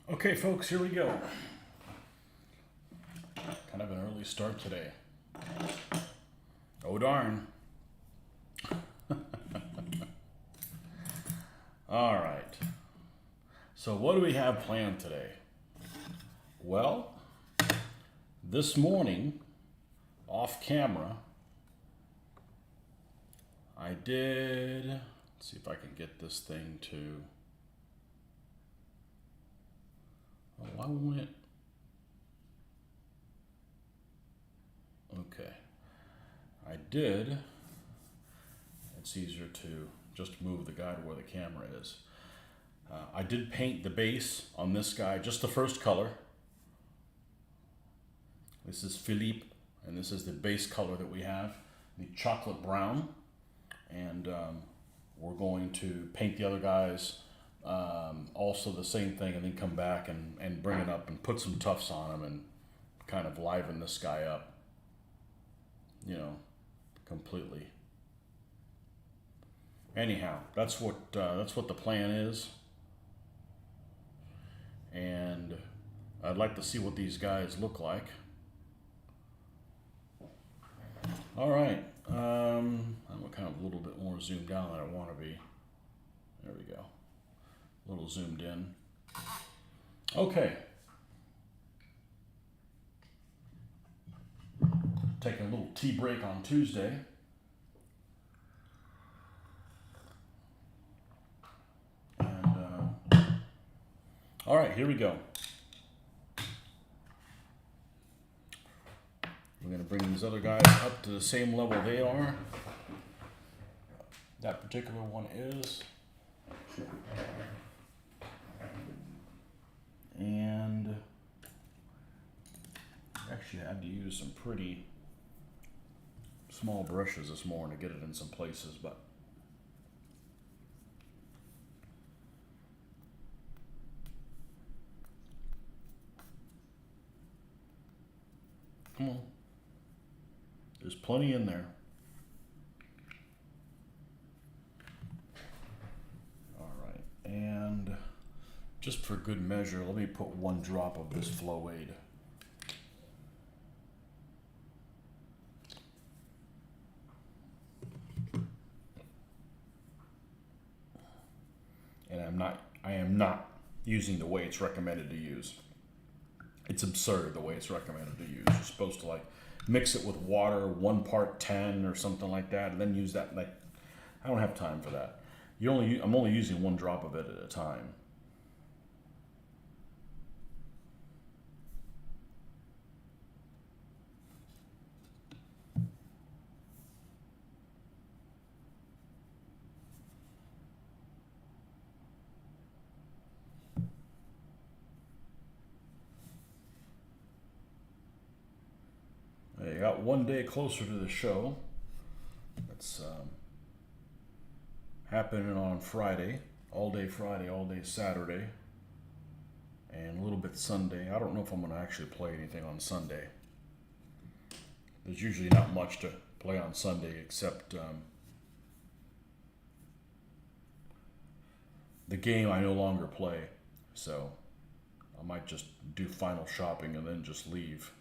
Okay, folks, here we go. Kind of an early start today. Oh, darn. All right. So, what do we have planned today? Well, this morning, off camera, I did. Let's see if I can get this thing to. Oh, why won't it? Okay. I did. It's easier to just move the guy to where the camera is. I did paint the base on this guy, just the first color. This is Philippe, and this is the base color that we have, the chocolate brown. And we're going to paint the other guys also the same thing, and then come back and bring it up and put some tufts on him and kind of liven this guy up, completely. Anyhow, that's what the plan is, and I'd like to see what these guys look like. All right, I'm kind of a little bit more zoomed down than I want to be. There we go, a little zoomed in. Okay, taking a little tea break on Tuesday. All right, here we go. We're going to bring these other guys up to the same level they are. That particular one is. And actually I had to use some pretty small brushes this morning to get it in some places, but come on. There's plenty in there. All right, and just for good measure, let me put one drop of this Flow Aid. And I am not using the way it's recommended to use. It's absurd the way it's recommended to use. You're supposed to mix it with water, 1 part 10 or something like that, and then use that. I don't have time for that. I'm only using 1 drop of it at a time. I got 1 day closer to the show. It's happening on Friday, all day Saturday, and a little bit Sunday. I don't know if I'm going to actually play anything on Sunday. There's usually not much to play on Sunday except the game I no longer play. So I might just do final shopping and then just leave.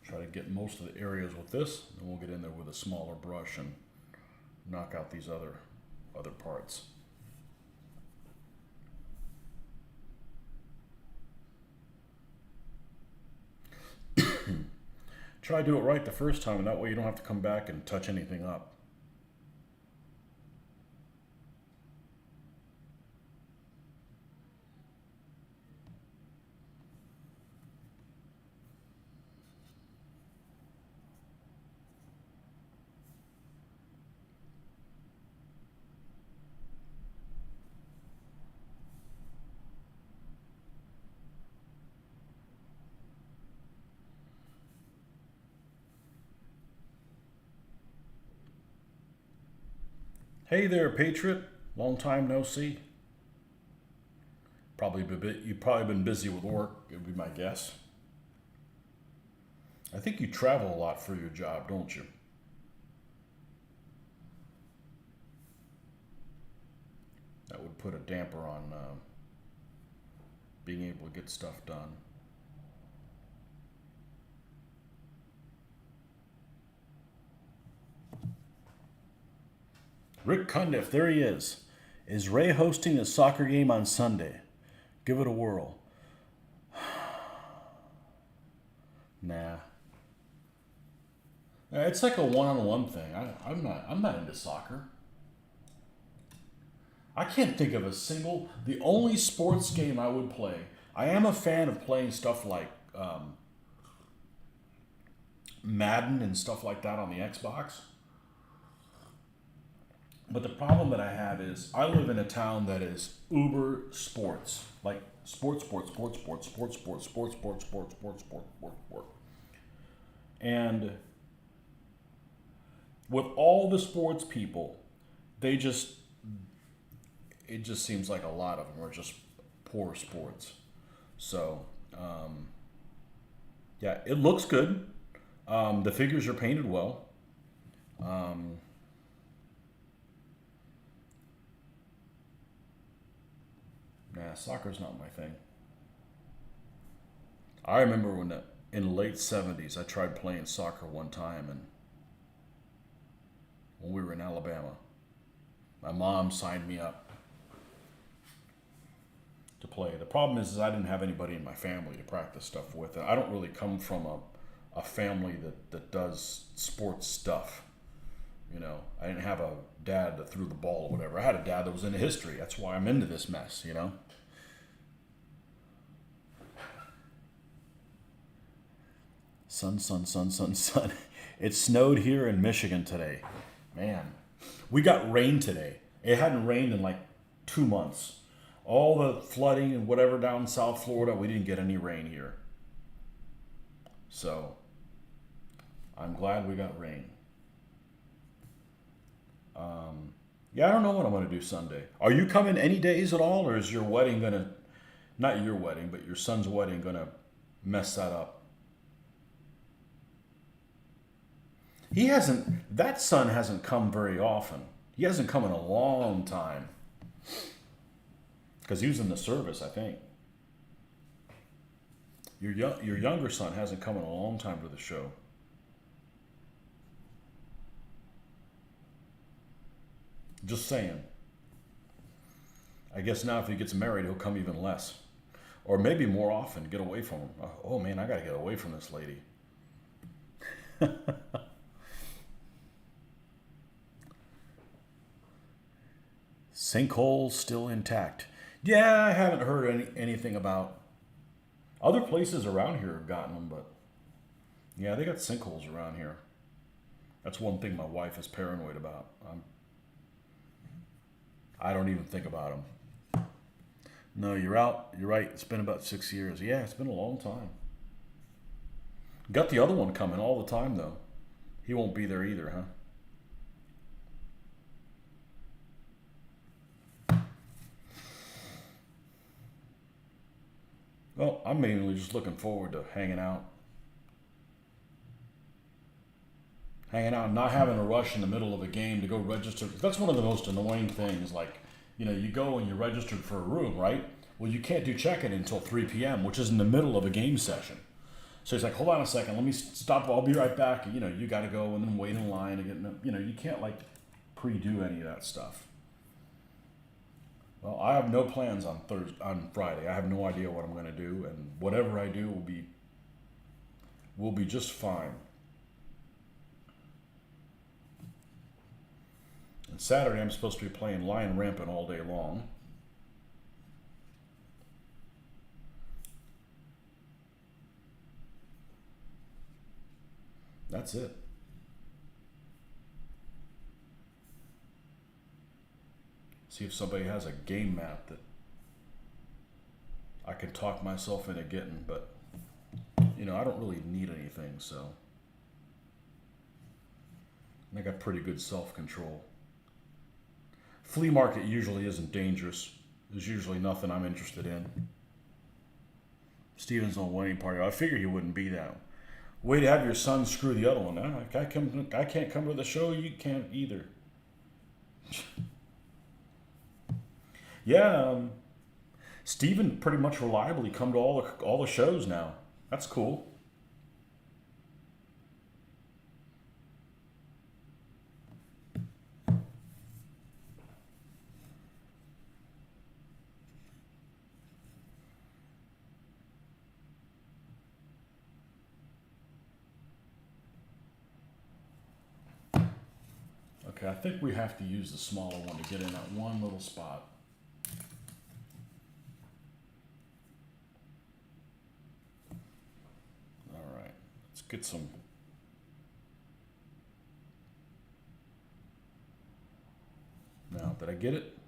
Try to get most of the areas with this, and we'll get in there with a smaller brush and knock out these other parts. Try to do it right the first time, and that way you don't have to come back and touch anything up. Hey there, Patriot. Long time no see. You've probably been busy with work, would be my guess. I think you travel a lot for your job, don't you? That would put a damper on being able to get stuff done. Rick Cundiff, there he is. Is Ray hosting a soccer game on Sunday? Give it a whirl. Nah. It's like a one-on-one thing. I'm not into soccer. I can't think of a single. The only sports game I would play. I am a fan of playing stuff like Madden and stuff like that on the Xbox. But the problem that I have is I live in a town that is uber sports. Like sports. And with all the sports people, it just seems like a lot of them are just poor sports. So, yeah, it looks good. The figures are painted well. Nah, soccer's not my thing. I remember in the late 70s, I tried playing soccer one time, and when we were in Alabama, my mom signed me up to play. The problem is I didn't have anybody in my family to practice stuff with. And I don't really come from a family that does sports stuff. You know, I didn't have a dad that threw the ball or whatever. I had a dad that was into history. That's why I'm into this mess, you know? Sun. It snowed here in Michigan today. Man, we got rain today. It hadn't rained in like 2 months. All the flooding and whatever down in South Florida, we didn't get any rain here. So, I'm glad we got rain. Yeah, I don't know what I'm going to do Sunday. Are you coming any days at all, or is your wedding going to, not your wedding, but your son's wedding going to mess that up? That son hasn't come very often. He hasn't come in a long time. Because he was in the service, I think. Your younger son hasn't come in a long time to the show. Just saying. I guess now if he gets married, he'll come even less. Or maybe more often, get away from him. Oh man, I gotta get away from this lady. Sinkhole still intact. Yeah, I haven't heard anything about. Other places around here have gotten them, but yeah, they got sinkholes around here. That's one thing my wife is paranoid about. I don't even think about them. No, you're out. You're right. It's been about 6 years. Yeah, it's been a long time. Got the other one coming all the time, though. He won't be there either, huh? Well, I'm mainly just looking forward to hanging out. Hanging out and not having to rush in the middle of a game to go register. That's one of the most annoying things. Like, you go and you're registered for a room, right? Well, you can't do check-in until 3 p.m., which is in the middle of a game session. So he's like, hold on a second, let me stop, I'll be right back. You got to go and then wait in line again. You can't like pre-do any of that stuff. Well, I have no plans on Friday. I have no idea what I'm going to do, and whatever I do will be just fine. And Saturday, I'm supposed to be playing Lion Rampant all day long. That's it. See if somebody has a game map that I can talk myself into getting, but I don't really need anything, so I got pretty good self-control. Flea market usually isn't dangerous. There's usually nothing I'm interested in. Steven's on wedding party. I figured he wouldn't be that. Way to have your son screw the other one. I can't come to the show. You can't either. Yeah, Steven pretty much reliably come to all the shows now. That's cool. Okay, I think we have to use the smaller one to get in that one little spot. All right, let's get some. Now, did I get it?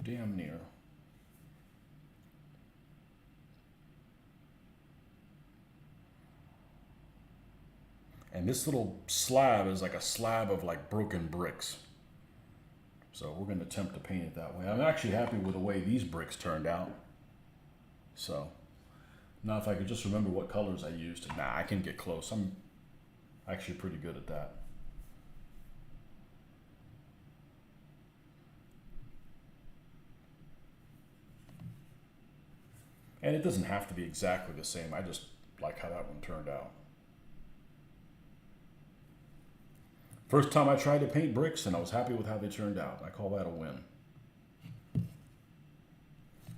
Damn near. And this little slab is like a slab of like broken bricks. So we're going to attempt to paint it that way. I'm actually happy with the way these bricks turned out. So now if I could just remember what colors I used. Nah, I can get close. I'm actually pretty good at that. And it doesn't have to be exactly the same. I just like how that one turned out. First time I tried to paint bricks, and I was happy with how they turned out. I call that a win.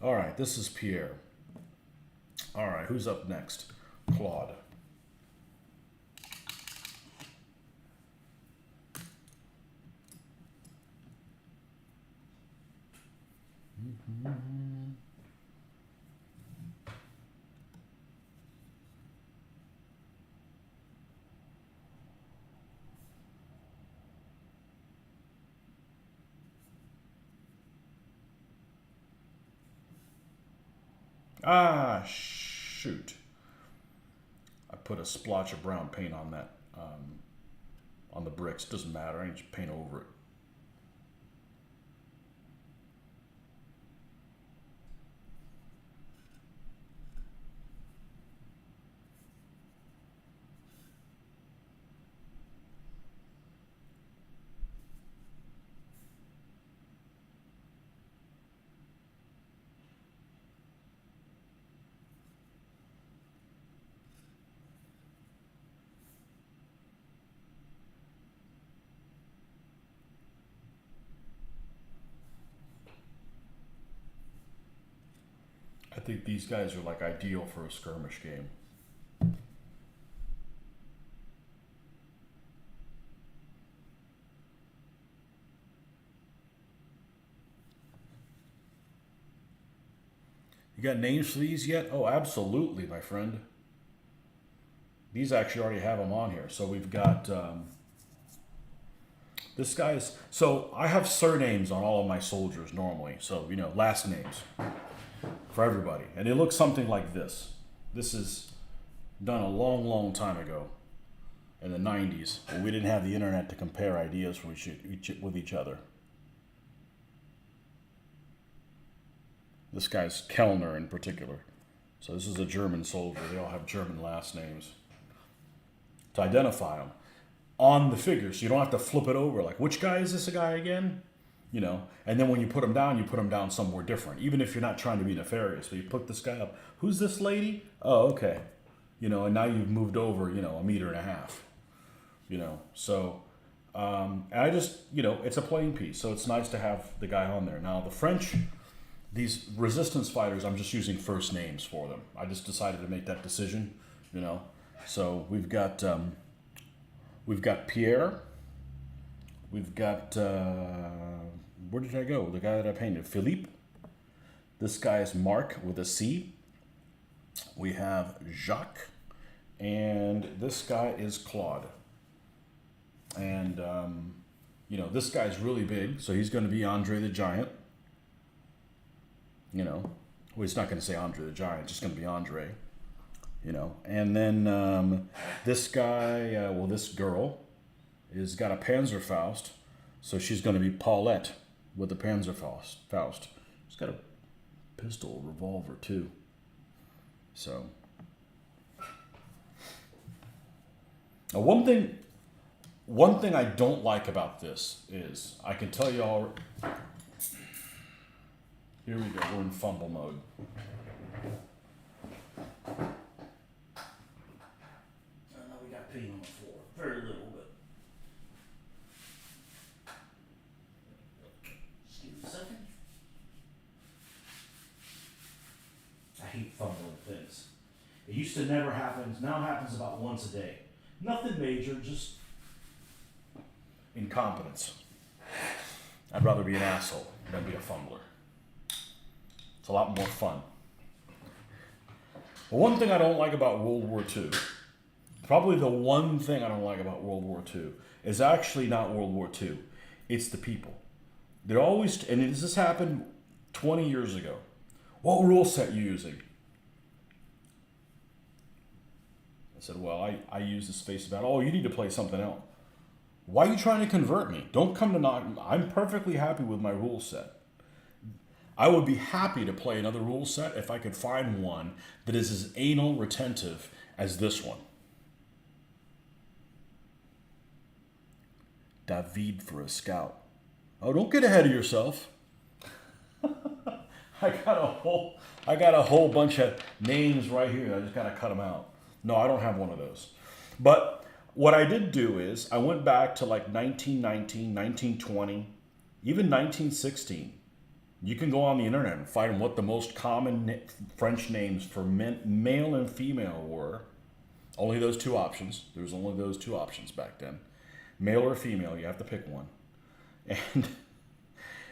All right, this is Pierre. All right, who's up next? Claude. Ah, shoot. I put a splotch of brown paint on that, on the bricks. Doesn't matter, I can just paint over it. I think these guys are like ideal for a skirmish game. You got names for these yet? Oh, absolutely, my friend. These actually already have them on here. So we've got this guy's. So I have surnames on all of my soldiers normally. So, you know, last names for everybody. And it looks something like this. This is done a long, long time ago in the 90s. When we didn't have the internet to compare ideas with each other. This guy's Kellner in particular. So this is a German soldier. They all have German last names. To identify them on the figure, so you don't have to flip it over. Like, which guy is this a guy again? You know, and then when you put them down, you put them down somewhere different. Even if you're not trying to be nefarious, but you put this guy up. Who's this lady? Oh, okay. You know, and now you've moved over, you know, 1.5 meters. You know, so and I just, you know, it's a playing piece, so it's nice to have the guy on there. Now the French. These resistance fighters, I'm just using first names for them. I just decided to make that decision, you know. So we've got Pierre. We've got where did I go? The guy that I painted, Philippe. This guy is Mark with a C. We have Jacques, and this guy is Claude. And you know, this guy's really big, so he's going to be Andre the Giant. You know, well, he's not going to say Andre the Giant, it's just going to be Andre. You know, and then this guy, well, this girl, is got a Panzerfaust, So she's going to be Paulette with the Panzerfaust. She's got a pistol, revolver too. So now one thing I don't like about this is I can tell you all. Here we go. We're in fumble mode. I know we got paint on the floor. Very little, but. Excuse me a second. I hate fumbling things. It used to never happen. Now it happens about once a day. Nothing major, just incompetence. I'd rather be an asshole than be a fumbler. It's a lot more fun. But one thing I don't like about World War II, probably the one thing I don't like about World War II, is actually not World War II. It's the people. They're always, and this happened 20 years ago. What rule set you using? I said, well, I use the space about, oh, you need to play something else. Why are you trying to convert me? Don't come to knock. I'm perfectly happy with my rule set. I would be happy to play another rule set if I could find one that is as anal retentive as this one. David for a scout. Oh, don't get ahead of yourself. I got a whole bunch of names right here. I just got to cut them out. No, I don't have one of those. But what I did do is I went back to like 1919, 1920, even 1916. You can go on the internet and find what the most common French names for male and female were. Only those two options. There was only those two options back then. Male or female, you have to pick one.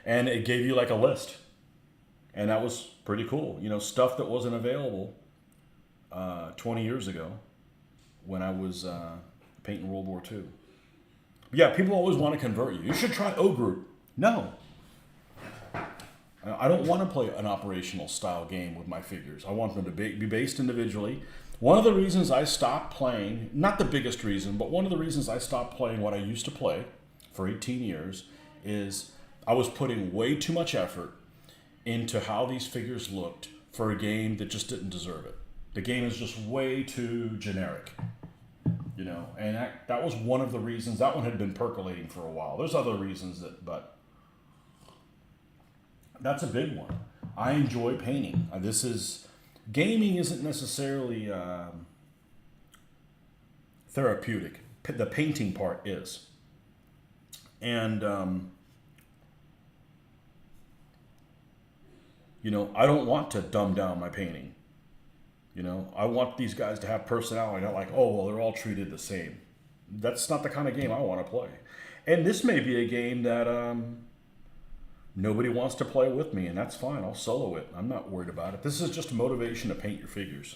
And it gave you like a list. And that was pretty cool. You know, stuff that wasn't available 20 years ago when I was painting World War II. But yeah, people always want to convert you. You should try O Group. No. I don't want to play an operational style game with my figures. I want them to be based individually. One of the reasons I stopped playing, not the biggest reason, but one of the reasons I stopped playing what I used to play for 18 years is I was putting way too much effort into how these figures looked for a game that just didn't deserve it. The game is just way too generic, you know, and that was one of the reasons. That one had been percolating for a while. There's other reasons but that's a big one. I enjoy painting. Gaming isn't necessarily therapeutic. The painting part is. And, you know, I don't want to dumb down my painting. You know, I want these guys to have personality, not like, oh, well, they're all treated the same. That's not the kind of game I want to play. And this may be a game that nobody wants to play with me, and that's fine. I'll solo it. I'm not worried about it. This is just a motivation to paint your figures.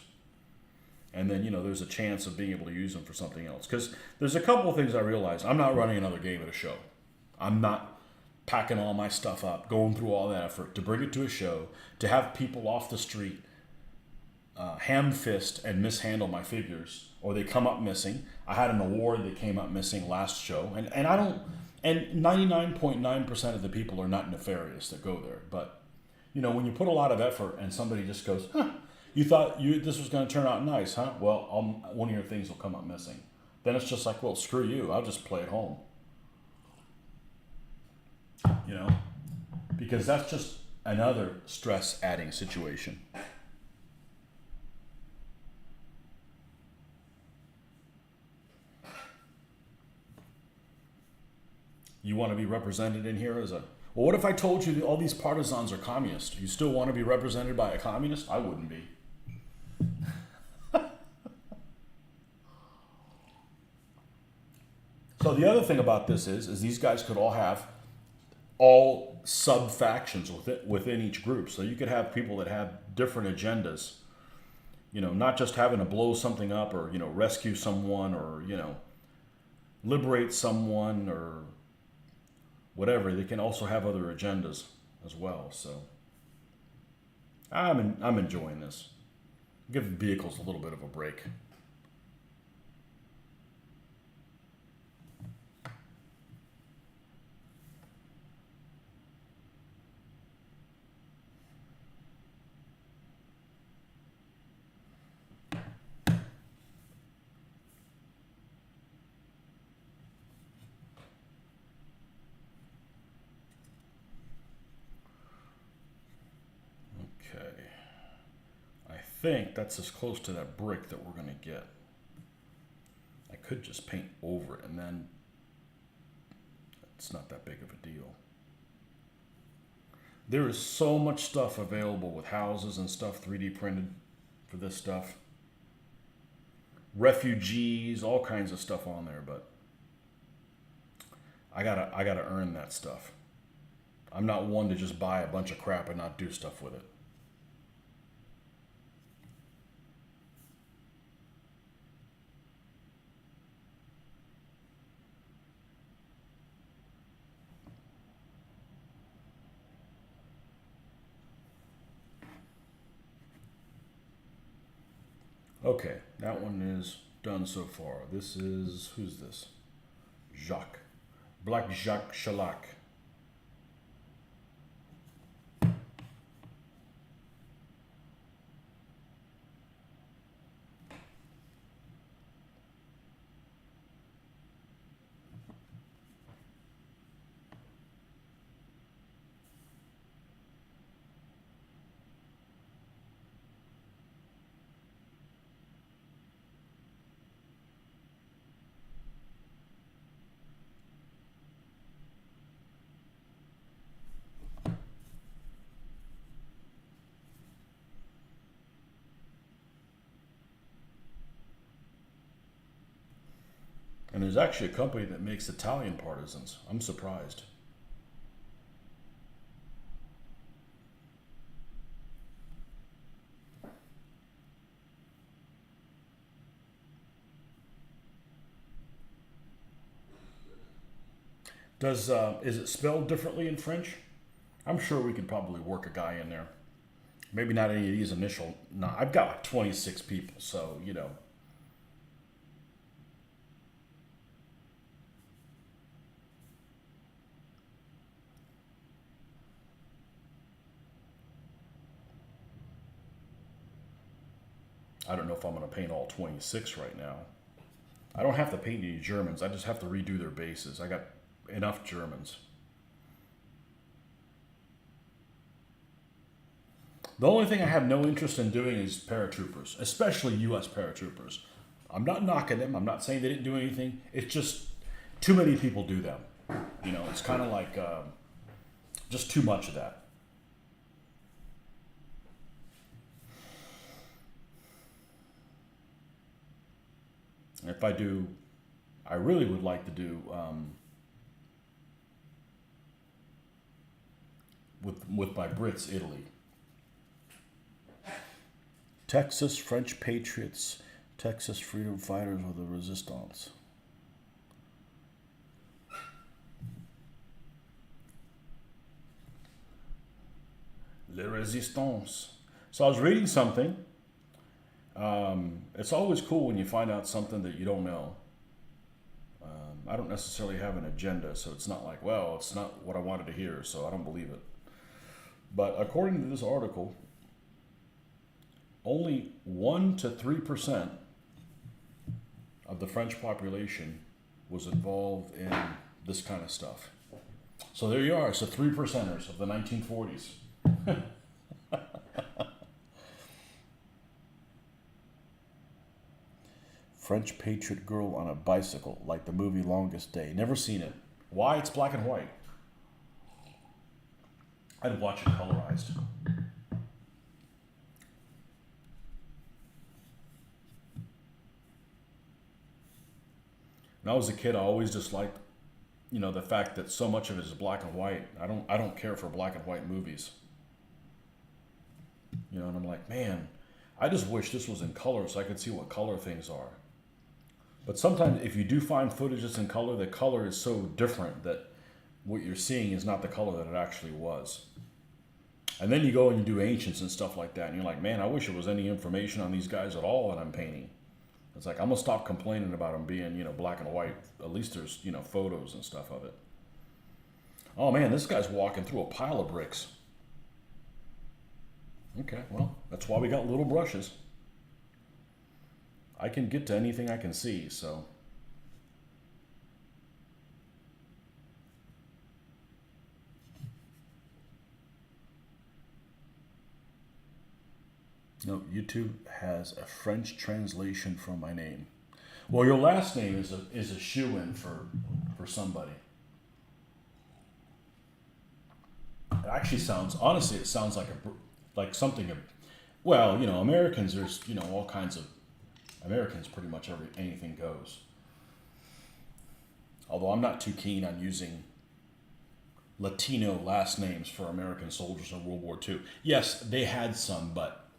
And then, you know, there's a chance of being able to use them for something else. Because there's a couple of things I realized. I'm not running another game at a show. I'm not packing all my stuff up, going through all that effort to bring it to a show, to have people off the street ham-fist and mishandle my figures, or they come up missing. I had an award that came up missing last show, and I don't, and 99.9% of the people are not nefarious that go there. But, you know, when you put a lot of effort and somebody just goes, huh, you thought this was going to turn out nice, huh? Well, one of your things will come up missing. Then it's just like, well, screw you. I'll just play at home. You know, because that's just another stress-adding situation. You want to be represented in here as well, what if I told you that all these partisans are communists? You still want to be represented by a communist? I wouldn't be. So the other thing about this is these guys could all have all sub-factions within each group. So you could have people that have different agendas. You know, not just having to blow something up or, you know, rescue someone or, you know, liberate someone or whatever. They can also have other agendas as well. So I'm enjoying this. Give vehicles a little bit of a break. think that's as close to that brick that we're going to get. I could just paint over it and then it's not that big of a deal. There is so much stuff available with houses and stuff 3D printed for this stuff. Refugees, all kinds of stuff on there, but I gotta earn that stuff. I'm not one to just buy a bunch of crap and not do stuff with it. Okay, that one is done so far. This is, who's this? Jacques. Black Jacques Shellac. And there's actually a company that makes Italian partisans. I'm surprised. Is it spelled differently in French? I'm sure we could probably work a guy in there. Maybe not any of these initial. No, I've got like 26 people, so you know. I don't know if I'm going to paint all 26 right now. I don't have to paint any Germans. I just have to redo their bases. I got enough Germans. The only thing I have no interest in doing is paratroopers, especially U.S. paratroopers. I'm not knocking them. I'm not saying they didn't do anything. It's just too many people do them. You know, it's kind of like just too much of that. If I do, I really would like to do with my Brits, Italy. Texas French Patriots, Texas Freedom Fighters of the Resistance. Le Resistance. So I was reading something. It's always cool when you find out something that you don't know. I don't necessarily have an agenda, so it's not like, well, it's not what I wanted to hear, so I don't believe it. But according to this article, only 1 to 3% of the French population was involved in this kind of stuff. So there you are. So 3%ers of the 1940s. French Patriot Girl on a Bicycle, like the movie Longest Day. Never seen it. Why? It's black and white. I'd watch it colorized. When I was a kid, I always disliked, you know, the fact that so much of it is black and white. I don't care for black and white movies. You know, and I'm like, man, I just wish this was in color so I could see what color things are. But sometimes if you do find footage that's in color, the color is so different that what you're seeing is not the color that it actually was. And then you go and you do ancients and stuff like that, and you're like, man, I wish there was any information on these guys at all that I'm painting. It's like, I'm gonna stop complaining about them being, you know, black and white. At least there's, you know, photos and stuff of it. Oh man, this guy's walking through a pile of bricks. Okay, well, that's why we got little brushes. I can get to anything I can see, so. No, YouTube has a French translation from my name. Well, your last name is a shoe-in for somebody. It actually sounds, honestly, it sounds like like something. Well, Americans. There's all kinds of Americans. Pretty much anything goes. Although I'm not too keen on using Latino last names for American soldiers in World War II. Yes, they had some, but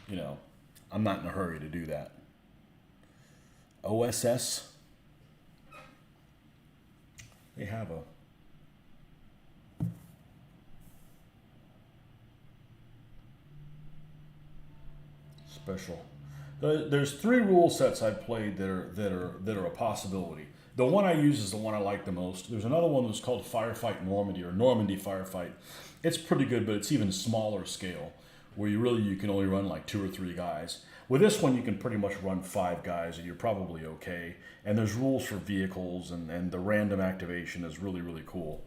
you know, I'm not in a hurry to do that. OSS, they have a special. There's three rule sets I've played that are a possibility. The one I use is the one I like the most. There's another one that's called Firefight Normandy or Normandy Firefight. It's pretty good, but it's even smaller scale, where you can only run like 2 or 3 guys. With this one, you can pretty much run 5 guys, and you're probably okay. And there's rules for vehicles, and the random activation is really really cool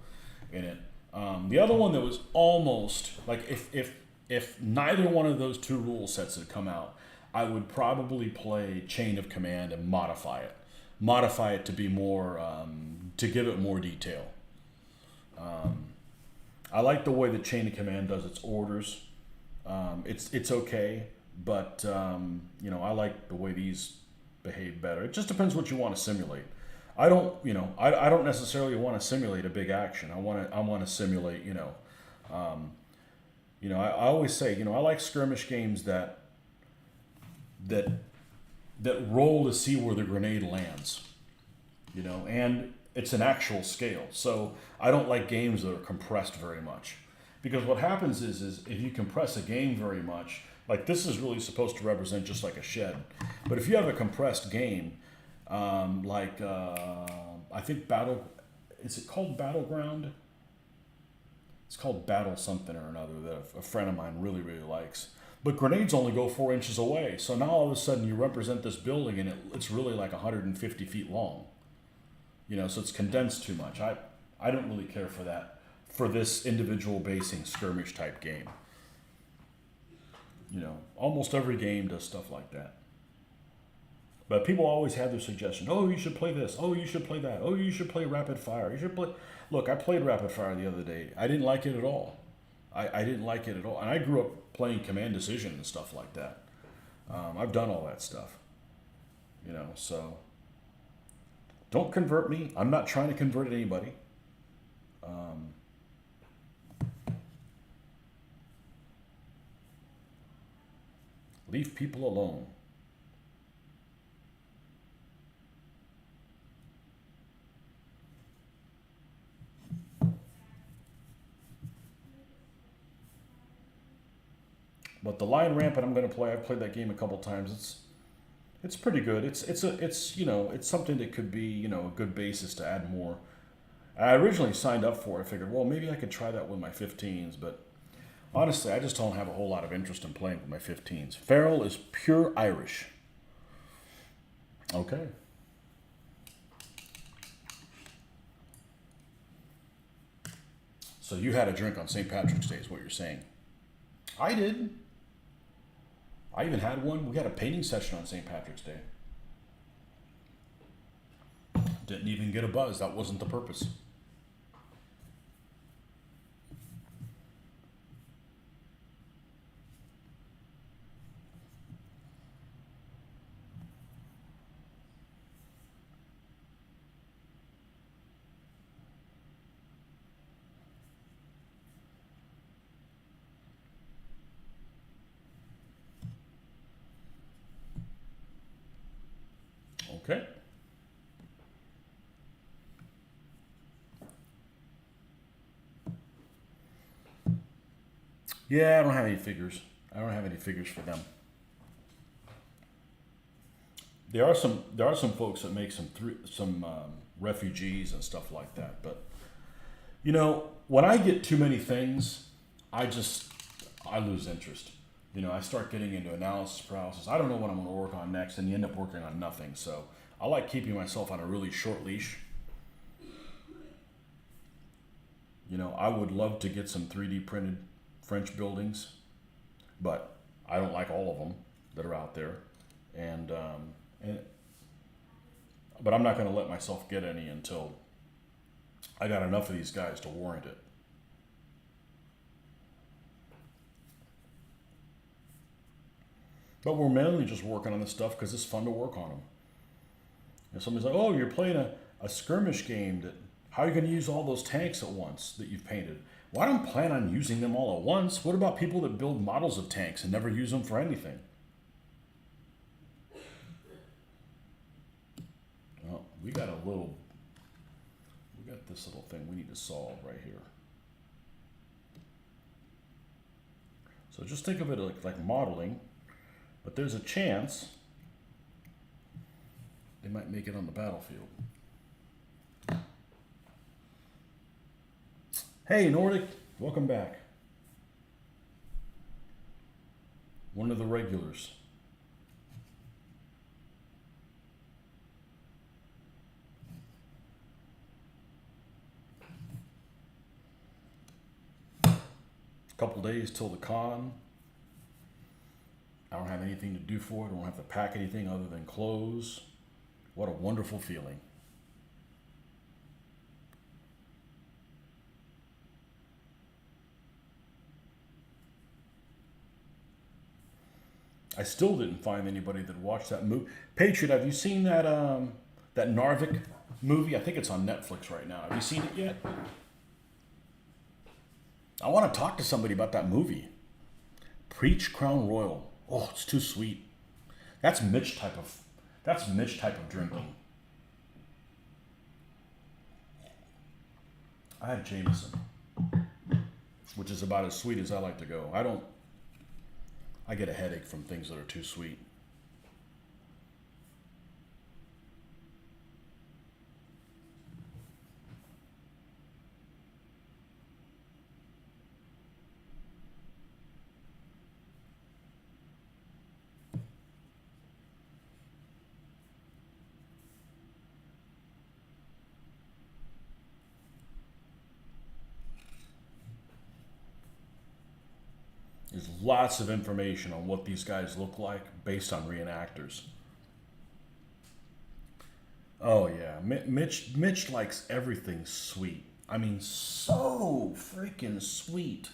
in it. The other one that was almost like if neither one of those 2 rule sets had come out, I would probably play Chain of Command and modify it to be more to give it more detail. I like the way the Chain of Command does its orders. It's okay, but I like the way these behave better. It just depends what you want to simulate. I don't necessarily want to simulate a big action. I want to simulate I always say I like skirmish games that roll to see where the grenade lands, and it's an actual scale. So I don't like games that are compressed very much, because what happens is if you compress a game very much, like this is really supposed to represent just like a shed, but if you have a compressed game, I think is it called Battleground? It's called Battle something or another that a friend of mine really really likes. But grenades only go 4 inches away. So now all of a sudden you represent this building and it's really like 150 feet long. So it's condensed too much. I don't really care for that for this individual basing skirmish type game. Almost every game does stuff like that. But people always have their suggestion. Oh, you should play this. Oh, you should play that. Oh, you should play Rapid Fire. You should play. Look, I played Rapid Fire the other day. I didn't like it at all. I didn't like it at all. And I grew up playing Command Decision and stuff like that. I've done all that stuff. So don't convert me. I'm not trying to convert anybody. Leave people alone. But the Line Rampant I'm going to play. I've played that game a couple times. It's pretty good. It's something that could be a good basis to add more. I originally signed up for it. I figured, well, maybe I could try that with my 15s, but honestly, I just don't have a whole lot of interest in playing with my 15s. Farrell is pure Irish. Okay. So you had a drink on St. Patrick's Day, is what you're saying? I did. I even had one. We had a painting session on St. Patrick's Day. Didn't even get a buzz. That wasn't the purpose. Okay. Yeah, I don't have any figures. I don't have any figures for them. There are some folks that make some refugees and stuff like that. But when I get too many things, I lose interest. I start getting into analysis paralysis. I don't know what I'm going to work on next, and you end up working on nothing. So I like keeping myself on a really short leash. I would love to get some 3D printed French buildings, but I don't like all of them that are out there, and and but I'm not going to let myself get any until I got enough of these guys to warrant it. But we're mainly just working on this stuff because it's fun to work on them. And somebody's like, "Oh, you're playing a skirmish game. That how are you going to use all those tanks at once that you've painted?" Well, I don't plan on using them all at once. What about people that build models of tanks and never use them for anything? Well, we got this little thing we need to solve right here. So just think of it like modeling, but there's a chance they might make it on the battlefield. Hey, Nordic, welcome back. One of the regulars. Couple days till the con. I don't have anything to do for it. I don't have to pack anything other than clothes. What a wonderful feeling. I still didn't find anybody that watched that movie. Patriot, have you seen that that Narvik movie? I think it's on Netflix right now. Have you seen it yet? I want to talk to somebody about that movie. Preach Crown Royal. Oh, it's too sweet. That's Mitch type of drinking. I had Jameson, which is about as sweet as I like to go. I get a headache from things that are too sweet. There's lots of information on what these guys look like based on reenactors. Oh yeah, Mitch likes everything sweet. I mean, so freaking sweet.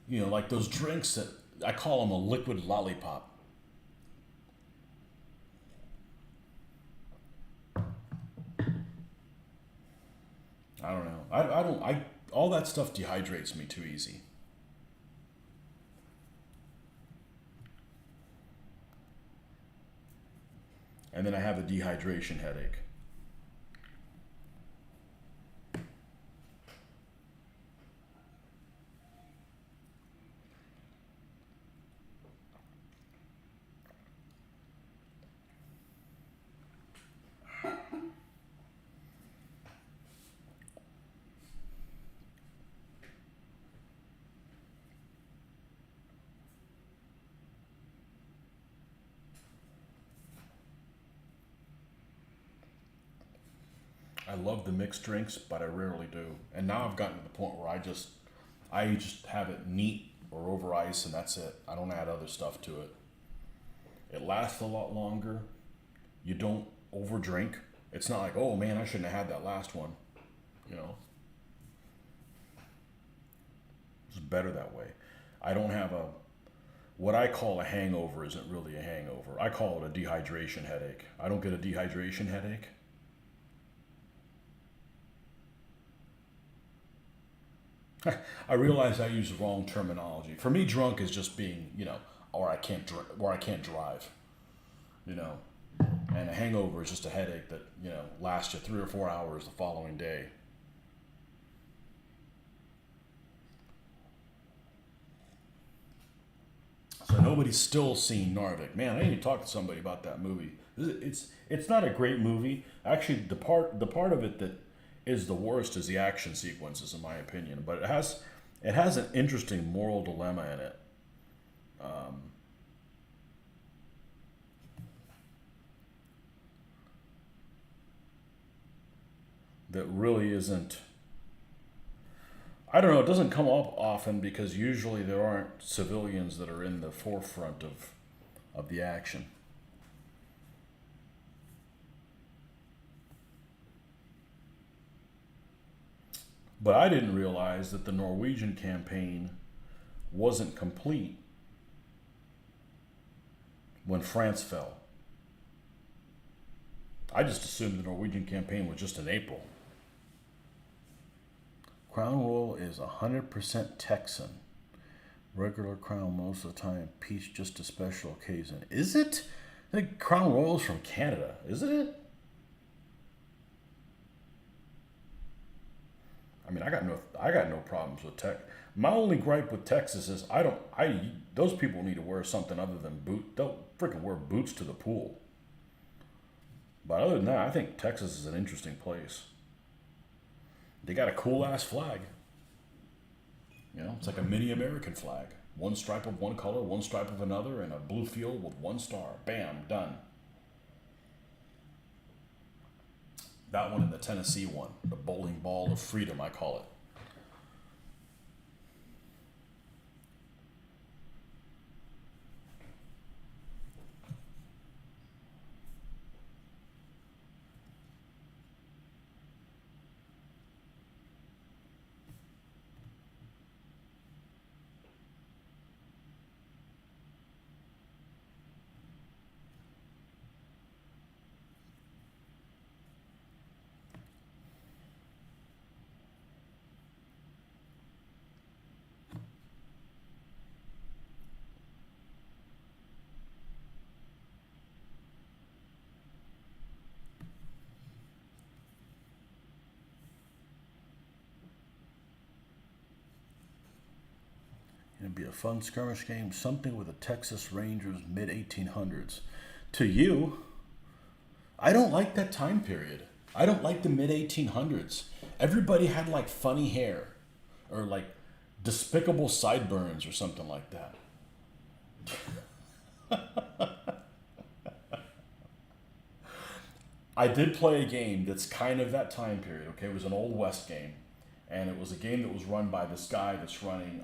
You know, like those drinks that I call them a liquid lollipop. I don't know. I don't. I all that stuff dehydrates me too easy. And then I have a dehydration headache. I love the mixed drinks, but I rarely do. And now I've gotten to the point where I just have it neat or over ice, and that's it. I don't add other stuff to it. It lasts a lot longer. You don't overdrink. It's not like, oh man, I shouldn't have had that last one. You know, it's better that way. I don't have what I call a hangover isn't really a hangover. I call it a dehydration headache. I don't get a dehydration headache. I realize I use the wrong terminology. For me, drunk is just being, or I can't drive, you know. And a hangover is just a headache that, lasts you 3 or 4 hours the following day. So nobody's still seen Narvik. Man, I need to talk to somebody about that movie. It's not a great movie. Actually, the part of it that is the worst is the action sequences, in my opinion. But it has an interesting moral dilemma in it. Um, that really isn't. I don't know. It doesn't come up often because usually there aren't civilians that are in the forefront of the action. But I didn't realize that the Norwegian campaign wasn't complete when France fell. I just assumed the Norwegian campaign was just in April. Crown Royal is 100% Texan. Regular Crown most of the time. Peach just a special occasion. Is it? I think Crown Royal is from Canada, isn't it? I mean, I got no problems with Tex. My only gripe with Texas is those people need to wear something other than boot. Don't freaking wear boots to the pool. But other than that, I think Texas is an interesting place. They got a cool ass flag. You know, it's like a mini American flag. One stripe of one color, one stripe of another, and a blue field with one star. Bam, done. That one and the Tennessee one, the bowling ball of freedom, I call it. It'd be a fun skirmish game, something with the Texas Rangers mid 1800s. To you, I don't like that time period. I don't like the mid 1800s. Everybody had like funny hair or like despicable sideburns or something like that. I did play a game that's kind of that time period, okay? It was an Old West game. And it was a game that was run by this guy that's running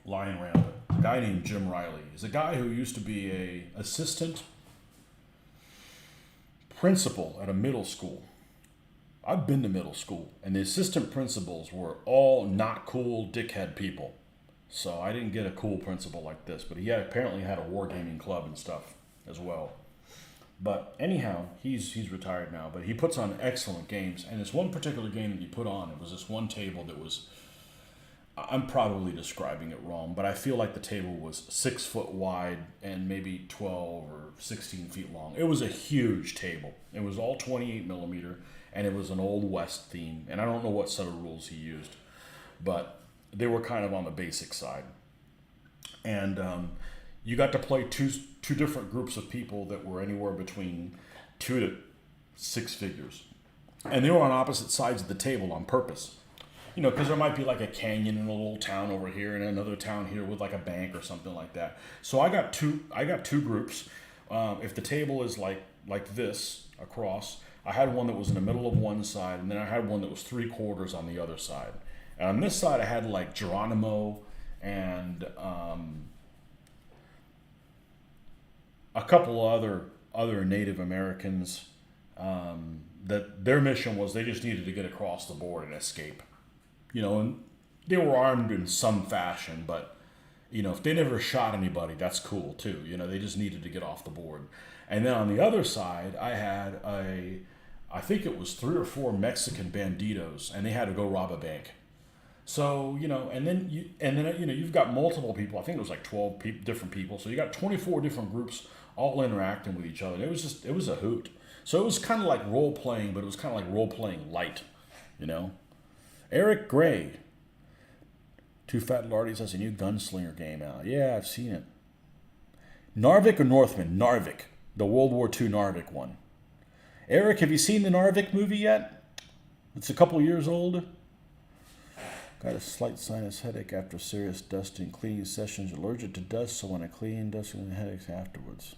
Lion Rampant. A guy named Jim Riley. He's a guy who used to be a assistant principal at a middle school. I've been to middle school, and the assistant principals were all not cool dickhead people. So I didn't get a cool principal like this, but he apparently had a wargaming club and stuff as well. But anyhow, he's retired now, but he puts on excellent games. And this one particular game that he put on, it was this one table that was, I'm probably describing it wrong, but I feel like the table was 6 foot wide and maybe 12 or 16 feet long. It was a huge table. It was all 28 millimeter, and it was an Old West theme. And I don't know what set of rules he used, but they were kind of on the basic side. And you got to play two different groups of people that were anywhere between 2 to 6 figures. And they were on opposite sides of the table on purpose. You know, because there might be like a canyon in a little town over here and another town here with like a bank or something like that. So I got two groups. If the table is like this across, I had one that was in the middle of one side, and then I had one that was 3/4 on the other side. And on this side, I had like Geronimo and a couple other Native Americans that their mission was they just needed to get across the board and escape. You know, and they were armed in some fashion, but, you know, if they never shot anybody, that's cool too. You know, they just needed to get off the board. And then on the other side, I had I think it was 3 or 4 Mexican banditos, and they had to go rob a bank. So, you know, and then you've got multiple people. I think it was like 12 different people. So you got 24 different groups all interacting with each other. It was a hoot. So it was kind of like role playing, but it was kind of like role playing light, you know. Eric Gray. Two Fat Lardies has a new gunslinger game out. Yeah, I've seen it. Narvik or Northman? Narvik. The World War II Narvik one. Eric, have you seen the Narvik movie yet? It's a couple years old. Got a slight sinus headache after serious dusting cleaning sessions. Allergic to dust, so when I clean, dusting the headaches afterwards.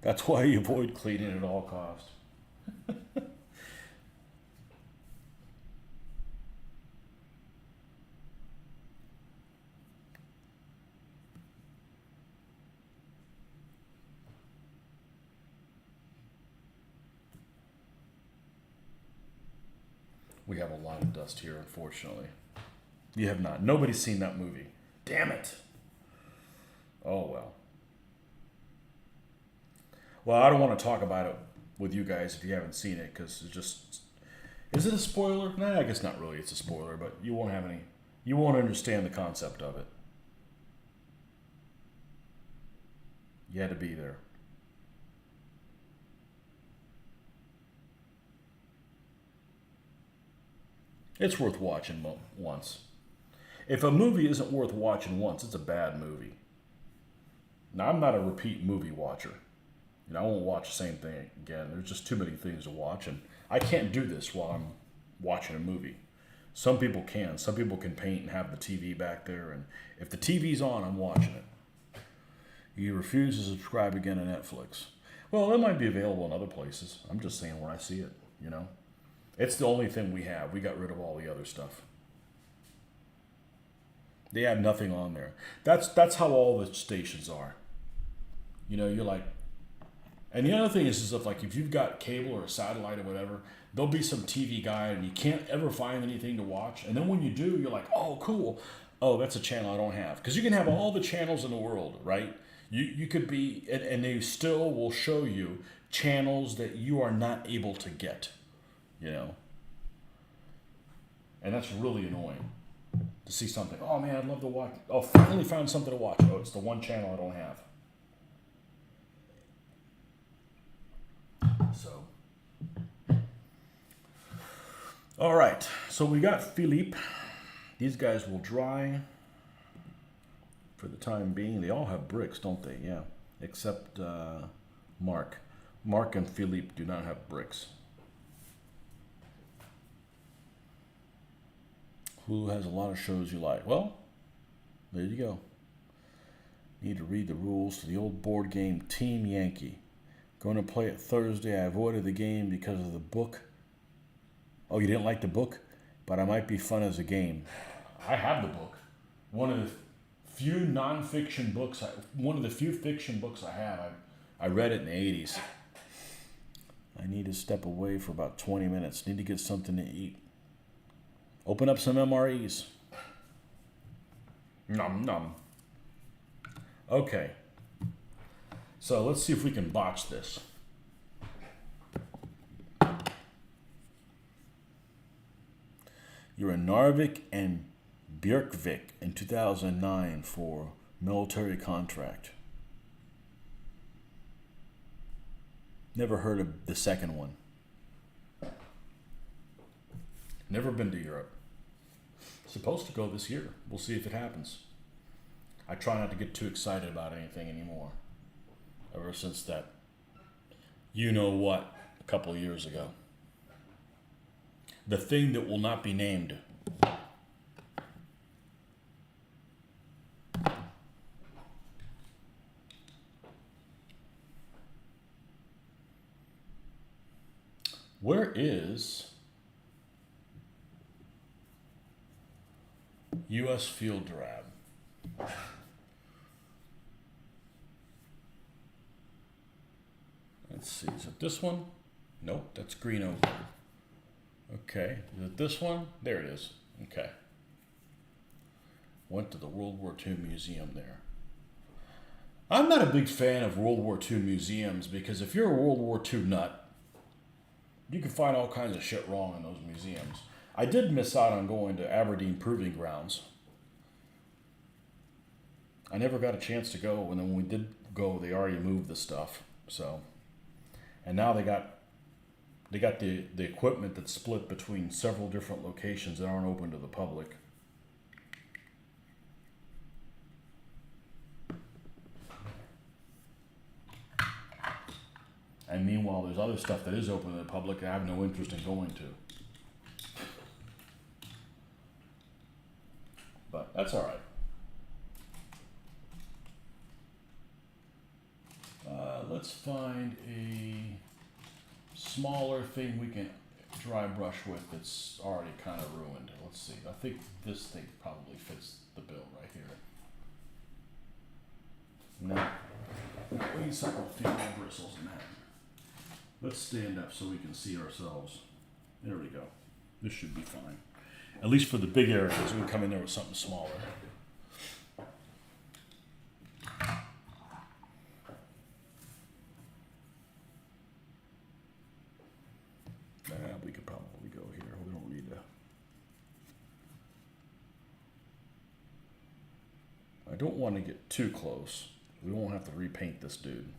That's why you avoid cleaning at all costs. We have a lot of dust here, unfortunately. You have not. Nobody's seen that movie. Damn it. Oh, well. Well, I don't want to talk about it with you guys if you haven't seen it, because it's just... Is it a spoiler? Nah, I guess not really. It's a spoiler, but you won't have any... You won't understand the concept of it. You had to be there. It's worth watching once. If a movie isn't worth watching once, it's a bad movie. Now, I'm not a repeat movie watcher. I won't watch the same thing again. There's just too many things to watch, and I can't do this while I'm watching a movie. Some people can. Some people can paint and have the TV back there, and if the TV's on, I'm watching it. You refuse to subscribe again to Netflix. Well, it might be available in other places. I'm just saying where I see it, It's the only thing we have. We got rid of all the other stuff. They have nothing on there. That's how all the stations are. You're like... And the other thing is stuff like if you've got cable or a satellite or whatever, there'll be some TV guide and you can't ever find anything to watch. And then when you do, you're like, oh, cool. Oh, that's a channel I don't have. Because you can have all the channels in the world, right? You could be, and they still will show you channels that you are not able to get, And that's really annoying to see something. Oh, man, I'd love to watch. Oh, finally found something to watch. Oh, it's the one channel I don't have. So, all right. So we got Philippe. These guys will dry for the time being. They all have bricks, don't they? Yeah, except Mark. Mark and Philippe do not have bricks. Who has a lot of shows you like? Well, there you go. Need to read the rules to the old board game Team Yankee. Going to play it Thursday. I avoided the game because of the book. Oh, you didn't like the book? But I might be fun as a game. I have the book. One of the few non-fiction books, one of the few fiction books I have. I read it in the 80s. I need to step away for about 20 minutes. Need to get something to eat. Open up some MREs. Nom nom. Okay. So let's see if we can botch this. You're in Narvik and Björkvik in 2009 for military contract. Never heard of the second one. Never been to Europe. Supposed to go this year. We'll see if it happens. I try not to get too excited about anything anymore. Ever since that, a couple of years ago. The thing that will not be named. Where is U.S. Field Drab? Let's see, is it this one? Nope, that's green oak. Okay, is it this one? There it is. Okay. Went to the World War II museum there. I'm not a big fan of World War II museums because if you're a World War II nut, you can find all kinds of shit wrong in those museums. I did miss out on going to Aberdeen Proving Grounds. I never got a chance to go, and then when we did go, they already moved the stuff. So, and now they got the equipment that's split between several different locations that aren't open to the public. And meanwhile, there's other stuff that is open to the public that I have no interest in going to. But that's all right. Let's find a smaller thing we can dry brush with that's already kind of ruined. Let's see. I think this thing probably fits the bill right here. No. We need something with a few more bristles than that. Let's stand up so we can see ourselves. There we go. This should be fine. At least for the big areas, we can come in there with something smaller. We could probably go here. We don't need to. I don't want to get too close. We won't have to repaint this dude.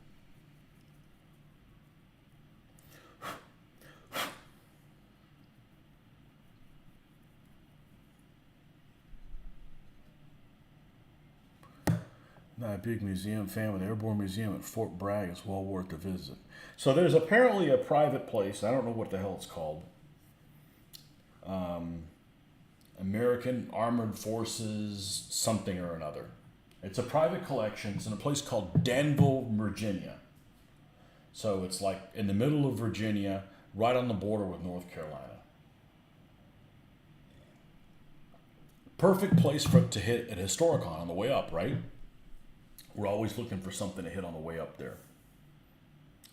Not a big museum fan, but the Airborne Museum at Fort Bragg is well worth a visit. So there's apparently a private place. I don't know what the hell it's called. American Armored Forces something or another. It's a private collection. It's in a place called Danville, Virginia. So it's like in the middle of Virginia, right on the border with North Carolina. Perfect place for it to hit at Historicon on the way up, right? We're always looking for something to hit on the way up there.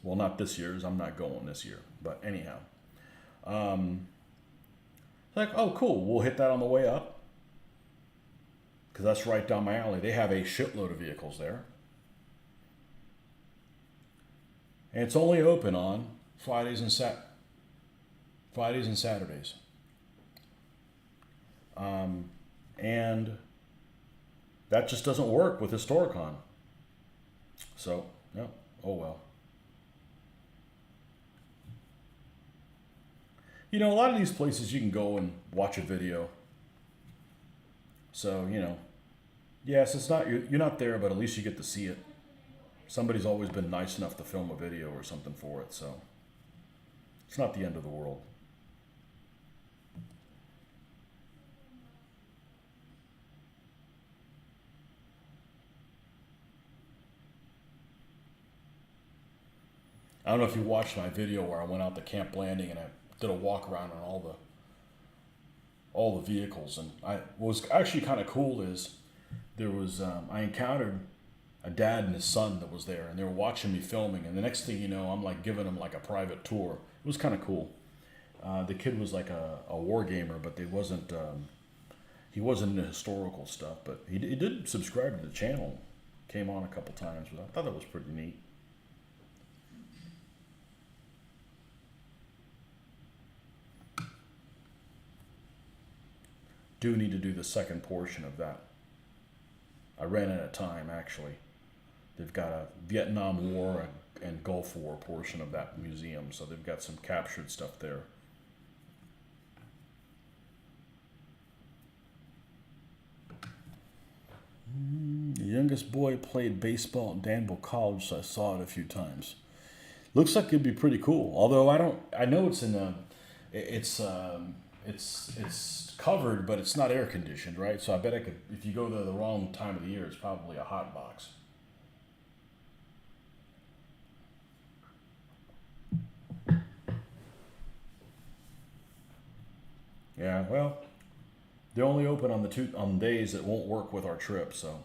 Well, not this year, as I'm not going this year. But anyhow. Like, oh, cool. We'll hit that on the way up. Because that's right down my alley. They have a shitload of vehicles there. And it's only open on Fridays and Saturdays. And that just doesn't work with Historicon. So, no. Oh well. You know, a lot of these places you can go and watch a video. So, you know, yes, it's not you're not there, but at least you get to see it. Somebody's always been nice enough to film a video or something for it, so it's not the end of the world. I don't know if you watched my video where I went out to Camp Landing and I did a walk around on all the vehicles, and what was actually kind of cool is there was I encountered a dad and his son that was there, and they were watching me filming, and the next thing you know, I'm like giving them like a private tour. It was kind of cool. The kid was like a war gamer, but he wasn't into historical stuff, but he did subscribe to the channel. Came on a couple times, but I thought that was pretty neat. Do need to do the second portion of that. I ran out of time, actually. They've got a Vietnam War and Gulf War portion of that museum, so they've got some captured stuff there. The youngest boy played baseball at Danville College, so I saw it a few times. Looks like it'd be pretty cool. Although I know it's in a, it's covered, but it's not air conditioned, right? So I bet I could, if you go there the wrong time of the year, it's probably a hot box. Yeah, well, they're only open on days that won't work with our trip, so.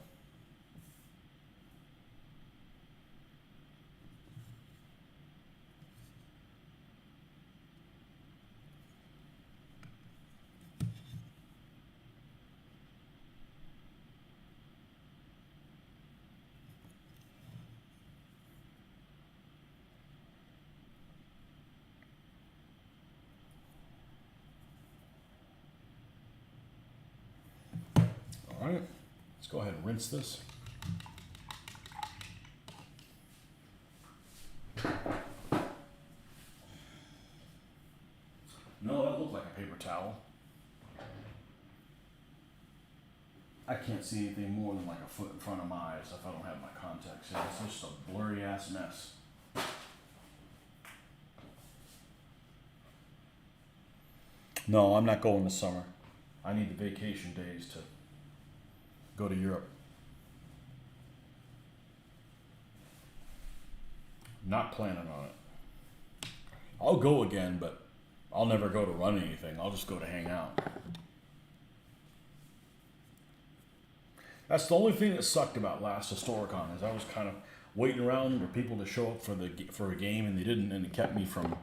All right, let's go ahead and rinse this. No, that looked like a paper towel. I can't see anything more than like a foot in front of my eyes if I don't have my contacts in. It's just a blurry ass mess. No, I'm not going this summer. I need the vacation days to go to Europe. Not planning on it. I'll go again, but I'll never go to run anything. I'll just go to hang out. That's the only thing that sucked about last Historicon is I was kind of waiting around for people to show up for a game, and they didn't, and it kept me from,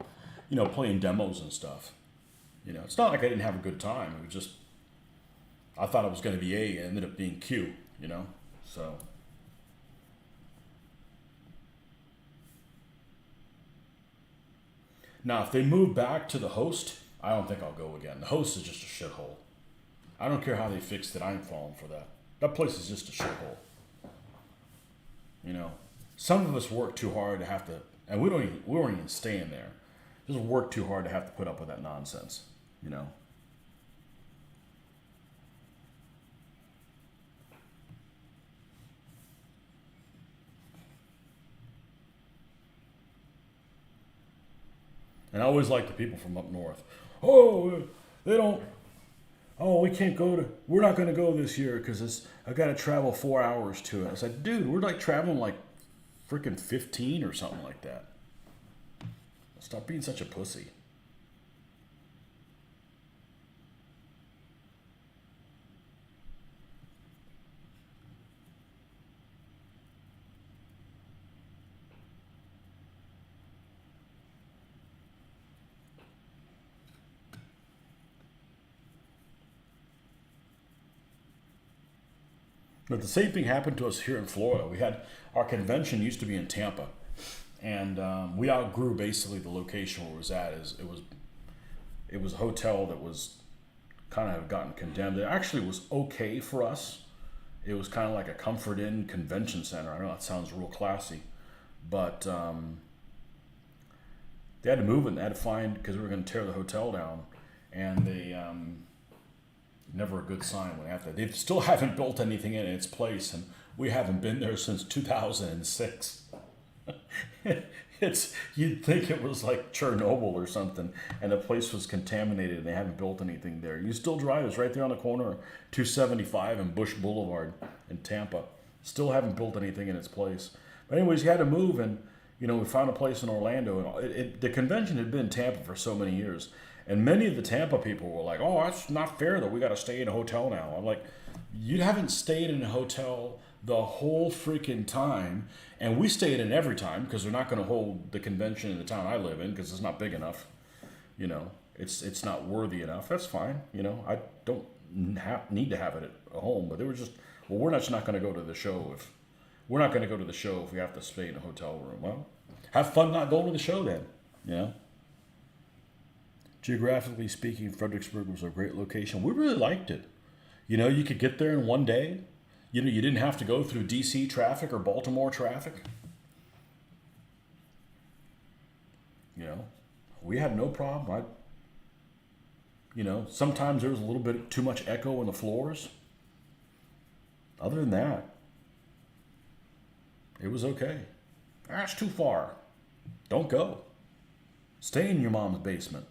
playing demos and stuff. You know, it's not like I didn't have a good time. It was just I thought it was going to be A, and it ended up being Q. You know, so. Now, if they move back to the host, I don't think I'll go again. The host is just a shithole. I don't care how they fixed it. I ain't falling for that. That place is just a shithole. You know, some of us work too hard to have to, and we weren't even staying there. Just work too hard to have to put up with that nonsense. You know. And I always like the people from up north. Oh, they don't. Oh, we can't go to. We're not going to go this year because I got to travel 4 hours to it. I said, dude, we're like traveling like freaking 15 or something like that. Stop being such a pussy. But the same thing happened to us here in Florida. We had our convention used to be in Tampa, and we outgrew basically the location where it was at. It was a hotel that was kind of gotten condemned. It actually was okay for us. It was kind of like a Comfort Inn convention center. I know that sounds real classy, but they had to move it. And they had to find because we were going to tear the hotel down, and they never a good sign when after they still haven't built anything in its place, and we haven't been there since 2006. It's you'd think it was like Chernobyl or something, and the place was contaminated, and they haven't built anything there. You still drive; it's right there on the corner of 275 and Bush Boulevard in Tampa. Still haven't built anything in its place. But anyways, you had to move, and we found a place in Orlando, and the convention had been in Tampa for so many years. And many of the Tampa people were like, "Oh, that's not fair that we got to stay in a hotel now." I'm like, "You haven't stayed in a hotel the whole freaking time, and we stayed in every time because they're not going to hold the convention in the town I live in because it's not big enough. It's not worthy enough. That's fine. I don't need to have it at home." But they were just, "Well, we're not going to go to the show if we're not going to go to the show if we have to stay in a hotel room." Well, have fun not going to the show then. Geographically speaking, Fredericksburg was a great location. We really liked it. You could get there in one day. You didn't have to go through DC traffic or Baltimore traffic. We had no problem. Sometimes there was a little bit too much echo in the floors. Other than that, it was okay. That's too far. Don't go. Stay in your mom's basement.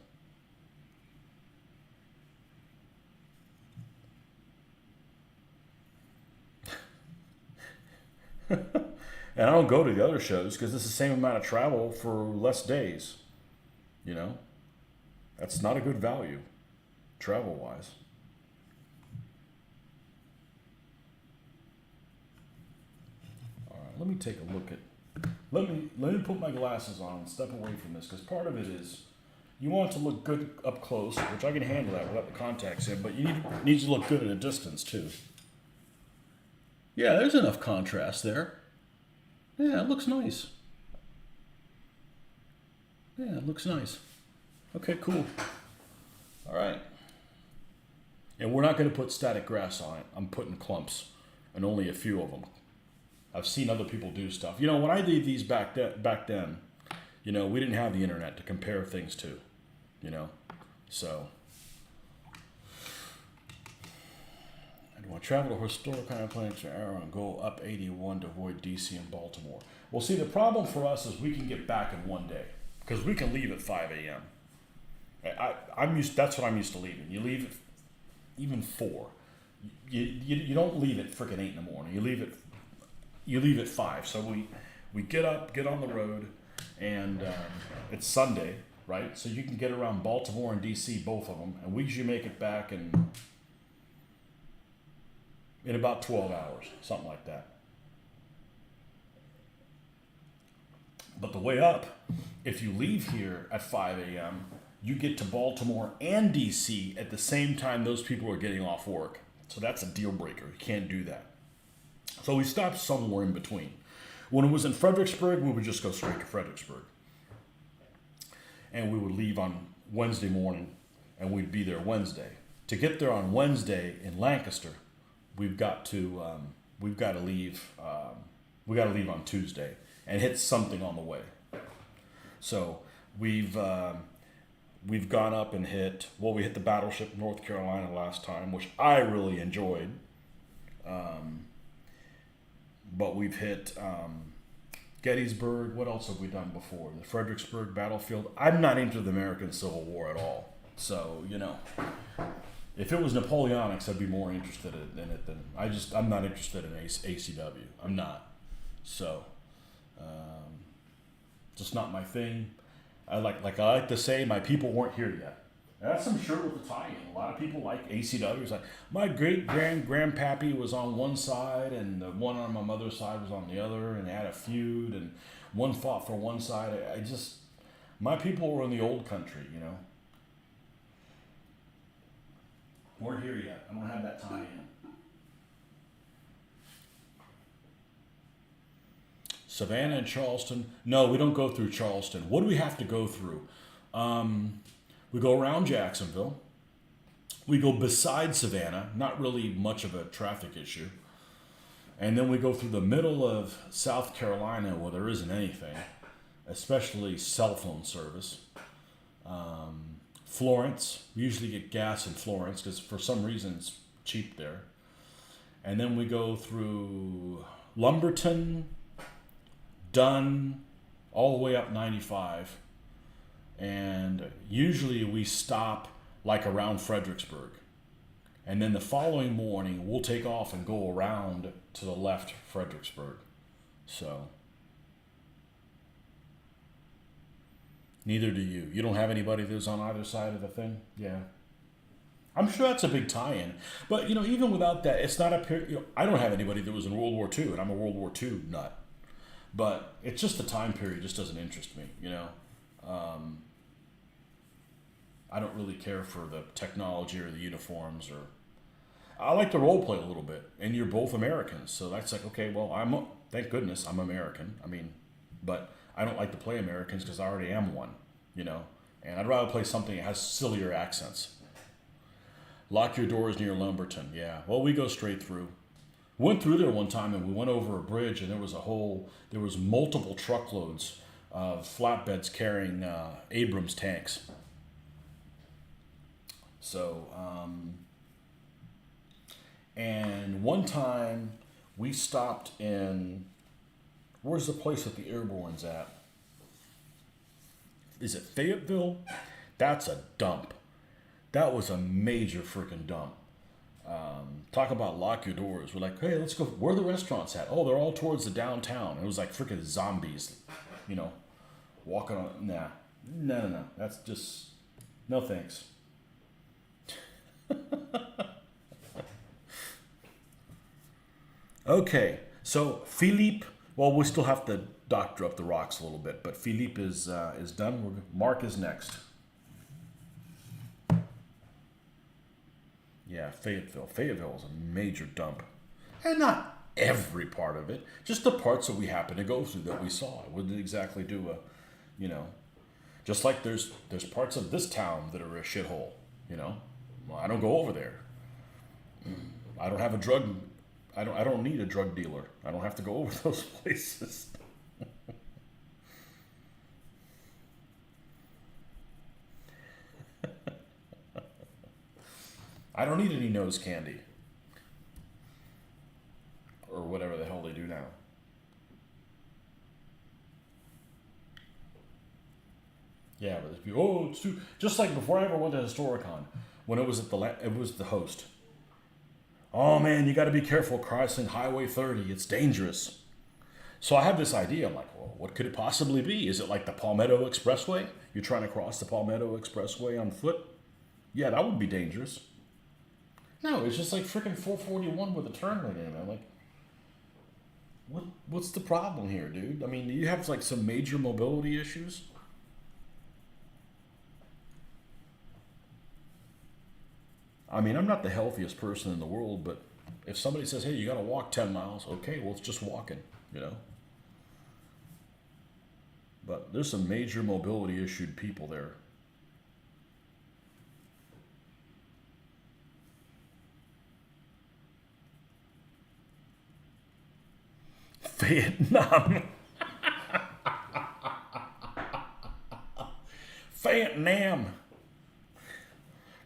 And I don't go to the other shows because it's the same amount of travel for less days. That's not a good value, travel wise. All right, let me take a look at. Let me put my glasses on and step away from this because part of it is you want it to look good up close, which I can handle that without the contacts in, but you need to look good at a distance too. Yeah, there's enough contrast there. Yeah, it looks nice. Yeah, it looks nice. Okay, cool. All right. And we're not going to put static grass on it. I'm putting clumps, and only a few of them. I've seen other people do stuff. When I did these back then, we didn't have the internet to compare things to, So, I want to travel to historic kind of places and go up 81 to avoid DC and Baltimore. Well, see, the problem for us is we can get back in one day because we can leave at 5 a.m. That's what I'm used to leaving. You leave at even 4. You don't leave at freaking 8 in the morning. You leave at 5. So we get up, get on the road, and it's Sunday, right? So you can get around Baltimore and DC, both of them, and we usually make it back in about 12 hours, something like that. But the way up, if you leave here at 5 a.m., you get to Baltimore and DC at the same time those people are getting off work. So that's a deal breaker. You can't do that. So we stopped somewhere in between. When it was in Fredericksburg, we would just go straight to Fredericksburg. And we would leave on Wednesday morning, and we'd be there Wednesday. To get there on Wednesday in Lancaster, we've got to leave. We got to leave on Tuesday and hit something on the way. So we've gone up and hit. Well, we hit the Battleship North Carolina last time, which I really enjoyed. But we've hit Gettysburg. What else have we done before? The Fredericksburg battlefield. I'm not into the American Civil War at all. So, if it was Napoleonics, I'd be more interested in it than I'm not interested in ACW. I'm not. So, just not my thing. I like to say, my people weren't here yet. That's some shirt with a tie-in. A lot of people like ACW. It's like, my great-grandpappy was on one side and the one on my mother's side was on the other, and they had a feud, and one fought for one side. My people were in the old country, Weren't here yet. I don't have that tie-in. Savannah and Charleston. No, we don't go through Charleston. What do we have to go through? We go around Jacksonville. We go beside Savannah, not really much of a traffic issue. And then we go through the middle of South Carolina where there isn't anything, especially cell phone service. Florence, we usually get gas in Florence because for some reason it's cheap there. And then we go through Lumberton, Dunn, all the way up 95. And usually we stop like around Fredericksburg. And then the following morning we'll take off and go around to the left Fredericksburg. So neither do you. You don't have anybody that's on either side of the thing? Yeah. I'm sure that's a big tie-in. But, even without that, it's not a period. I don't have anybody that was in World War II, and I'm a World War II nut. But it's just the time period just doesn't interest me, I don't really care for the technology or the uniforms, or I like to role play a little bit. And you're both Americans, so that's like, okay, well, thank goodness I'm American. But I don't like to play Americans because I already am one, And I'd rather play something that has sillier accents. Lock your doors near Lumberton. Yeah. Well, we go straight through. Went through there one time and we went over a bridge and there was multiple truckloads of flatbeds carrying Abrams tanks. So, and one time we stopped in, where's the place that the Airborne's at? Is it Fayetteville? That's a dump. That was a major freaking dump. Talk about lock your doors. We're like, hey, let's go. Where are the restaurants at? Oh, they're all towards the downtown. It was like freaking zombies, walking on. Nah, no. That's just, no thanks. Okay, so Philippe. Well, we still have to doctor up the rocks a little bit, but Philippe is done. Mark is next. Yeah, Fayetteville. Fayetteville is a major dump. And not every part of it, just the parts that we happened to go through that we saw. It wouldn't exactly do just like there's parts of this town that are a shithole, Well, I don't go over there. I don't have a drug, I don't need a drug dealer. I don't have to go over those places. I don't need any nose candy. Or whatever the hell they do now. Yeah, but it's too... Just like before I ever went to Historicon, when it was it was the host. Oh man, you got to be careful crossing Highway 30. It's dangerous. So I have this idea. I'm like, well, what could it possibly be? Is it like the Palmetto Expressway? You're trying to cross the Palmetto Expressway on foot? Yeah, that would be dangerous. No, it's just like freaking 441 with a turn lane in it. I'm like, what's the problem here, dude? Do you have like some major mobility issues? I mean, I'm not the healthiest person in the world, but if somebody says, hey, you got to walk 10 miles, okay, well, it's just walking, you know? But there's some major mobility issued people there. Vietnam. Vietnam.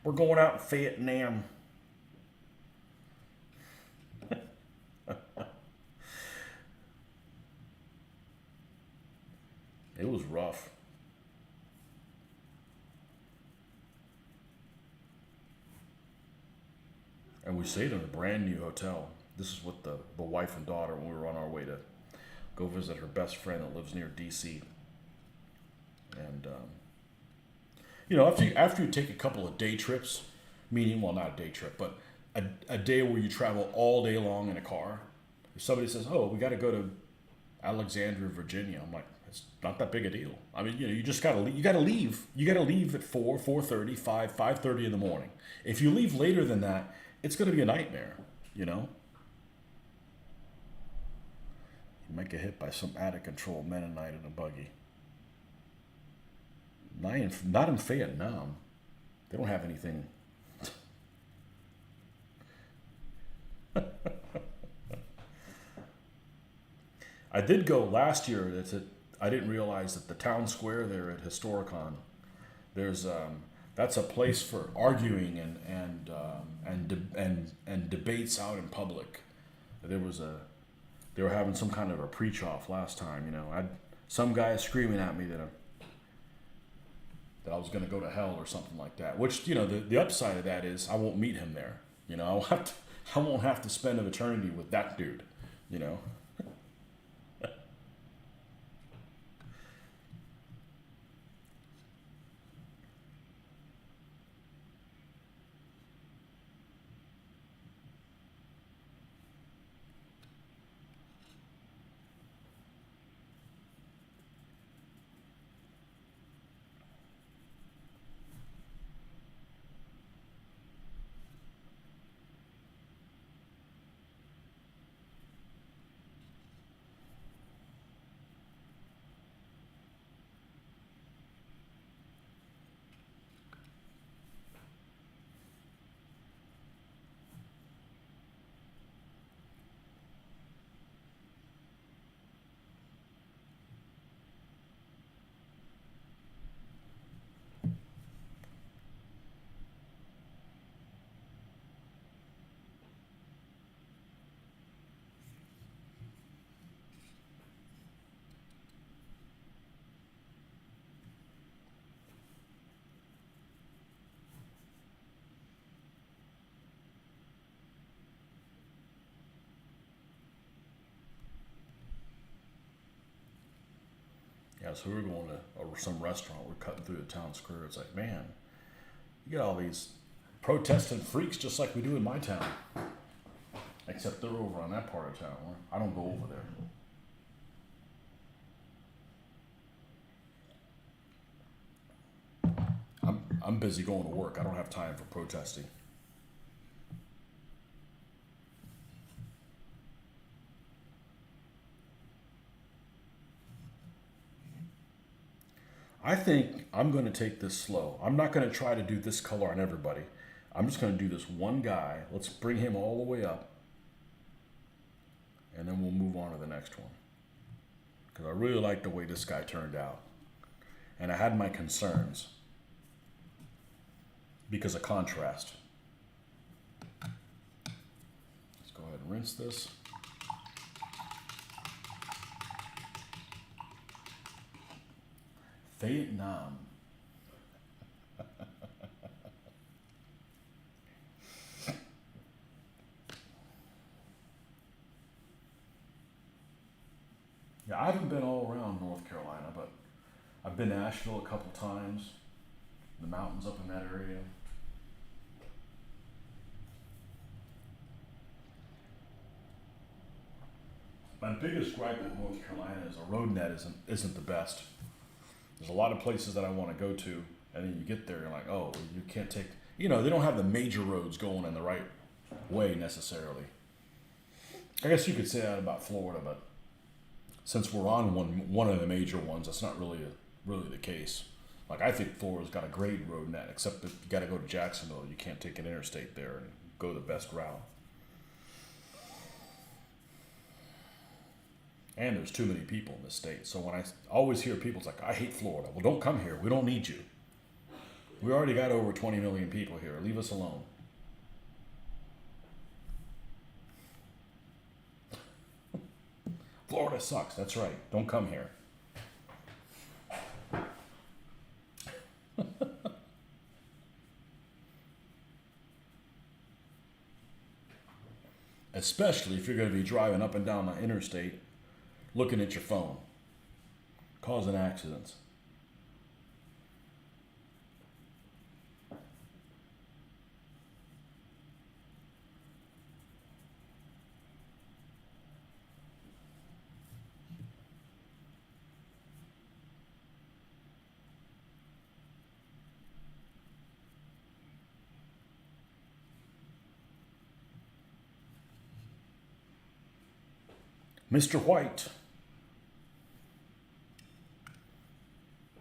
We're going out in Vietnam. It was rough. And we stayed in a brand new hotel. This is with the wife and daughter when we were on our way to go visit her best friend that lives near DC. And, you know, after you take a couple of day trips, meaning, well, not a day trip, but a day where you travel all day long in a car, if somebody says, oh, we got to go to Alexandria, Virginia, I'm like, it's not that big a deal. I mean, you know, you just gotta leave. You gotta leave. You gotta leave at 4, 4:30, 5, 5:30 in the morning. If you leave later than that, it's gonna be a nightmare. You know, you might get hit by some out of control Mennonite in a buggy. Not in Vietnam. They don't have anything. I did go last year. I didn't realize that the town square there at Historicon, there's that's a place for arguing and debates out in public. There was they were having some kind of a preach off last time. You know, some guy screaming at me that I was going to go to hell or something like that. Which, you know, the upside of that is I won't meet him there. You know, I won't have to spend an eternity with that dude. You know. Yeah, so we were going to some restaurant. We're cutting through the town square. It's like, man, you got all these protesting freaks just like we do in my town. Except they're over on that part of town. I don't go over there. I'm busy going to work. I don't have time for protesting. I think I'm going to take this slow. I'm not going to try to do this color on everybody. I'm just going to do this one guy. Let's bring him all the way up. And then we'll move on to the next one. Because I really like the way this guy turned out. And I had my concerns because of contrast. Let's go ahead and rinse this. Vietnam. Yeah, I haven't been all around North Carolina, but I've been to Asheville a couple times. The mountains up in that area. My biggest gripe with North Carolina is the road net isn't the best. There's a lot of places that I want to go to, and then you get there, and you're like, oh, you can't take. you know, they don't have the major roads going in the right way necessarily. I guess you could say that about Florida, but since we're on one of the major ones, that's not really the case. Like, I think Florida's got a great road net, except that you got to go to Jacksonville. You can't take an interstate there and go the best route. And there's too many people in the state. So when I always hear people, it's like, I hate Florida. Well, don't come here. We don't need you. We already got over 20 million people here. Leave us alone. Florida sucks. That's right. Don't come here. Especially if you're going to be driving up and down the interstate looking at your phone, causing accidents. Mr. White.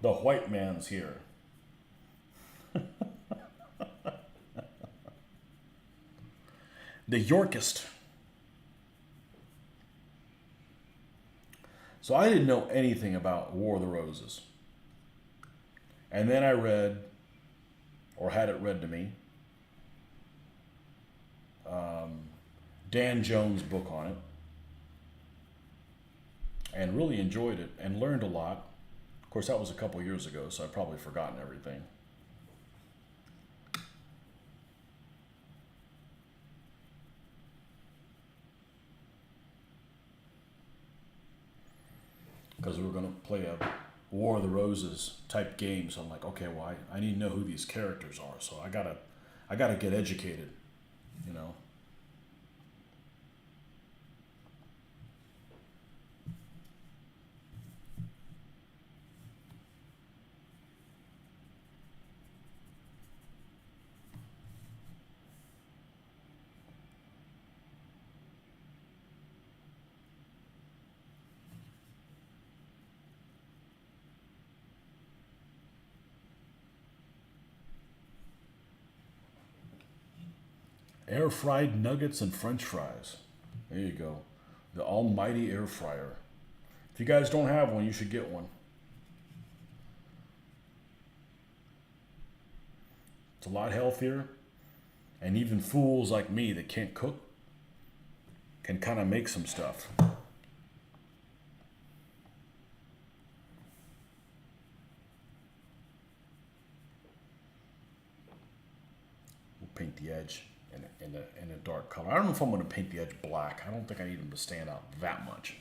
The white man's here. The Yorkist. So I didn't know anything about War of the Roses. And then I read, or had it read to me, Dan Jones' book on it. And really enjoyed it and learned a lot. Of course, that was a couple years ago, so I've probably forgotten everything. Because we were going to play a War of the Roses type game, so I'm like, okay, well, I need to know who these characters are, so I gotta get educated, you know. Air fried nuggets and french fries. There you go. The almighty air fryer. If you guys don't have one, you should get one. It's a lot healthier. And even fools like me that can't cook can kind of make some stuff. We'll paint the edge in a dark color. I don't know if I'm going to paint the edge black. I don't think I need them to stand out that much.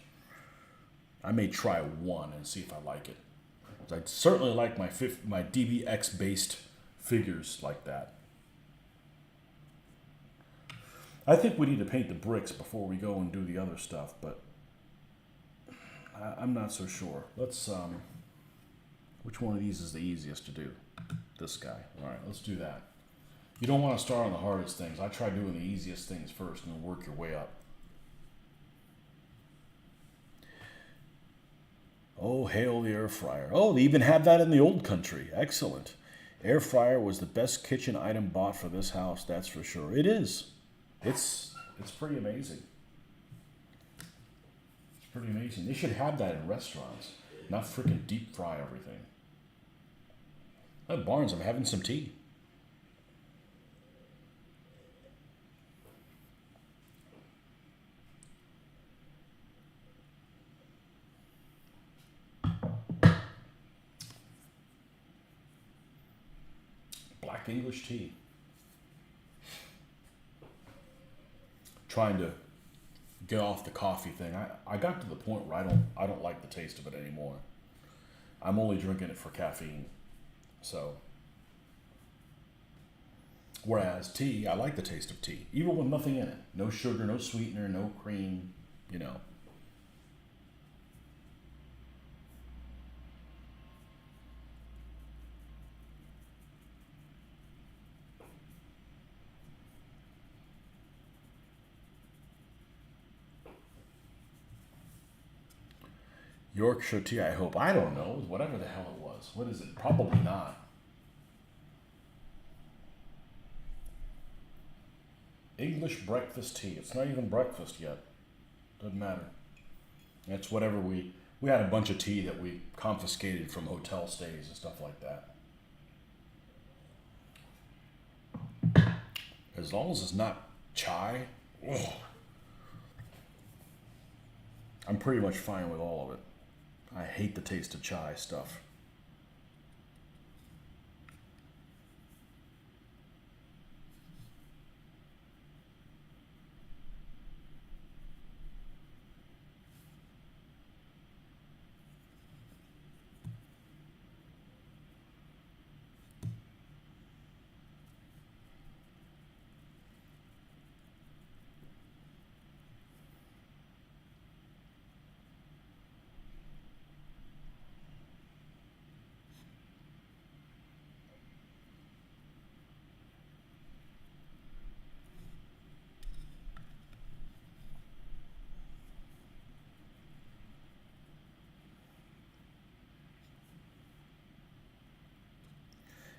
I may try one and see if I like it. I certainly like my DBX based figures like that. I think we need to paint the bricks before we go and do the other stuff, but I'm not so sure. Let's which one of these is the easiest to do? This guy. All right, let's do that. You don't want to start on the hardest things. I try doing the easiest things first and then work your way up. Oh, hail the air fryer. Oh, they even had that in the old country. Excellent. Air fryer was the best kitchen item bought for this house, that's for sure. It is. It's pretty amazing. It's pretty amazing. They should have that in restaurants, not freaking deep fry everything. At Barnes, I'm having some tea. Black English tea. Trying to get off the coffee thing. I got to the point where I don't like the taste of it anymore. I'm only drinking it for caffeine. So whereas tea, I like the taste of tea, even with nothing in it. No sugar, no sweetener, no cream, you know. Yorkshire tea, I hope. I don't know. Whatever the hell it was. What is it? Probably not. English breakfast tea. It's not even breakfast yet. Doesn't matter. It's whatever we had a bunch of tea that we confiscated from hotel stays and stuff like that. As long as it's not chai, ugh, I'm pretty much fine with all of it. I hate the taste of chai stuff.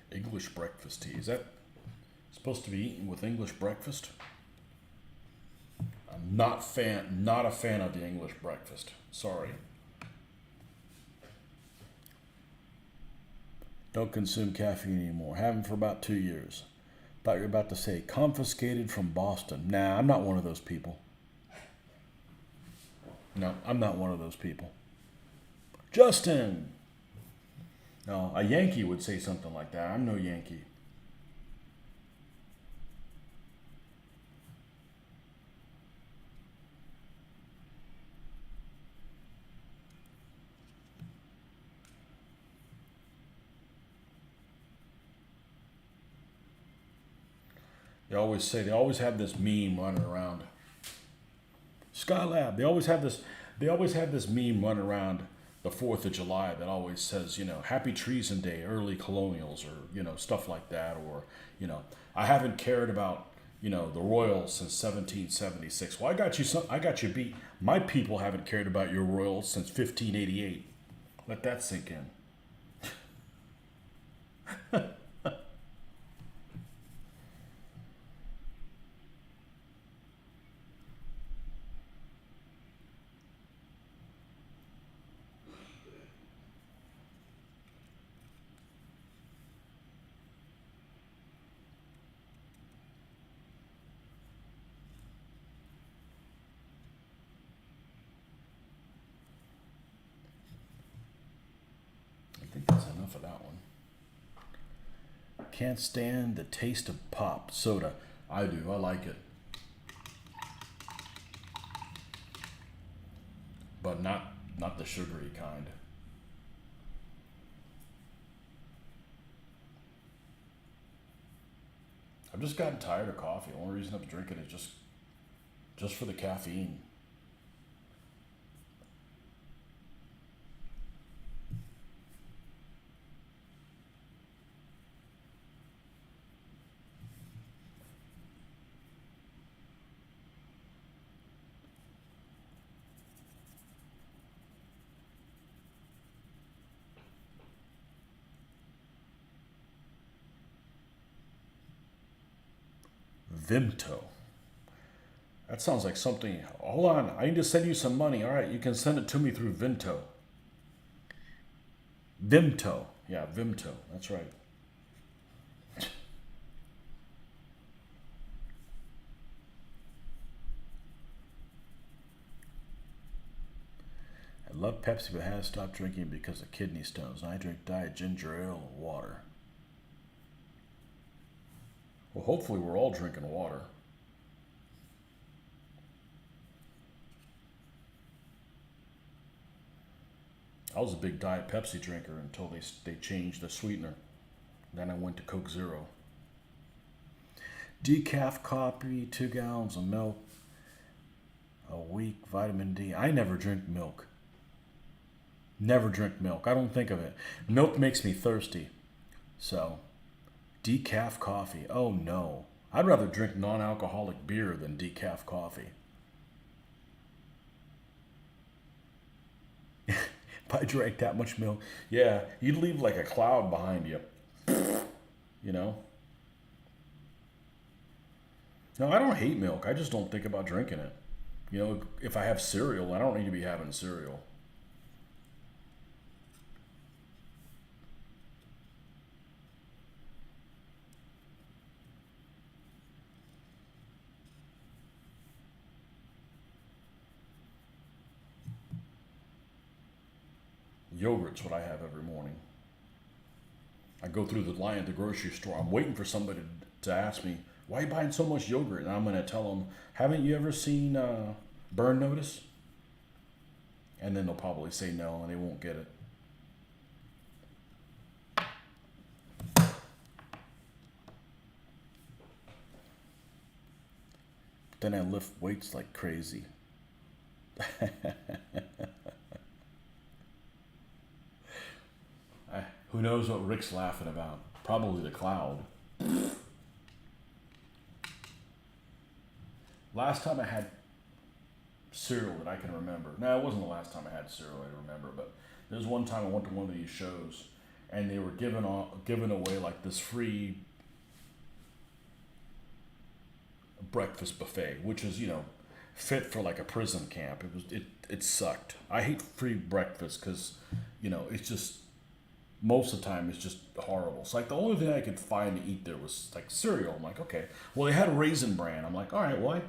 English breakfast tea. Is that supposed to be eaten with English breakfast? I'm not a fan of the English breakfast. Sorry. Don't consume caffeine anymore. Haven't for about 2 years. Thought you were about to say confiscated from Boston. Nah, I'm not one of those people. No, I'm not one of those people. Justin! No, a Yankee would say something like that. I'm no Yankee. They always have this meme running around. Skylab, they always have this meme running around the 4th of July that always says, Happy Treason Day, early colonials, or, stuff like that. Or, I haven't cared about, the royals since 1776. Well, I got you beat. My people haven't cared about your royals since 1588. Let that sink in. I think that's enough of that one. Can't stand the taste of pop soda. I do. I like it. But not the sugary kind. I've just gotten tired of coffee. The only reason I'm drinking is just for the caffeine. Vimto. That sounds like something. Hold on, I need to send you some money. All right, you can send it to me through Vimto. Vimto. Yeah, Vimto. That's right. I love Pepsi, but had to stop drinking because of kidney stones. I drink diet ginger ale and water. Well, hopefully we're all drinking water. I was a big Diet Pepsi drinker until they changed the sweetener. Then I went to Coke Zero. Decaf coffee, 2 gallons of milk a week, vitamin D. I never drink milk. Never drink milk. I don't think of it. Milk makes me thirsty. So, decaf coffee. Oh no. I'd rather drink non-alcoholic beer than decaf coffee. If I drank that much milk, yeah, you'd leave like a cloud behind you. You know. No, I don't hate milk. I just don't think about drinking it. You know, if I have cereal, I don't need to be having cereal. Yogurt's what I have every morning. I go through the line at the grocery store. I'm waiting for somebody to ask me, why are you buying so much yogurt? And I'm going to tell them, haven't you ever seen Burn Notice? And then they'll probably say no and they won't get it. Then I lift weights like crazy. Who knows what Rick's laughing about? Probably the cloud. Last time I had cereal that I can remember. No, it wasn't the last time I had cereal I remember, but there was one time I went to one of these shows and they were giving away like this free breakfast buffet, which is, you know, fit for like a prison camp. It sucked. I hate free breakfast because, you know, it's just most of the time it's just horrible. It's like the only thing I could find to eat there was like cereal. I'm like, okay. Well, they had a Raisin Bran. I'm like, all right, well,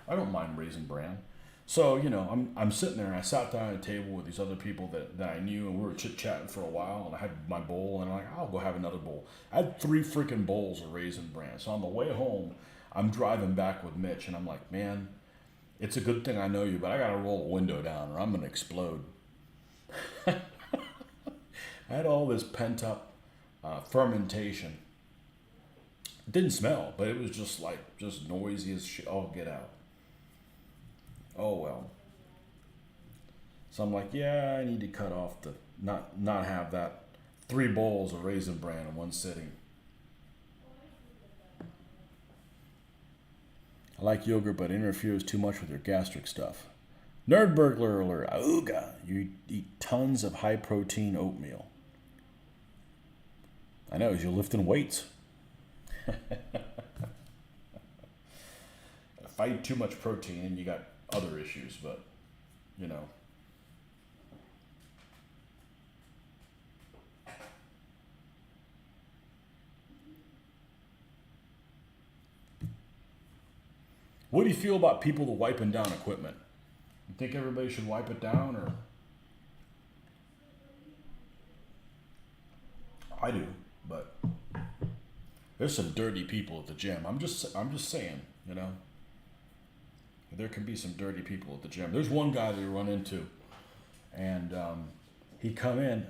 I don't mind Raisin Bran. So, you know, I'm sitting there and I sat down at a table with these other people that I knew and we were chit-chatting for a while and I had my bowl and I'm like, I'll go have another bowl. I had 3 freaking bowls of Raisin Bran. So on the way home, I'm driving back with Mitch and I'm like, man, it's a good thing I know you, but I got to roll the window down or I'm going to explode. I had all this pent up fermentation. It didn't smell, but it was just like, just noisy as shit. Oh, get out. Oh, well. So I'm like, yeah, I need to cut off the, not have that 3 bowls of Raisin Bran in one sitting. I like yogurt, but it interferes too much with your gastric stuff. Nerd burglar alert. Ooga. You eat tons of high protein oatmeal. I know, you're lifting weights. If I eat too much protein, you got other issues, but, you know. What do you feel about people wiping down equipment? You think everybody should wipe it down, or? I do, but there's some dirty people at the gym. I'm just saying, you know. There can be some dirty people at the gym. There's one guy that we run into, and he come in,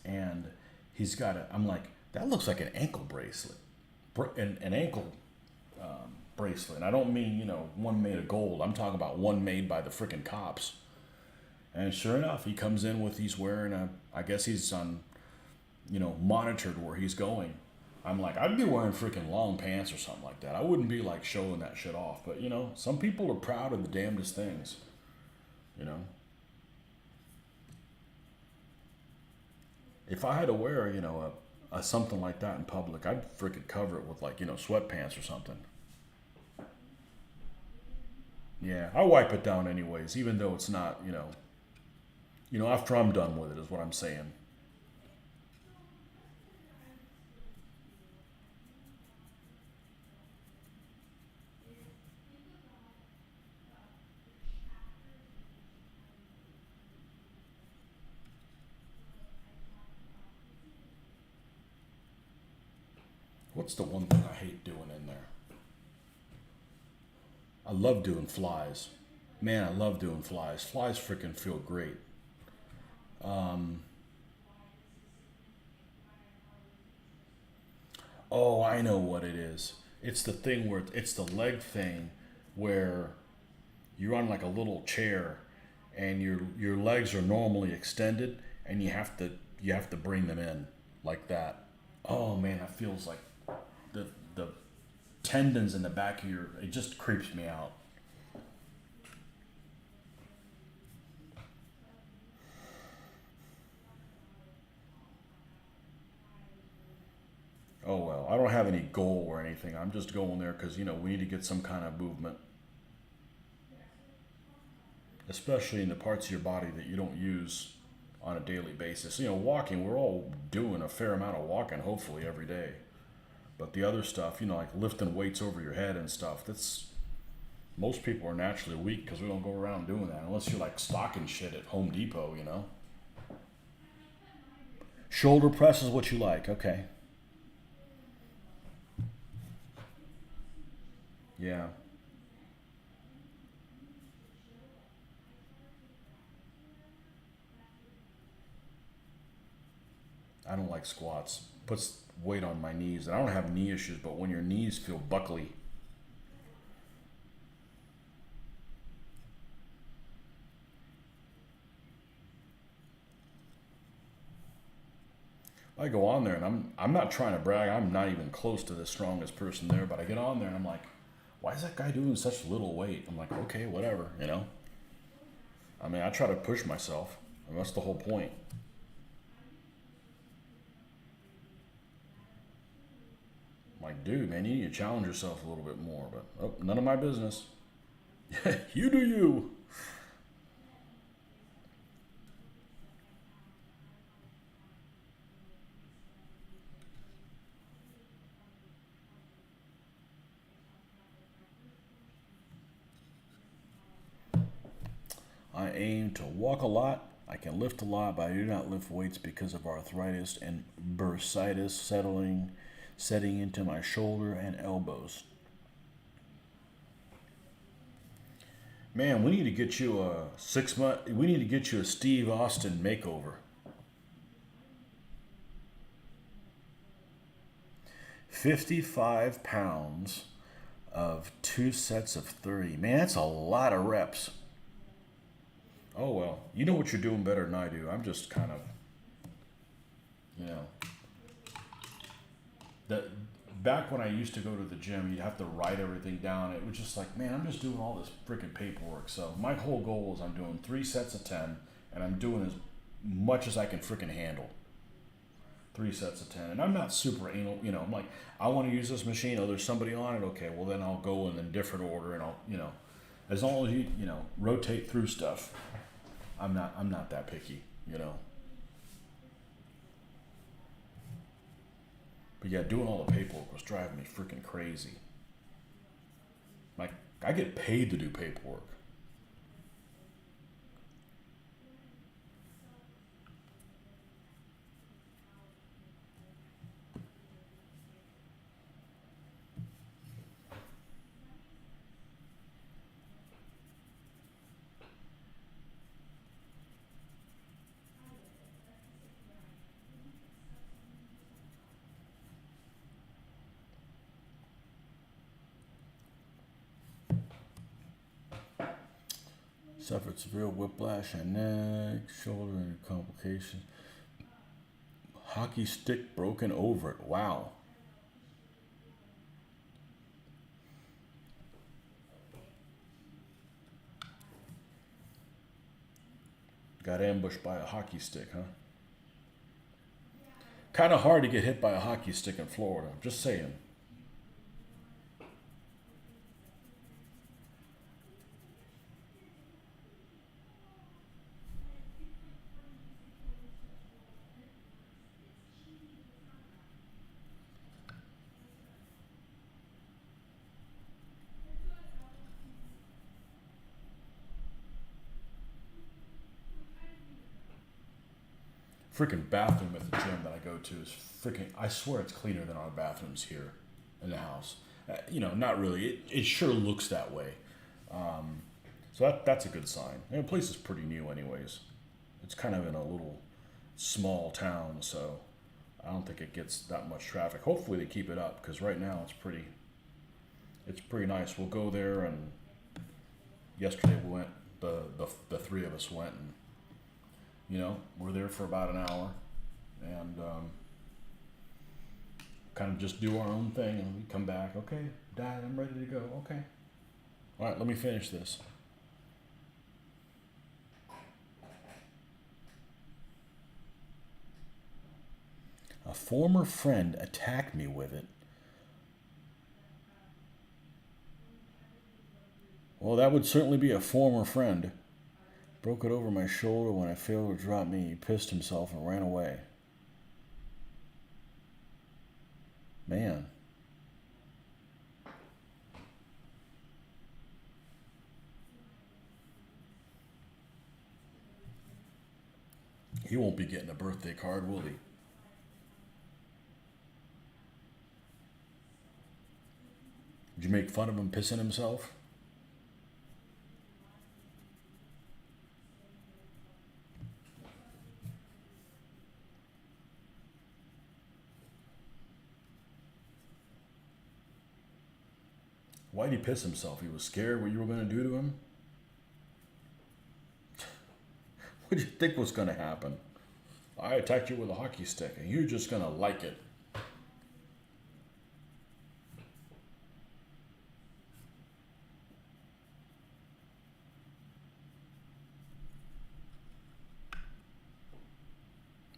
and he's got a. I'm like, that looks like an ankle bracelet, an ankle bracelet. And I don't mean, you know, one made of gold. I'm talking about one made by the freaking cops. And sure enough, he comes in with, he's wearing a. I guess he's on, you know, monitored where he's going. I'm like, I'd be wearing freaking long pants or something like that. I wouldn't be like showing that shit off. But, you know, some people are proud of the damnedest things, you know. If I had to wear, you know, a something like that in public, I'd freaking cover it with like, you know, sweatpants or something. Yeah, I wipe it down anyways, even though it's not, you know, after I'm done with it is what I'm saying. What's the one thing I hate doing in there? I love doing flies. Man, I love doing flies. Flies freaking feel great. Um, oh, I know what it is. It's the thing where it's the leg thing where you're on like a little chair and your legs are normally extended and you have to bring them in like that. Oh man, that feels like the tendons in the back of your, it just creeps me out. don't have any goal or anything. I'm just going there because, you know, we need to get some kind of movement, especially in the parts of your body that you don't use on a daily basis. You know, walking, we're all doing a fair amount of walking, hopefully every day. But the other stuff, you know, like lifting weights over your head and stuff, that's, most people are naturally weak because we don't go around doing that unless you're like stocking shit at Home Depot, you know. Shoulder press is what you like, okay. Yeah. I don't like squats. Puts weight on my knees. And I don't have knee issues, but when your knees feel buckly, I go on there and I'm not trying to brag. I'm not even close to the strongest person there, but I get on there and I'm like, why is that guy doing such little weight? I'm like, okay, whatever, you know. I mean, I try to push myself, and that's the whole point. I'm like, dude, man, you need to challenge yourself a little bit more. But oh, none of my business. You do you. I aim to walk a lot. I can lift a lot, but I do not lift weights because of arthritis and bursitis setting into my shoulder and elbows. Man, we need to get you a 6 month. We need to get you a Steve Austin makeover. 55 pounds of 2 sets of 30. Man, that's a lot of reps. Oh well, you know what you're doing better than I do. I'm just kind of, you know, the back when I used to go to the gym, you'd have to write everything down. It was just like, man, I'm just doing all this freaking paperwork. So my whole goal is I'm doing 3 sets of 10, and I'm doing as much as I can freaking handle. 3 sets of 10, and I'm not super anal. You know, I'm like, I want to use this machine. Oh, there's somebody on it. Okay, well then I'll go in a different order, and I'll, you know, as long as you know, rotate through stuff. I'm not that picky, you know. But yeah, doing all the paperwork was driving me freaking crazy. Like, I get paid to do paperwork. Suffered severe whiplash and neck, shoulder, and complications. Hockey stick broken over it. Wow. Got ambushed by a hockey stick, huh? Kind of hard to get hit by a hockey stick in Florida. Just saying. Freaking bathroom at the gym that I go to is freaking. I swear it's cleaner than our bathrooms here in the house. You know, not really. It sure looks that way. So that's a good sign. And the place is pretty new, anyways. It's kind of in a little small town, so I don't think it gets that much traffic. Hopefully they keep it up because right now it's pretty nice. We'll go there, and yesterday we went. The three of us went, and you know, we're there for about an hour, and kind of just do our own thing, and we come back. Okay, Dad, I'm ready to go. Okay, all right, let me finish this. A former friend attacked me with it Well, that would certainly be a former friend. Broke it over my shoulder when I failed to drop me. He pissed himself and ran away. Man. He won't be getting a birthday card, will he? Did you make fun of him pissing himself? Why'd he piss himself? He was scared what you were going to do to him? What did you think was going to happen? I attacked you with a hockey stick and you're just going to like it.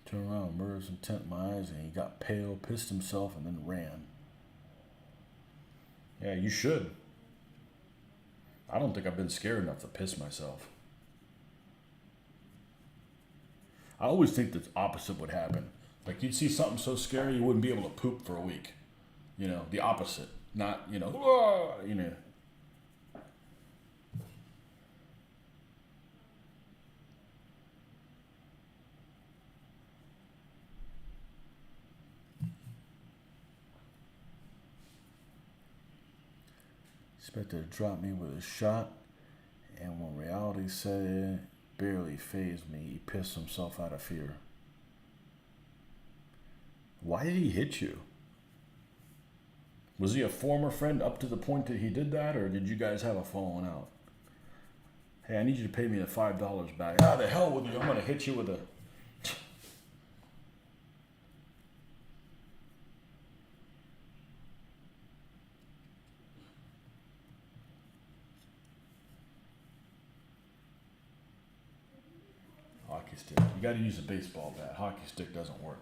Turned around, murderous intent in my eyes, and he got pale, pissed himself, and then ran. Yeah, you should. I don't think I've been scared enough to piss myself. I always think the opposite would happen. Like you'd see something so scary you wouldn't be able to poop for a week. You know, the opposite. Not, "Whoa," Expected to drop me with a shot, and when reality set in, barely fazed me. He pissed himself out of fear. Why did he hit you? Was he a former friend up to the point that he did that, or did you guys have a falling out? Hey, I need you to pay me the $5 back. Ah, the hell with you. I'm going to hit you with a... hockey stick. You got to use a baseball bat. Hockey stick doesn't work.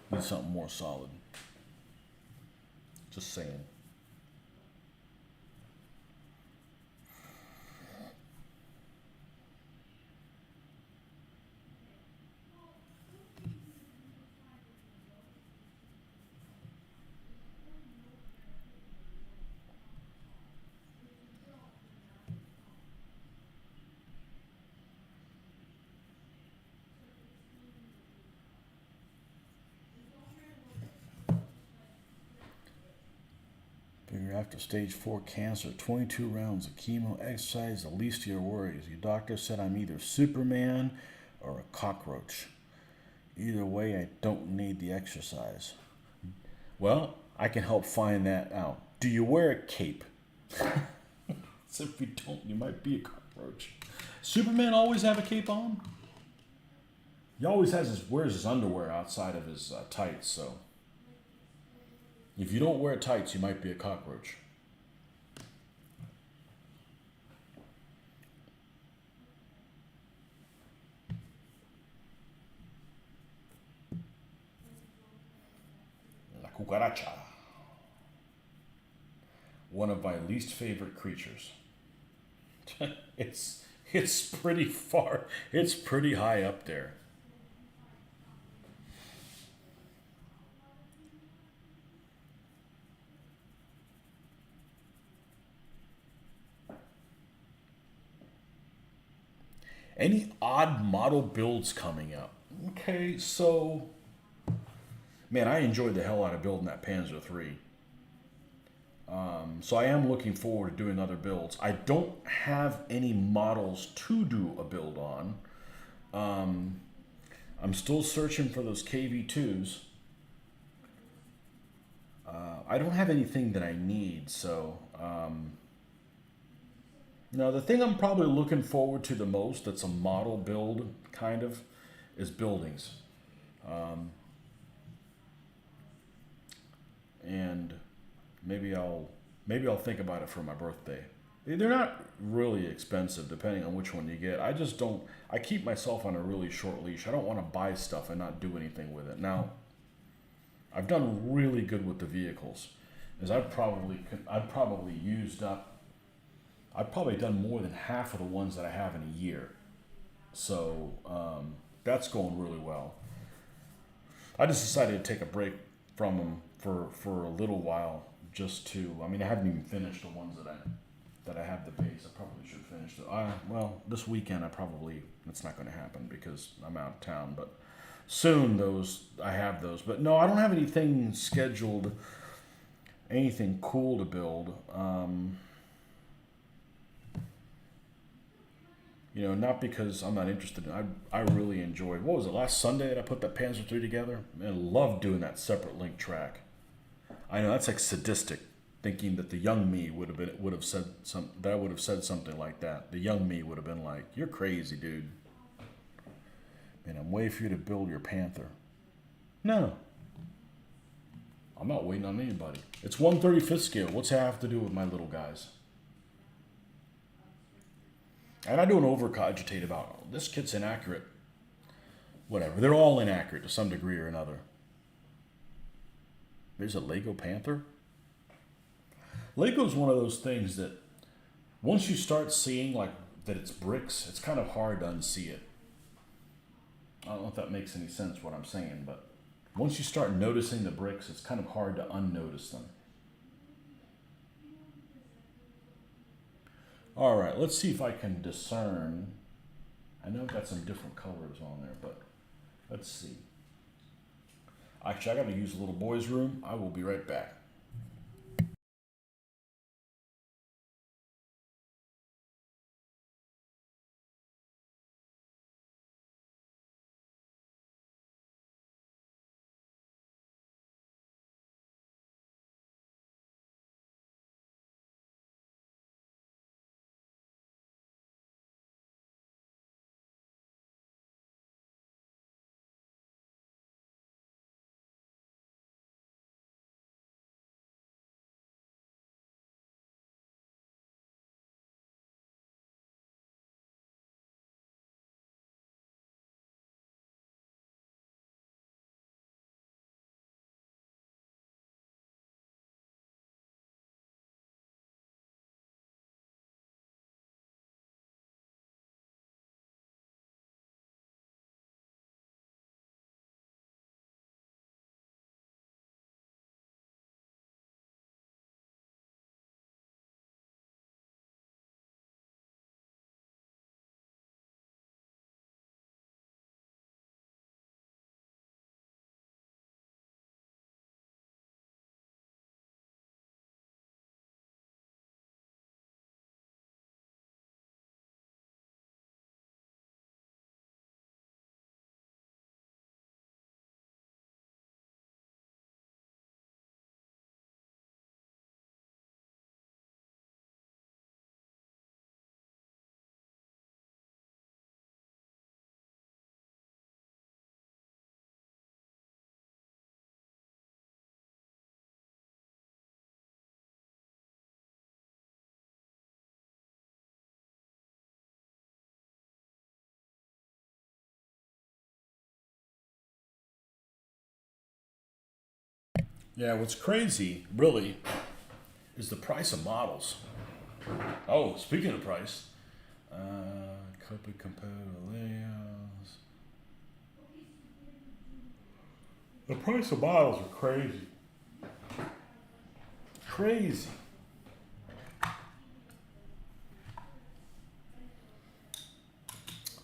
Need something more solid. Just saying. Figure after stage 4 cancer, 22 rounds of chemo, exercise, the least of your worries. Your doctor said I'm either Superman or a cockroach. Either way, I don't need the exercise. Well, I can help find that out. Do you wear a cape? So if you don't, you might be a cockroach. Superman always have a cape on? He always wears his underwear outside of his tights, so... if you don't wear tights, you might be a cockroach. La cucaracha. One of my least favorite creatures. It's pretty far. It's pretty high up there. Any odd model builds coming up? Okay, so man, I enjoyed the hell out of building that Panzer III. So I am looking forward to doing other builds. I don't have any models to do a build on. I'm still searching for those KV2s. I don't have anything that I need, so now the thing I'm probably looking forward to the most that's a model build kind of is buildings. And maybe I'll think about it for my birthday. They're not really expensive depending on which one you get. I just don't. I keep myself on a really short leash. I don't want to buy stuff and not do anything with it. Now, I've done really good with the vehicles, as I've probably used up I've probably done more than half of the ones that I have in a year. So that's going really well. I just decided to take a break from them for a little while, just to. I mean, I haven't even finished the ones that I have the base. I probably should finish it. Well, this weekend it's not going to happen because I'm out of town. But soon I have those. But no, I don't have anything scheduled, anything cool to build. Not because I'm not interested. I really enjoyed. What was it, last Sunday that I put that Panzer III together? Man, I loved doing that separate link track. I know that's like sadistic, thinking that the young me would have said something like that. The young me would have been like, "You're crazy, dude. Man, I'm waiting for you to build your Panther." No, I'm not waiting on anybody. It's 1/35 scale. What's that have to do with my little guys? And I don't over-cogitate about, oh, this kit's inaccurate. Whatever. They're all inaccurate to some degree or another. There's a Lego Panther. Lego's one of those things that once you start seeing like that it's bricks, it's kind of hard to unsee it. I don't know if that makes any sense what I'm saying, but once you start noticing the bricks, it's kind of hard to unnotice them. All right, let's see if I can discern. I know I've got some different colors on there, but let's see. Actually, I got to use the little boy's room. I will be right back. Yeah, what's crazy, really, is the price of models. Oh, speaking of price, copy compatible layouts. The price of models are crazy. Crazy.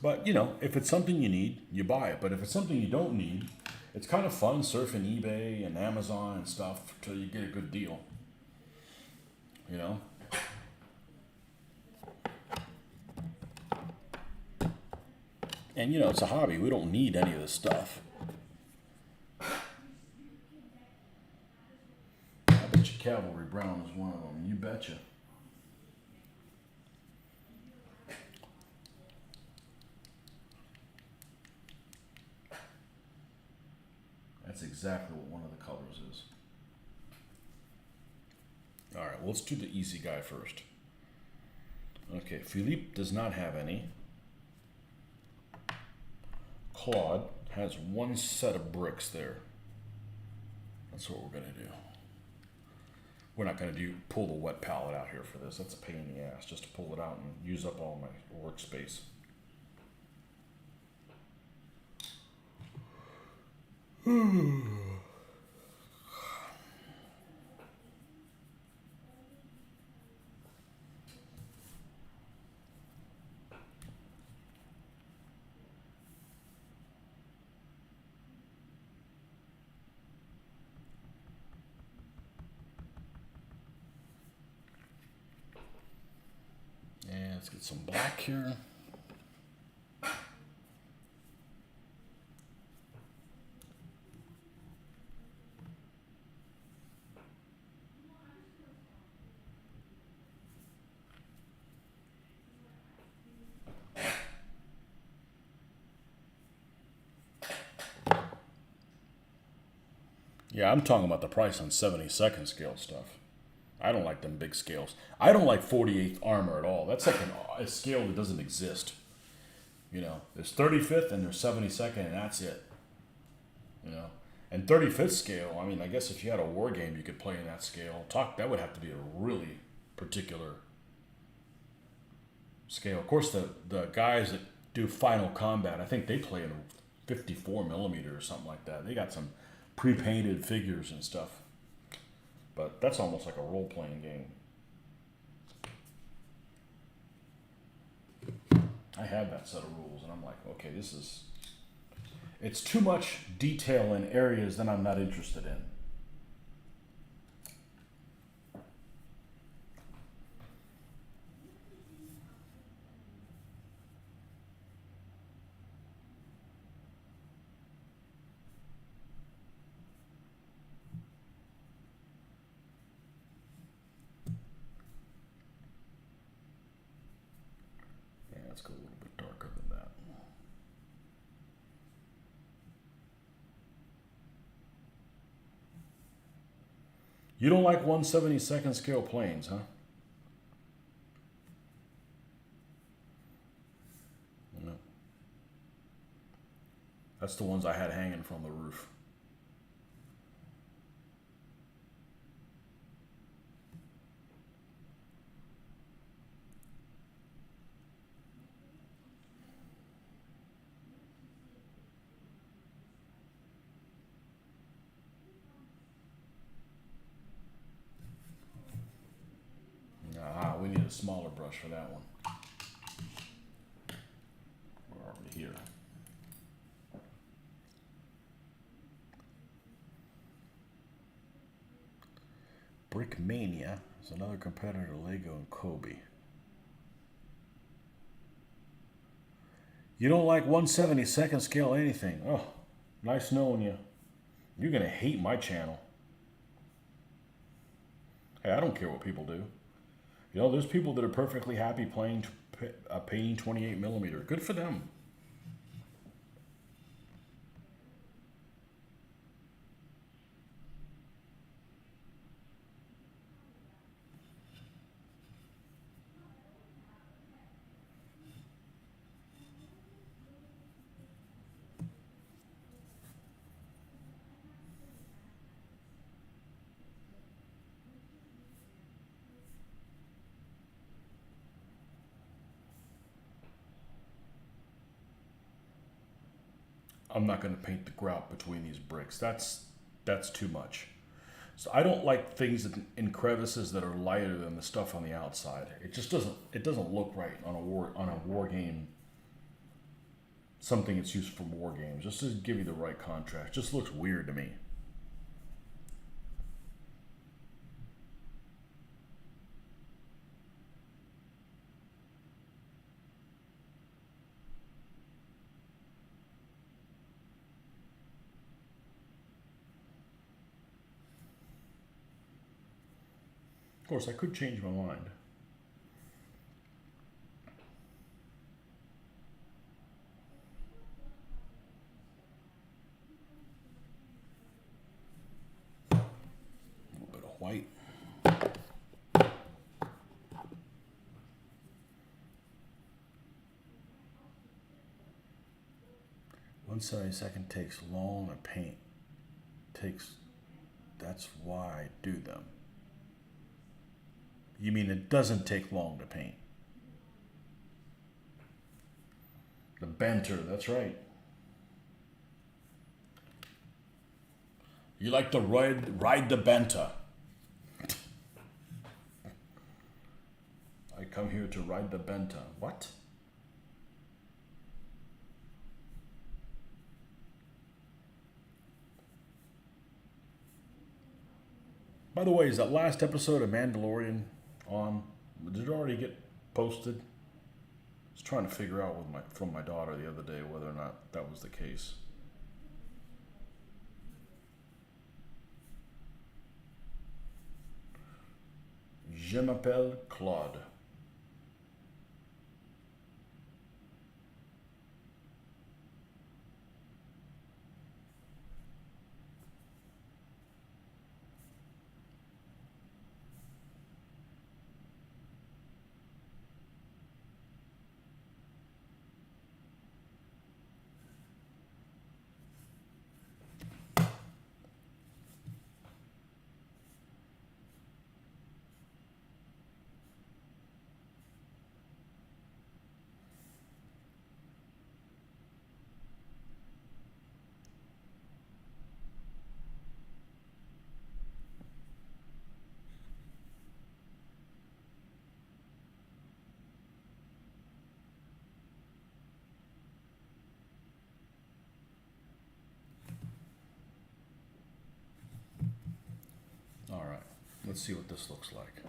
But, if it's something you need, you buy it. But if it's something you don't need, it's kind of fun surfing eBay and Amazon and stuff till you get a good deal. You know? And, it's a hobby. We don't need any of this stuff. I bet you Cavalry Brown is one of them. You betcha. That's exactly what one of the colors is. All right, well, let's do the easy guy first. Okay, Philippe does not have any. Claude has one set of bricks there. That's what we're going to do. we're not going to pull the wet palette out here for this. That's a pain in the ass just to pull it out and use up all my workspace. And let's get some black here. Yeah, I'm talking about the price on 72nd scale stuff. I don't like them big scales. I don't like 48th armor at all. That's like a scale that doesn't exist. You know, there's 35th and there's 72nd, and that's it. You know, and 35th scale. I mean, I guess if you had a war game, you could play in that scale. That would have to be a really particular scale. Of course, the guys that do Final Combat, I think they play in 54 millimeter or something like that. They got some pre-painted figures and stuff. But that's almost like a role-playing game. I had that set of rules, and I'm like, okay, it's too much detail in areas that I'm not interested in. Yeah, let's go a little bit darker than that. You don't like 1/72nd scale planes, huh? No. That's the ones I had hanging from the roof. We need a smaller brush for that one. We're already here. Brick Mania is another competitor to Lego and Kobe. You don't like 1/72nd scale anything. Oh, nice knowing you. You're going to hate my channel. Hey, I don't care what people do. You know, there's people that are perfectly happy painting 28 millimeter. Good for them. I'm not going to paint the grout between these bricks. That's too much. So I don't like things in crevices that are lighter than the stuff on the outside. It just doesn't look right on a war game. Something that's used for war games, just to give you the right contrast. Just looks weird to me. Of course, I could change my mind. A little bit of white. 1/72 takes long to paint. That's why I do them. You mean it doesn't take long to paint? The benter, that's right. You like to ride the benter. I come here to ride the benter. What? By the way, is that last episode of Mandalorian on? Did it already get posted? I was trying to figure out from my daughter the other day whether or not that was the case. Je m'appelle Claude. All right, let's see what this looks like.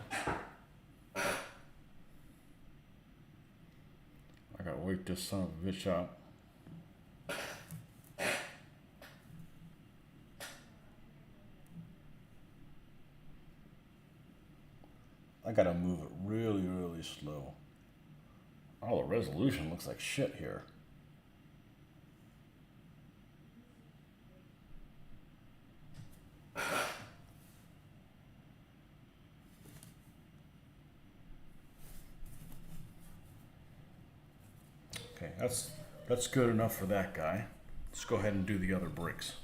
I gotta wake this son of a bitch up. I gotta move it really, really slow. Oh, the resolution looks like shit here. Okay, that's good enough for that guy. Let's go ahead and do the other bricks.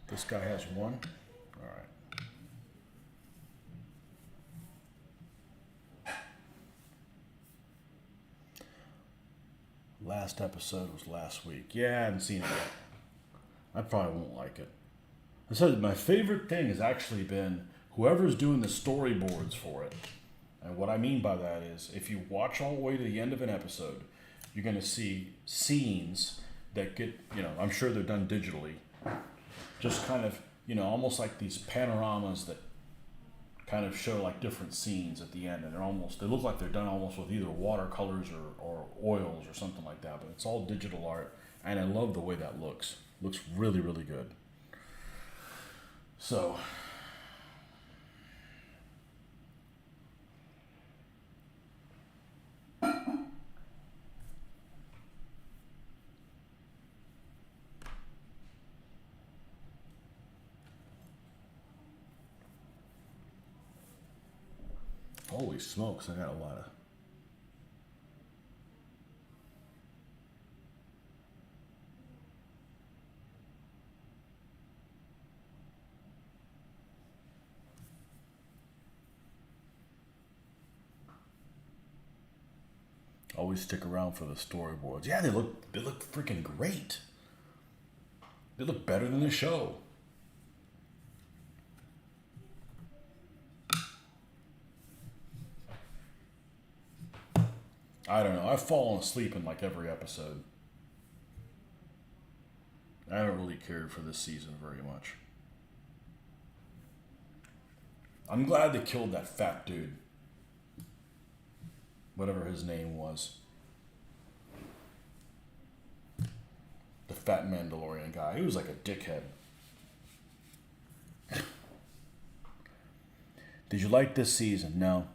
This guy has one. All right. Last episode was last week. Yeah, I haven't seen it yet. I probably won't like it. I said my favorite thing has actually been whoever's doing the storyboards for it. And what I mean by that is if you watch all the way to the end of an episode, you're going to see scenes that get, I'm sure they're done digitally. Just kind of, almost like these panoramas that kind of show like different scenes at the end. And they look like they're done almost with either watercolors or oils or something like that. But it's all digital art. And I love the way that looks. Looks really, really good. So, holy smokes, I got a lot of... Always stick around for the storyboards. Yeah, they look freaking great. They look better than the show. I don't know. I've fallen asleep in like every episode. I haven't really cared for this season very much. I'm glad they killed that fat dude. Whatever his name was. The fat Mandalorian guy. He was like a dickhead. Did you like this season? No.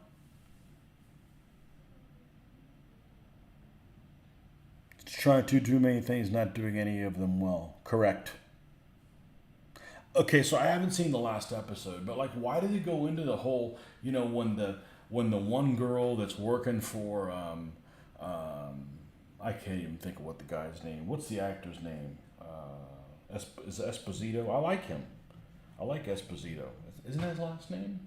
Trying to do many things, not doing any of them well. Correct. Okay, so I haven't seen the last episode, but like, why did they go into the whole, when the one girl that's working for, I can't even think of what the guy's name. What's the actor's name? Is Esposito? I like him. I like Esposito. Isn't that his last name?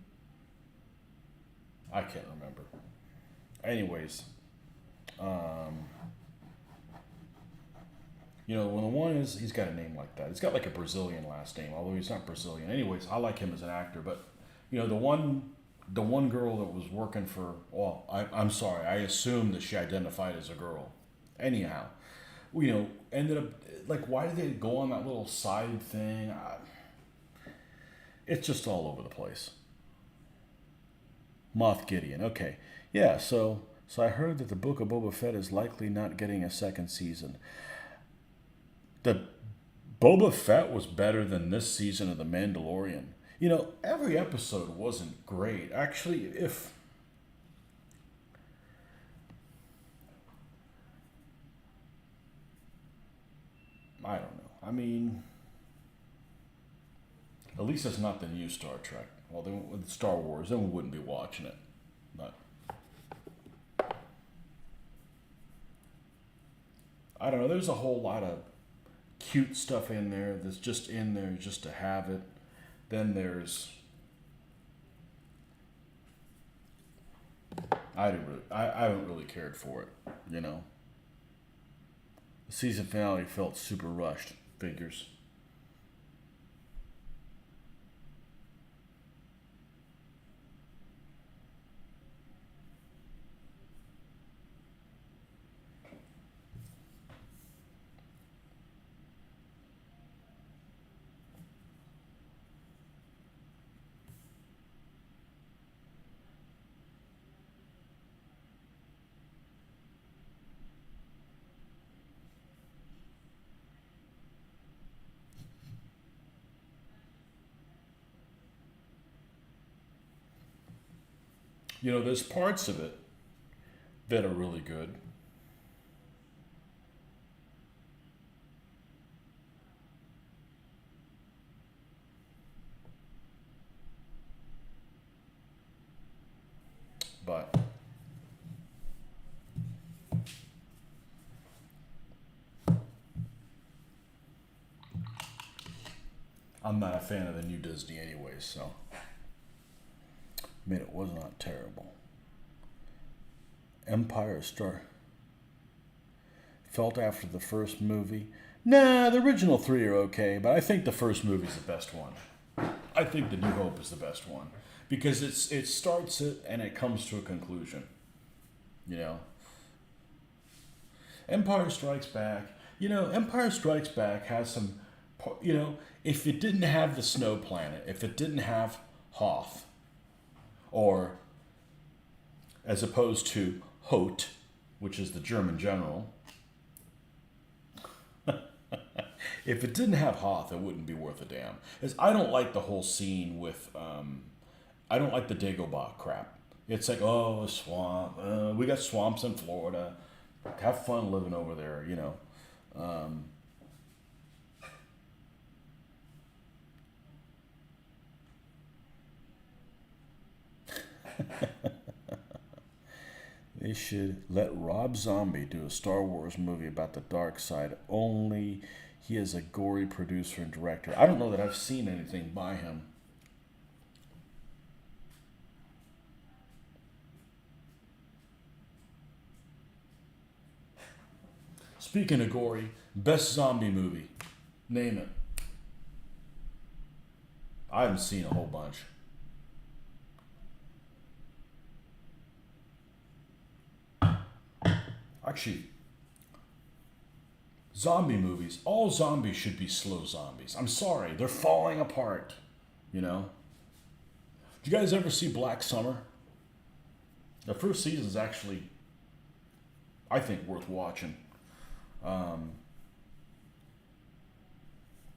I can't remember. Anyways, um, when the one is, he's got a name like that. He's got like a Brazilian last name, although he's not Brazilian. Anyways, I like him as an actor, but the one girl that was working for, well, I'm sorry, I assumed that she identified as a girl. Anyhow, ended up, like, why did they go on that little side thing? It's just all over the place. Moth Gideon. Okay. Yeah, so I heard that the Book of Boba Fett is likely not getting a second season. The Boba Fett was better than this season of The Mandalorian. Every episode wasn't great. Actually, if I don't know. I mean, at least it's not the new Star Trek. Well, then with Star Wars, then we wouldn't be watching it. But I don't know. There's a whole lot of cute stuff in there that's just in there just to have it. Then there's I haven't really cared for it. The season finale felt super rushed. Figures. There's parts of it that are really good. But I'm not a fan of the new Disney anyways, so I mean it was not terrible. Empire Star felt after the first movie. Nah, the original three are okay, but I think the first movie's the best one. I think The New Hope is the best one because it starts it and it comes to a conclusion. You know, Empire Strikes Back. Empire Strikes Back has some. If it didn't have the Snow Planet, if it didn't have Hoth, or as opposed to Hoth, which is the German general, if it didn't have Hoth, it wouldn't be worth a damn. As I don't like the whole scene with, I don't like the Dagobah crap. It's like, oh, a swamp. We got swamps in Florida. Have fun living over there. Um, They should let Rob Zombie do a Star Wars movie about the dark side. Only he is a gory producer and director. I don't know that I've seen anything by him. Speaking of gory, best zombie movie. Name it. I haven't seen a whole bunch. Actually, zombie movies, all zombies should be slow zombies. I'm sorry, they're falling apart. You know? Did you guys ever see Black Summer? The first season is actually, I think, worth watching. Um,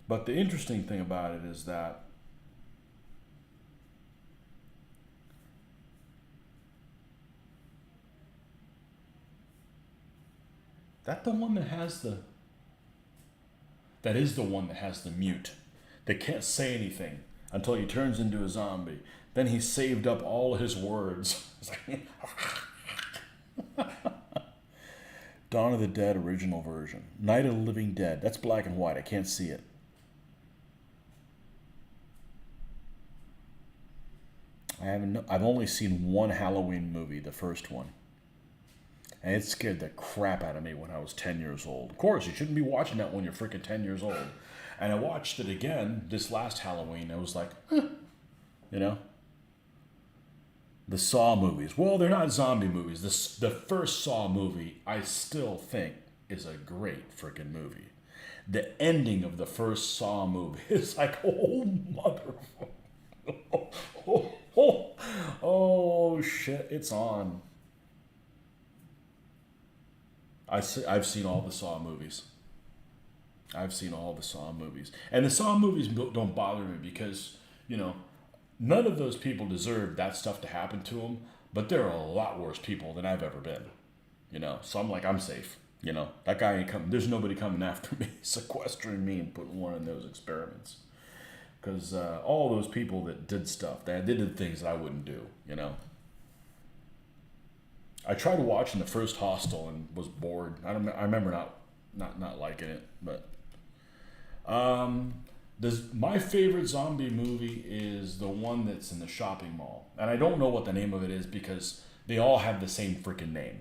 but the interesting thing about it is that the one that has the that is the one that has the mute. They can't say anything until he turns into a zombie. Then he saved up all his words. It's like, Dawn of the Dead original version. Night of the Living Dead. That's black and white. I can't see it. I I've only seen one Halloween movie, the first one. And it scared the crap out of me when I was 10 years old. Of course, you shouldn't be watching that when you're freaking 10 years old. And I watched it again this last Halloween. I was like, huh, you know? The Saw movies. Well, they're not zombie movies. The first Saw movie, I still think, is a great freaking movie. The ending of the first Saw movie is like, oh, motherfucker. Oh, shit, it's on. I've seen all the Saw movies. I've seen all the Saw movies. And the Saw movies don't bother me because, you know, none of those people deserve that stuff to happen to them, but there are a lot worse people than I've ever been. You know, so I'm like, I'm safe. You know, that guy ain't coming. There's nobody coming after me, sequestering me and putting one in those experiments. Because all those people that did stuff, they did things that I wouldn't do, you know. I tried watching the first Hostel and was bored. I remember not liking it, but my favorite zombie movie is the one that's in the shopping mall, and I don't know what the name of it is because they all have the same freaking name,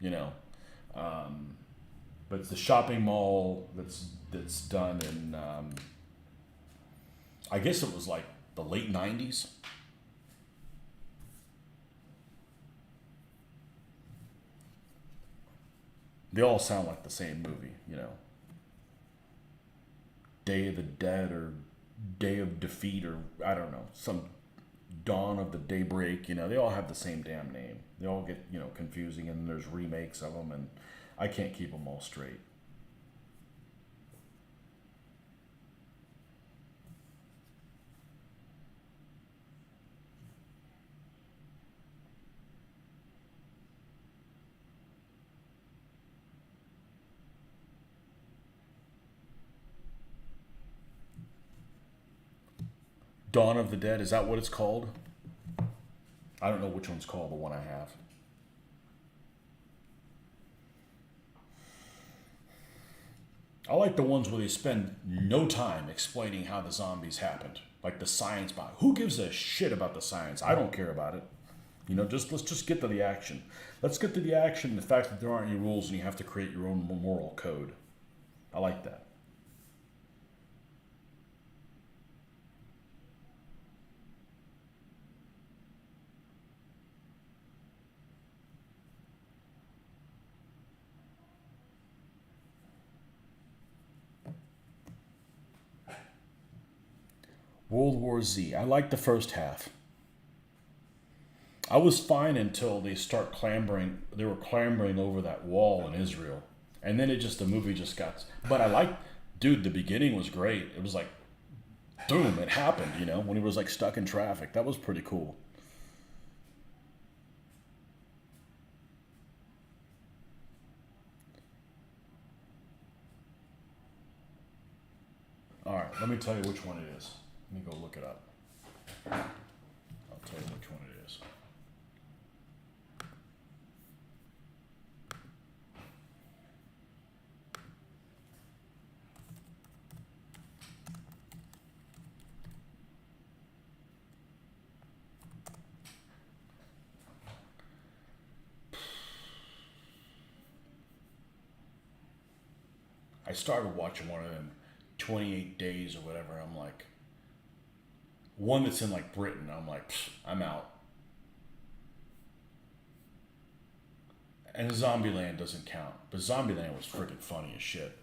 you know. But it's the shopping mall that's done in I guess it was like the late '90s. They all sound like the same movie, you know. Day of the Dead or Day of Defeat or I don't know, some Dawn of the Daybreak, you know, they all have the same damn name. They all get, you know, confusing and there's remakes of them and I can't keep them all straight. Dawn of the Dead, is that what it's called? I don't know which one's called, the one I have. I like the ones where they spend no time explaining how the zombies happened. Like the science behind. Who gives a shit about the science? I don't care about it. You know, let's just get to the action. Let's get to the action and the fact that there aren't any rules and you have to create your own moral code. I like that. World War Z. I like the first half. I was fine until they start clambering. They were clambering over that wall in Israel, and then the movie just got. But I like, dude. The beginning was great. It was like, boom, it happened. You know, when he was like stuck in traffic. That was pretty cool. All right, let me tell you which one it is. Let me go look it up. I'll tell you which one it is. I started watching one of them 28 days or whatever. I'm like, one that's in like Britain. I'm like, I'm out. And Zombieland doesn't count. But Zombieland was freaking funny as shit.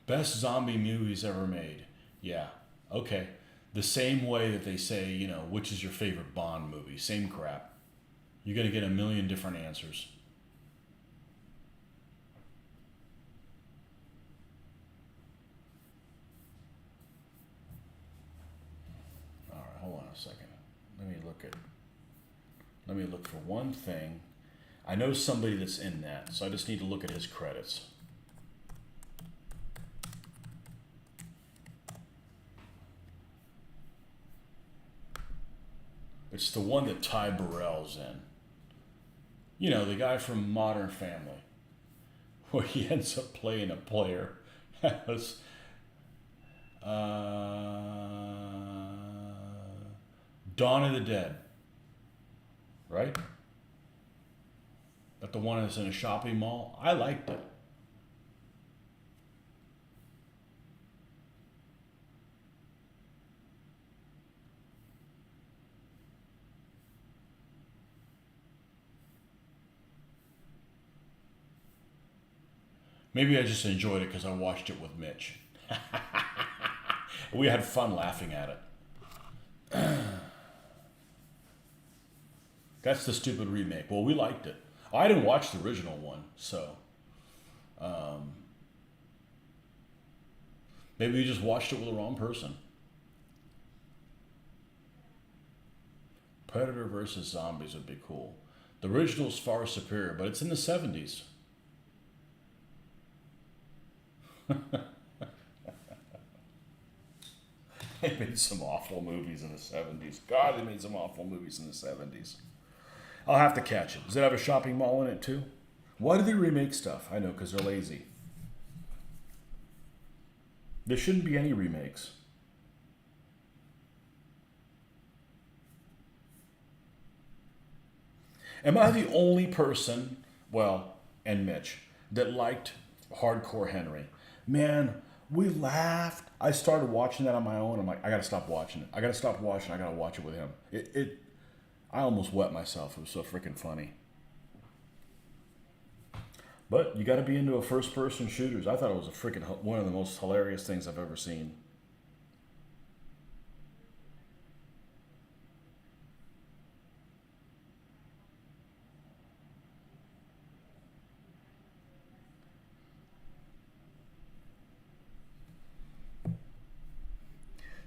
Best zombie movies ever made. Yeah. Okay. The same way that they say, you know, which is your favorite Bond movie? Same crap. You're going to get a million different answers. All right, hold on a second. Let me look for one thing. I know somebody that's in that, so I just need to look at his credits. It's the one that Ty Burrell's in. You know, the guy from Modern Family, where he ends up playing a player. uh, Dawn of the Dead, right? But the one that's in a shopping mall, I liked it. Maybe I just enjoyed it because I watched it with Mitch. We had fun laughing at it. That's the stupid remake. Well, we liked it. I didn't watch the original one, so maybe we just watched it with the wrong person. Predator versus Zombies would be cool. The original's far superior, but it's in the 70s. They made some awful movies in the 70s. God, they made some awful movies in the 70s. I'll have to catch it. Does it have a shopping mall in it too? Why do they remake stuff? I know, because they're lazy. There shouldn't be any remakes. Am I the only person, well, and Mitch, that liked Hardcore Henry? Man, we laughed. I started watching that on my own. I'm like, I gotta stop watching it. I gotta stop watching. I gotta watch it with him. I almost wet myself. It was so freaking funny. But you got to be into a first-person shooters. I thought it was a freaking one of the most hilarious things I've ever seen.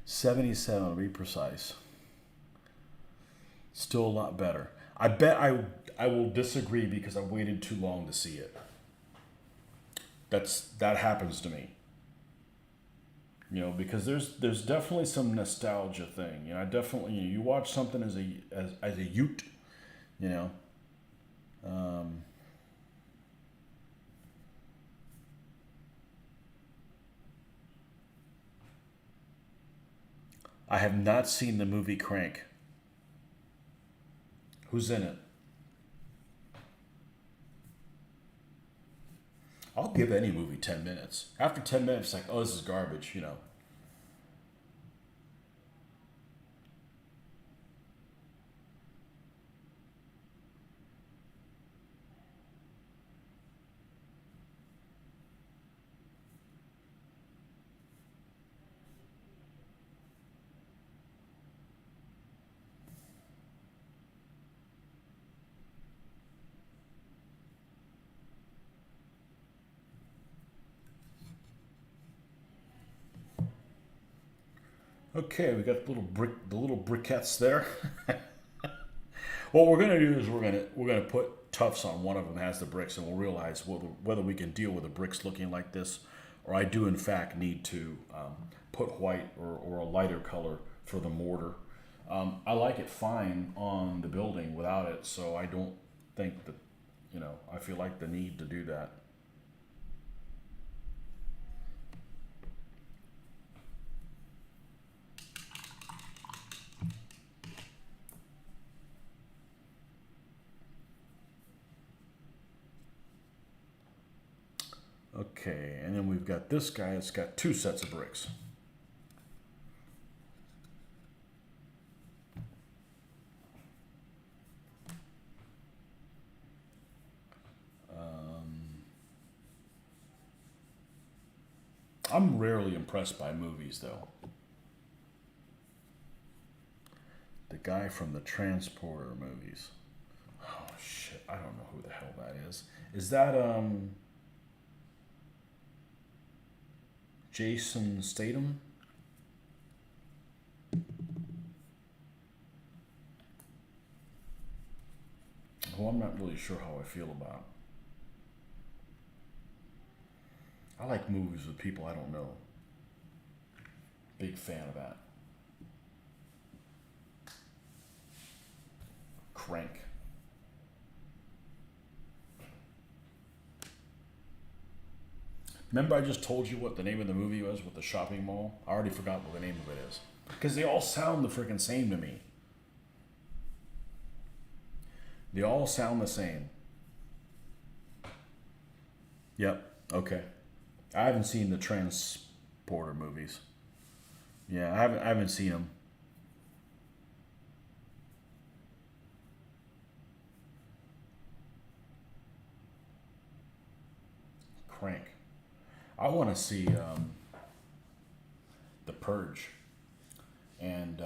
'77, to be precise. Still a lot better. I bet I will disagree because I waited too long to see it. That happens to me. You know, because there's definitely some nostalgia thing. You know, I definitely you watch something as a Ute, you know. Um, I have not seen the movie Crank. Who's in it? I'll give any movie 10 minutes. After 10 minutes, it's like, oh, this is garbage, you know. Okay, we got the little briquettes there. What we're gonna do is we're gonna put tufts on one of them that has the bricks, and we'll realize whether we can deal with the bricks looking like this, or I do in fact need to put white or a lighter color for the mortar. I like it fine on the building without it, so I don't think that I feel like the need to do that. Okay, and then we've got this guy that's got two sets of bricks. I'm rarely impressed by movies, though. The guy from the Transporter movies. Oh shit! I don't know who the hell that is. Is that Jason Statham? Who I'm not really sure how I feel about. I like movies with people I don't know. Big fan of that. Crank. Remember I just told you what the name of the movie was with the shopping mall? I already forgot what the name of it is. Because they all sound the freaking same to me. They all sound the same. Yep. Okay. I haven't seen the Transporter movies. Yeah, I haven't seen them. Crank. I want to see The Purge, and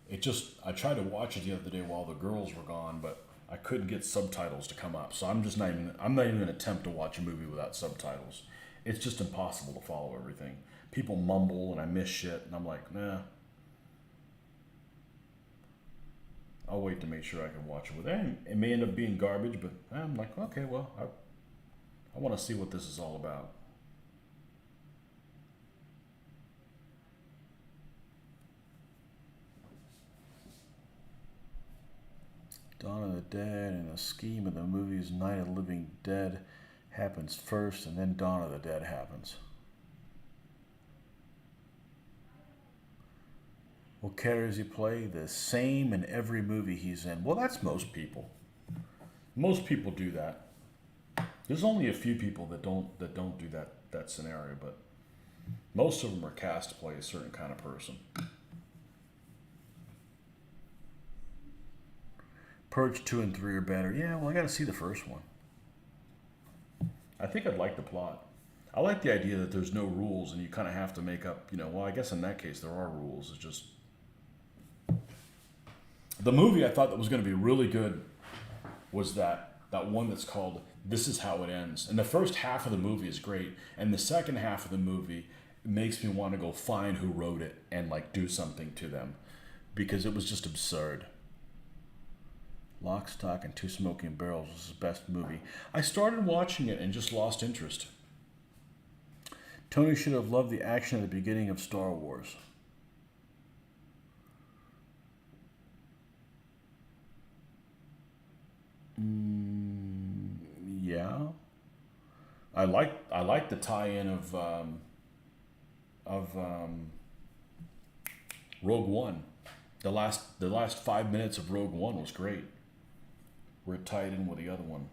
it just I tried to watch it the other day while the girls were gone, but I couldn't get subtitles to come up. So I'm not even going to attempt to watch a movie without subtitles. It's just impossible to follow everything. People mumble and I miss shit, and I'm like, nah. I'll wait to make sure I can watch it with it. It may end up being garbage, but I'm like, okay, well, I want to see what this is all about. Dawn of the Dead and the scheme of the movie's Night of the Living Dead happens first, and then Dawn of the Dead happens. What character does he play? The same in every movie he's in. Well, that's most people. Most people do that. There's only a few people that don't do that scenario, but most of them are cast to play a certain kind of person. Purge 2 and 3 are better. Yeah, well, I got to see the first one. I think I'd like the plot. I like the idea that there's no rules and you kind of have to make up, well, I guess in that case there are rules. It's just. The movie I thought that was going to be really good was that one that's called This Is How It Ends. And the first half of the movie is great. And the second half of the movie makes me want to go find who wrote it and like do something to them. Because it was just absurd. Lock, Stock, and Two Smoking Barrels was his best movie. I started watching it and just lost interest. Tony should have loved the action at the beginning of Star Wars. Yeah, I like the tie-in of Rogue One. The last 5 minutes of Rogue One was great. Where it tied in with the other one.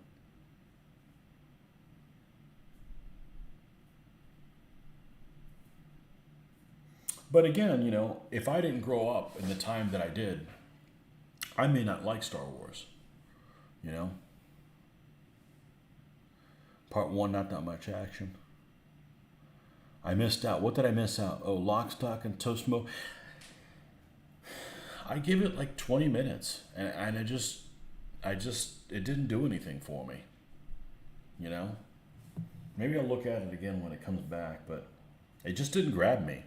But again, if I didn't grow up in the time that I did, I may not like Star Wars. You know, Part one, not that much action. I missed out. What did I miss out? Oh, Lock, Stock, and Two Smoke. I give it like 20 minutes, and it didn't do anything for me. You know, maybe I'll look at it again when it comes back, but it just didn't grab me.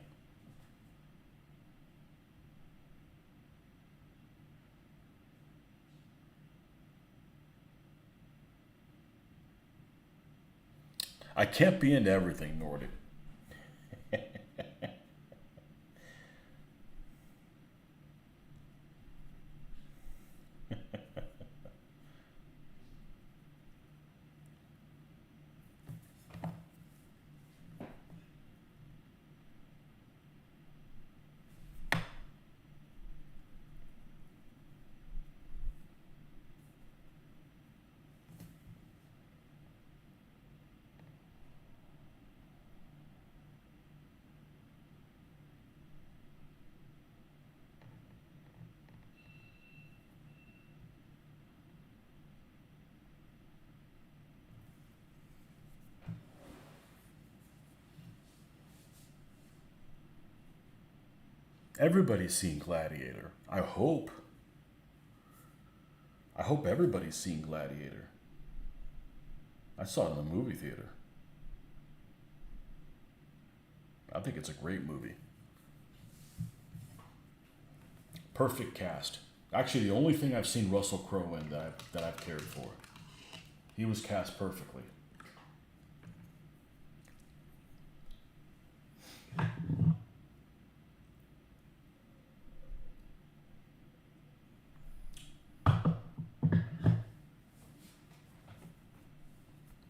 I can't be into everything, Nordic. Everybody's seen Gladiator. I hope. I hope everybody's seen Gladiator. I saw it in the movie theater. I think it's a great movie. Perfect cast. Actually, the only thing I've seen Russell Crowe in that I've cared for. He was cast perfectly.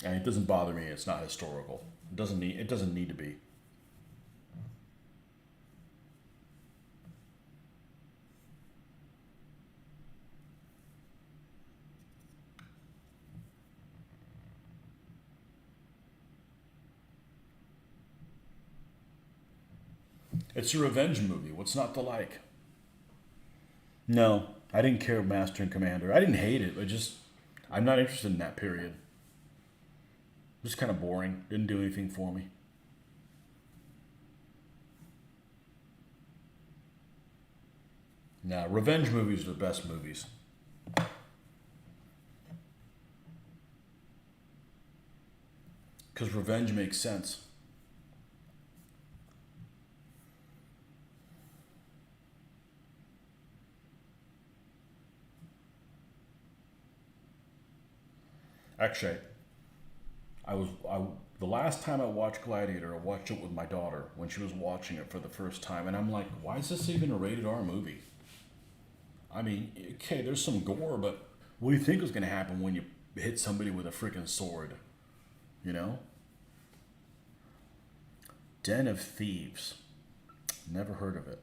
And it doesn't bother me. It's not historical. It doesn't need to be. It's a revenge movie. What's not to like? No, I didn't care Master and Commander. I didn't hate it. I'm not interested in that period. Just kind of boring. Didn't do anything for me. Nah, revenge movies are the best movies. Because revenge makes sense. Actually, the last time I watched Gladiator, I watched it with my daughter when she was watching it for the first time, and I'm like, why is this even a rated R movie? I mean, okay, there's some gore, but what do you think is going to happen when you hit somebody with a freaking sword? You know? Den of Thieves. Never heard of it.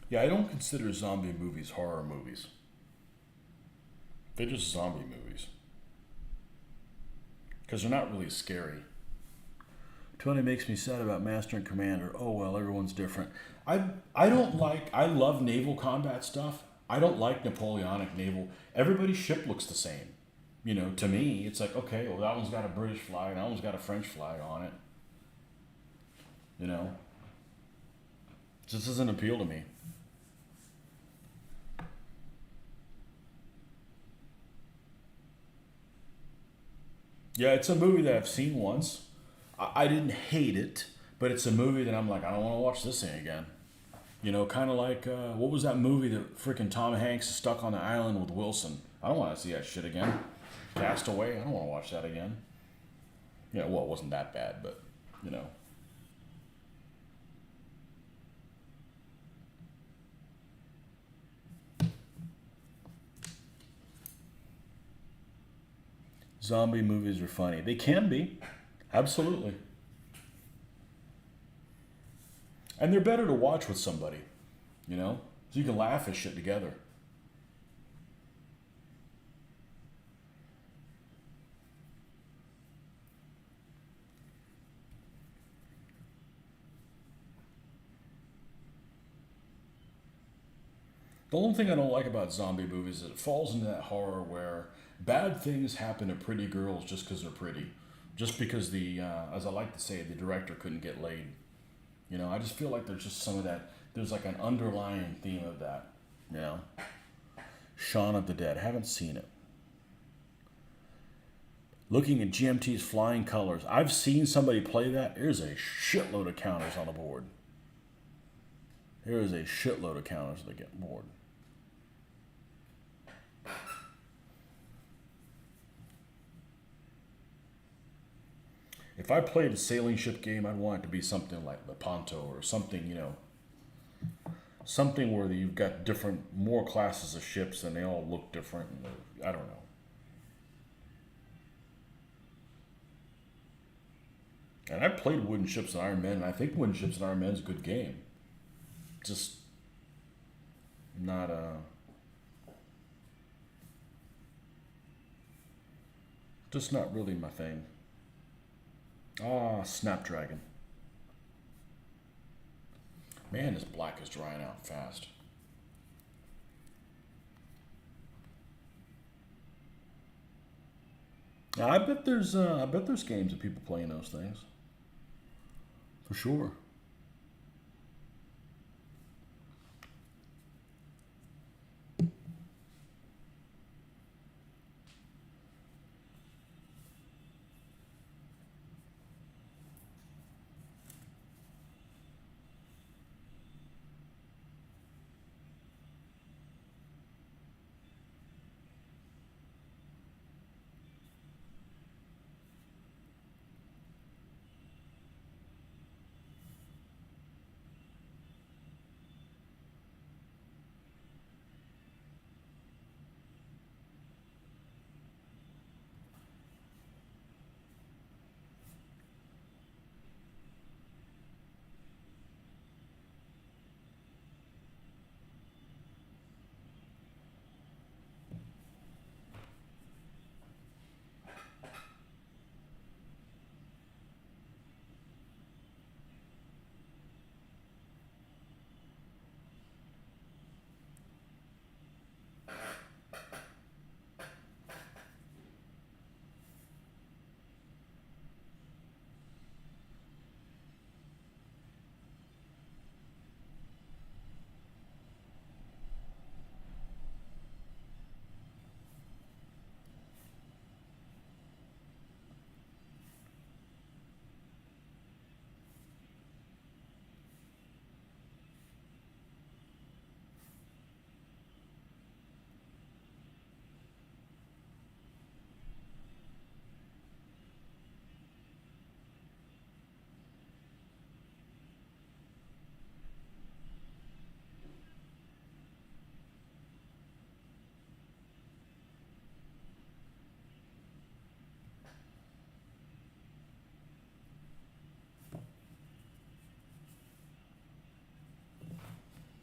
Yeah, I don't consider zombie movies horror movies. They're just zombie movies. Because they're not really scary. Tony makes me sad about Master and Commander. Oh well, everyone's different. I love naval combat stuff. I don't like Napoleonic naval. Everybody's ship looks the same. You know, to me, it's like, okay, well, that one's got a British flag, that one's got a French flag on it. You know, it just doesn't appeal to me. Yeah, it's a movie that I've seen once. I didn't hate it, but it's a movie that I'm like, I don't want to watch this thing again. You know, kind of like, what was that movie that freaking Tom Hanks is stuck on the island with Wilson? I don't want to see that shit again. Cast Away, I don't want to watch that again. Yeah, well, it wasn't that bad, but, you know. Zombie movies are funny. They can be. Absolutely. And they're better to watch with somebody, you know? So you can laugh at shit together. The only thing I don't like about zombie movies is it falls into that horror where bad things happen to pretty girls just because they're pretty. Just because as I like to say, the director couldn't get laid. You know, I just feel like there's just some of that. There's like an underlying theme of that. You know, Shaun of the Dead. Haven't seen it. Looking at GMT's flying colors. I've seen somebody play that. There's a shitload of counters on the board. There is a shitload of counters that get board. If I played a sailing ship game, I'd want it to be something like Lepanto or something, you know, something where you've got more classes of ships and they all look different. I don't know. And I played Wooden Ships and Iron Men, and I think Wooden Ships and Iron Men is a good game. Just not just not really my thing. Ah, Snapdragon. Man, this black is drying out fast. Now, I bet there's games of people playing those things for sure.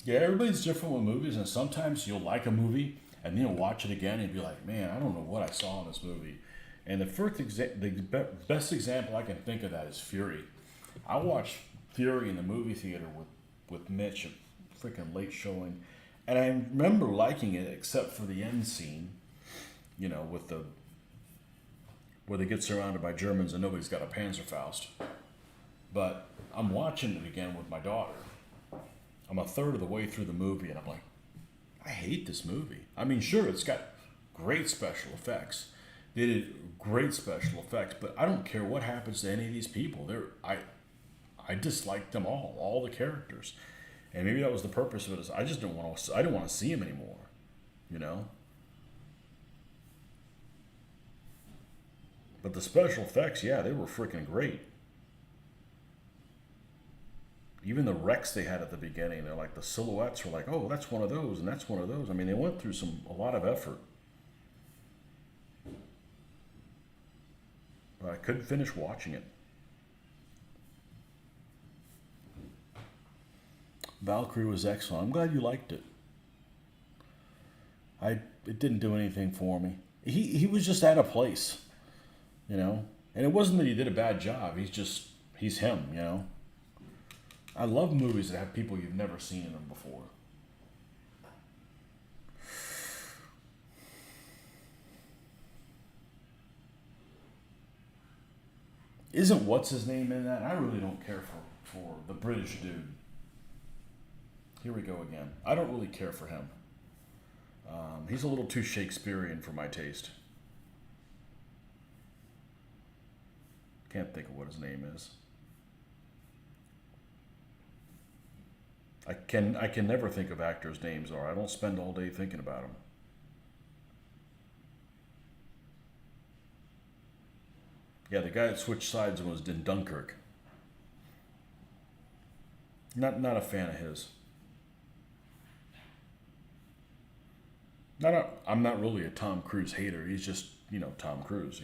Yeah, everybody's different with movies, and sometimes you'll like a movie and then you'll watch it again and be like, "Man, I don't know what I saw in this movie." And best example I can think of that is Fury. I watched Fury in the movie theater with Mitch, a freaking late showing, and I remember liking it except for the end scene, with the where they get surrounded by Germans and nobody's got a Panzerfaust. But I'm watching it again with my daughter. I'm a third of the way through the movie, and I'm like, I hate this movie. I mean, sure, it's got great special effects. They did great special effects, but I don't care what happens to any of these people. I dislike them all the characters, and maybe that was the purpose of it. Is I just I didn't want to see them anymore, you know. But the special effects, yeah, they were freaking great. Even the wrecks they had at the beginning, they're like the silhouettes were like, oh, that's one of those, and that's one of those. I mean, they went through a lot of effort, but I couldn't finish watching it. Valkyrie was excellent. I'm glad you liked it. It didn't do anything for me. He was just out of place, you know. And it wasn't that he did a bad job. He's him, you know. I love movies that have people you've never seen in them before. Isn't what's his name in that? I really don't care for the British dude. Here we go again. I don't really care for him. He's a little too Shakespearean for my taste. Can't think of what his name is. I can never think of actors' names, or I don't spend all day thinking about them. Yeah, the guy that switched sides and was in Dunkirk. Not a fan of his. I'm not really a Tom Cruise hater. He's just Tom Cruise.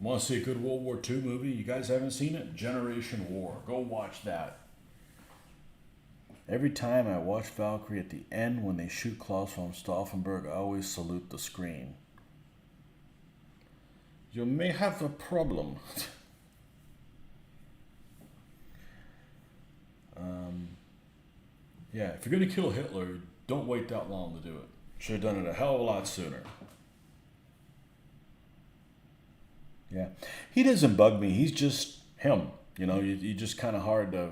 Want to see a good World War II movie? You guys haven't seen it? Generation War. Go watch that. Every time I watch Valkyrie at the end when they shoot Klaus von Stauffenberg, I always salute the screen. You may have a problem. Yeah, if you're going to kill Hitler, don't wait that long to do it. Should have done it a hell of a lot sooner. Yeah. He doesn't bug me. He's just him. You know, you just kind of hard to...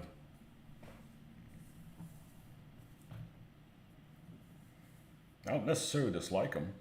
I don't necessarily dislike him.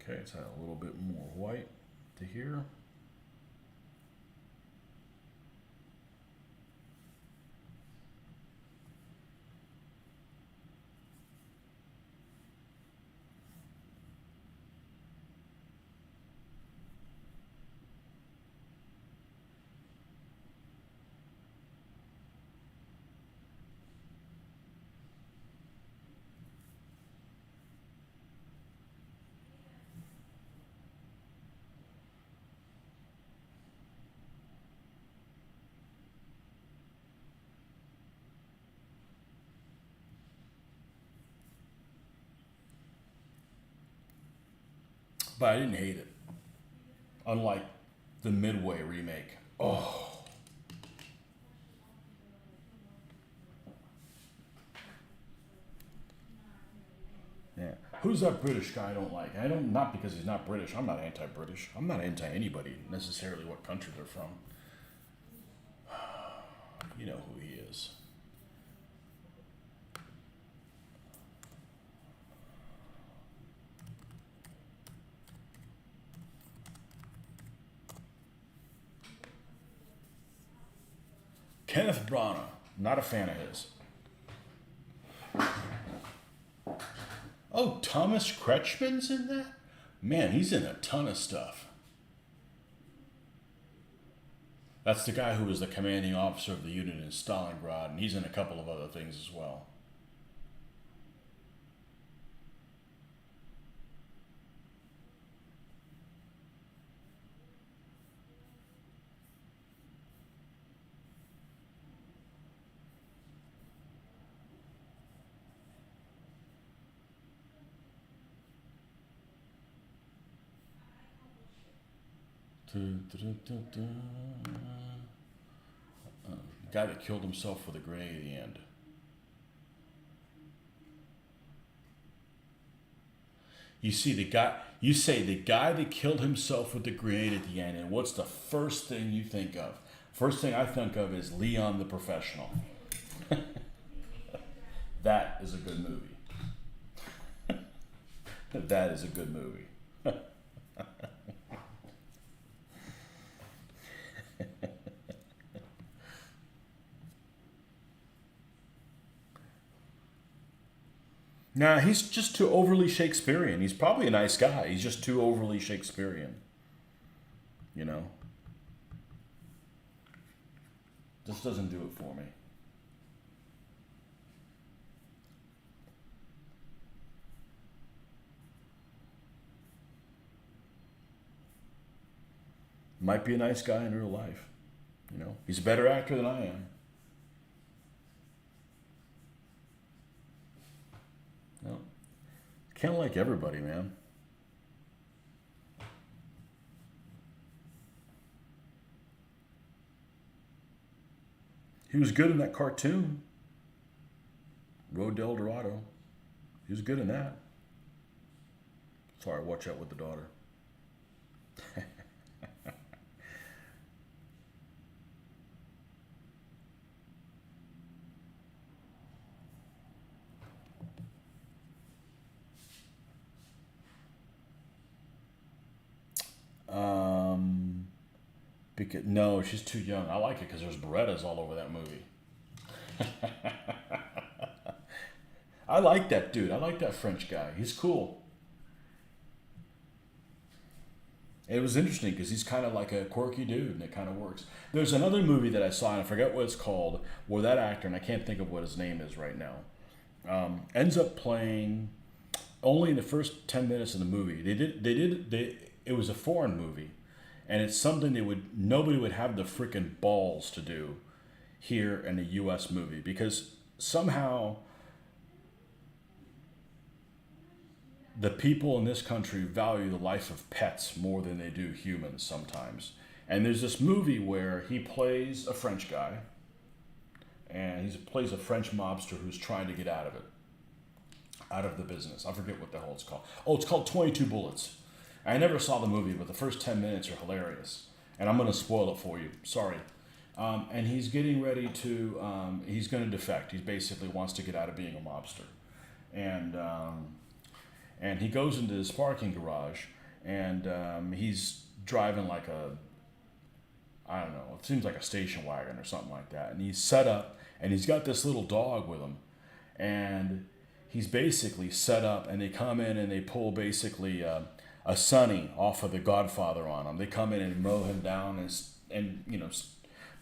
Okay, let's add a little bit more white to here. But I didn't hate it. Unlike the Midway remake. Oh. Yeah. Who's that British guy I don't like? I don't, not because he's not British. I'm not anti-British. I'm not anti anybody necessarily what country they're from. You know who he is. Kenneth Branagh. Not a fan of his. Oh, Thomas Kretschmann's in that? Man, he's in a ton of stuff. That's the guy who was the commanding officer of the unit in Stalingrad, and he's in a couple of other things as well. Guy that killed himself with a grenade at the end. You see the guy. You say the guy that killed himself with the grenade at the end, and what's the first thing you think of? First thing I think of is Leon the Professional. That is a good movie. That is a good movie. Nah, he's just too overly Shakespearean. He's probably a nice guy. He's just too overly Shakespearean. You know? Just doesn't do it for me. Might be a nice guy in real life. You know? He's a better actor than I am. No. Can't like everybody, man. He was good in that cartoon, Road to El Dorado. He was good in that. Sorry, watch out with the daughter. Um, because no, she's too young. I like it because there's Berettas all over that movie. I like that dude. I like that French guy. He's cool. It was interesting because he's kind of like a quirky dude, and it kind of works. There's another movie that I saw, and I forget what it's called, where that actor, and I can't think of what his name is right now, ends up playing only in the first 10 minutes of the movie. It was a foreign movie, and it's something nobody would have the freaking balls to do here in a U.S. movie because somehow the people in this country value the life of pets more than they do humans sometimes. And there's this movie where he plays a French guy, and he plays a French mobster who's trying to get out of it, out of the business. I forget what the hell it's called. Oh, it's called 22 Bullets. I never saw the movie, but the first 10 minutes are hilarious. And I'm going to spoil it for you. Sorry. And he's getting ready to, he's going to defect. He basically wants to get out of being a mobster. And he goes into this parking garage, and he's driving like I don't know, it seems like a station wagon or something like that. And he's set up, and he's got this little dog with him. And he's basically set up, and they come in and they pull basically a Sonny off of The Godfather on him. They come in and mow him down, and a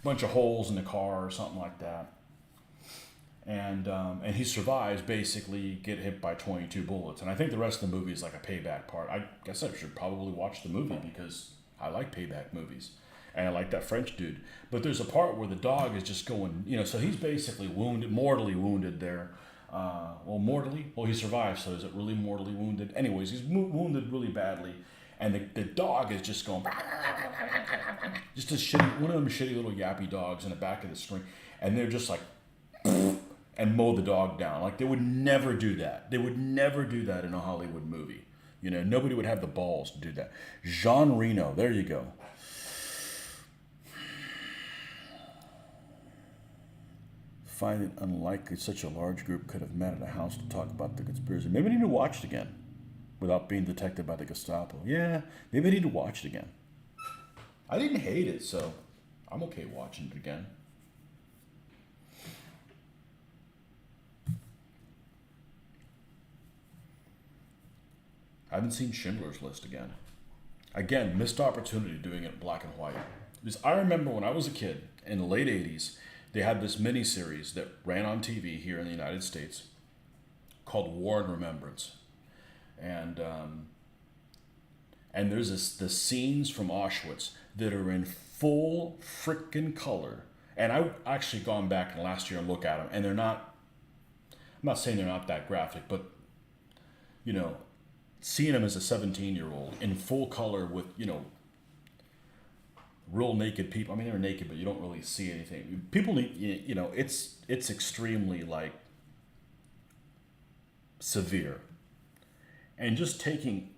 bunch of holes in the car or something like that. And he survives, basically get hit by 22 bullets. And I think the rest of the movie is like a payback part. I guess I should probably watch the movie because I like payback movies. And I like that French dude. But there's a part where the dog is just going, so he's basically mortally wounded there. Mortally? Well, he survives, so is it really mortally wounded? Anyways, he's wounded really badly. And the dog is just going, just one of them shitty little yappy dogs in the back of the screen. And they're just like, and mow the dog down. Like, they would never do that. They would never do that in a Hollywood movie. Nobody would have the balls to do that. Jean Reno, there you go. Find it unlikely such a large group could have met at a house to talk about the conspiracy. Maybe I need to watch it again without being detected by the Gestapo. Yeah, maybe I need to watch it again. I didn't hate it, so I'm okay watching it again. I haven't seen Schindler's List again. Again, missed opportunity doing it in black and white. Because I remember when I was a kid in the late 80s, they had this miniseries that ran on TV here in the United States called War and Remembrance. And there's the scenes from Auschwitz that are in full frickin' color. And I've actually gone back in last year and look at them, and I'm not saying they're not that graphic, but, seeing them as a 17-year-old in full color with, real naked people. I mean, they're naked, but you don't really see anything. People need, it's extremely, like, severe. And just taking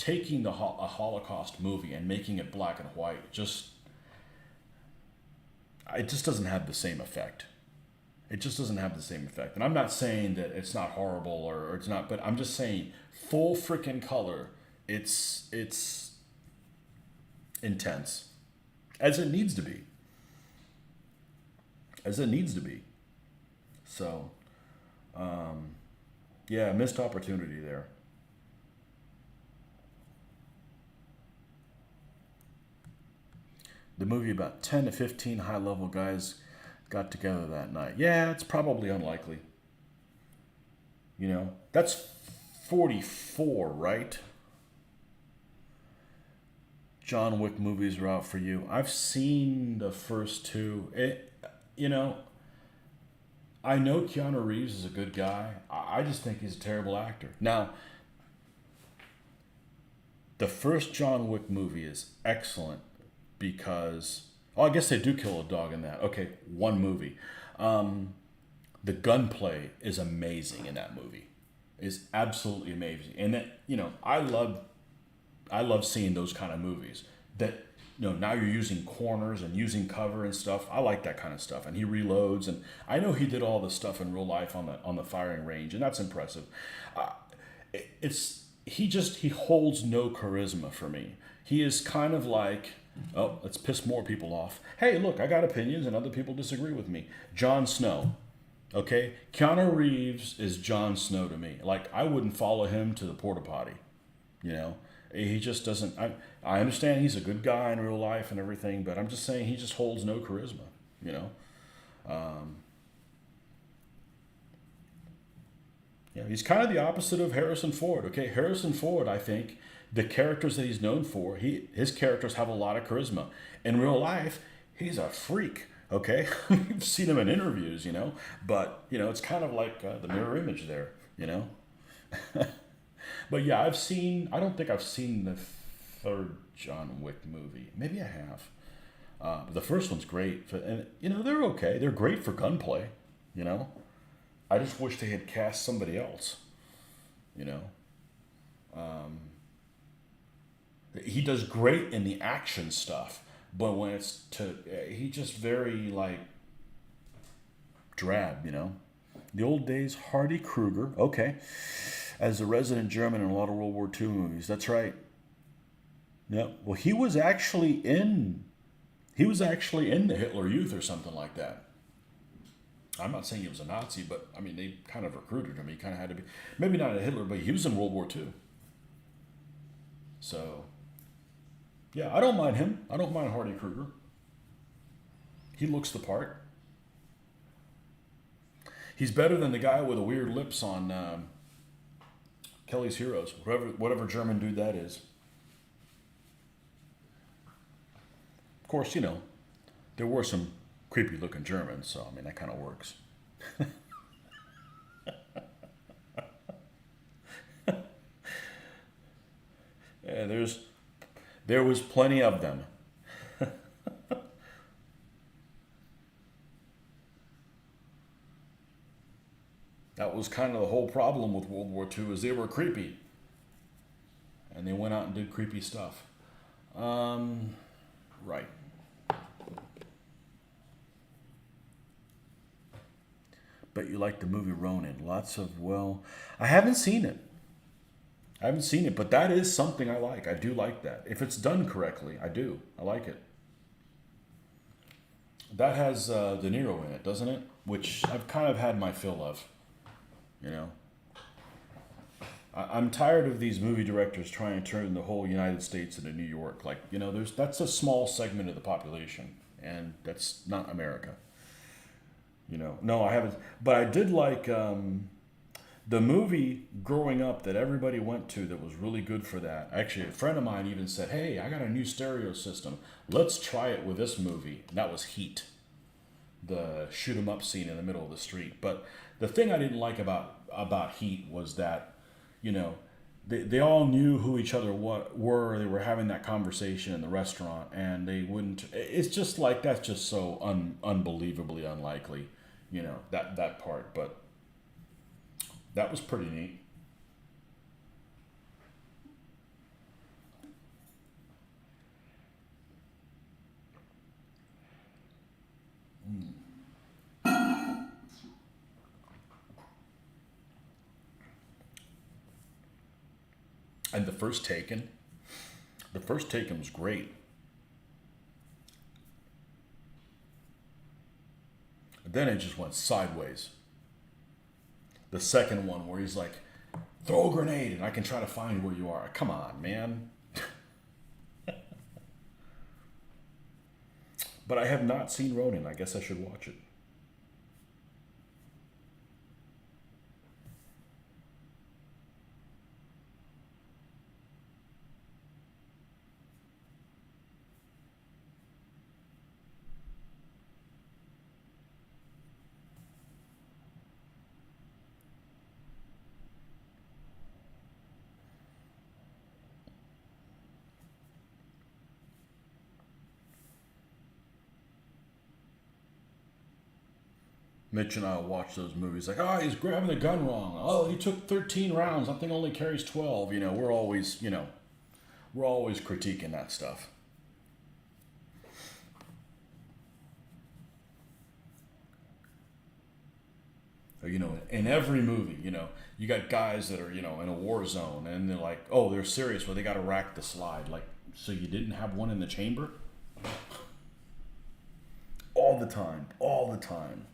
a Holocaust movie and making it black and white, it just doesn't have the same effect. It just doesn't have the same effect. And I'm not saying that it's not horrible or it's not, but I'm just saying full freaking color, it's intense. As it needs to be. As it needs to be. So, missed opportunity there. The movie about 10 to 15 high-level guys got together that night. Yeah, it's probably unlikely. That's 44, right? John Wick movies are out for you. I've seen the first two. I know Keanu Reeves is a good guy. I just think he's a terrible actor. Now, the first John Wick movie is excellent because, I guess they do kill a dog in that. Okay, one movie. The gunplay is amazing in that movie. is absolutely amazing. And that, I love seeing those kind of movies that, now you're using corners and using cover and stuff. I like that kind of stuff. And he reloads, and I know he did all this stuff in real life on the firing range, and that's impressive. Uh, he holds no charisma for me. He is kind of like, oh, let's piss more people off. Hey, look, I got opinions and other people disagree with me. Jon Snow. Okay? Keanu Reeves is Jon Snow to me. Like, I wouldn't follow him to the porta potty. You know? He just doesn't. I understand he's a good guy in real life and everything, but I'm just saying he just holds no charisma. You know? Um, yeah, he's kind of the opposite of Harrison Ford. Okay? Harrison Ford, I think, the characters that he's known for, his characters have a lot of charisma. In real life, he's a freak. Okay, you've seen him in interviews, but it's kind of like the mirror image there, you know. But yeah, I don't think I've seen the third John Wick movie. Maybe I have. The first one's great, and they're okay. They're great for gunplay, you know. I just wish they had cast somebody else, you know. Um, he does great in the action stuff, but when it's he just very like drab, you know. The old days, Hardy Kruger, okay, as a resident German in a lot of World War II movies. That's right. Yeah. Well, he was actually in the Hitler Youth or something like that. I'm not saying he was a Nazi, but I mean they kind of recruited him. He kind of had to be, maybe not a Hitler, but he was in World War II. So yeah, I don't mind him. I don't mind Hardy Kruger. He looks the part. He's better than the guy with the weird lips on Kelly's Heroes, whatever German dude that is. Of course, there were some creepy looking Germans, so I mean that kind of works. Yeah, there was plenty of them. That was kind of the whole problem with World War II is they were creepy, and they went out and did creepy stuff. Right. But you like the movie Ronin. I haven't seen it. But that is something I like. I do like that. If it's done correctly, I do. I like it. That has De Niro in it, doesn't it? Which I've kind of had my fill of, you know. I'm tired of these movie directors trying to turn the whole United States into New York. Like, that's a small segment of the population, and that's not America. No, I haven't. But I did like the movie growing up that everybody went to that was really good for that. Actually, a friend of mine even said, "Hey, I got a new stereo system. Let's try it with this movie." And that was Heat, the shoot 'em up scene in the middle of the street. But the thing I didn't like about Heat was that, they all knew who each other were. They were having that conversation in the restaurant, and they wouldn't. It's just like that's just so unbelievably unlikely, that part. But that was pretty neat. And the first Taken was great. Then it just went sideways. The second one where he's like, throw a grenade and I can try to find where you are. Come on, man. But I have not seen Ronin. I guess I should watch it. Mitch and I will watch those movies like, oh, he's grabbing the gun wrong. Oh, he took 13 rounds. That thing only carries 12. We're always critiquing that stuff. In every movie, you got guys that are, in a war zone and they're like, oh, they're serious. Well, they got to rack the slide. Like, so you didn't have one in the chamber? All the time. All the time.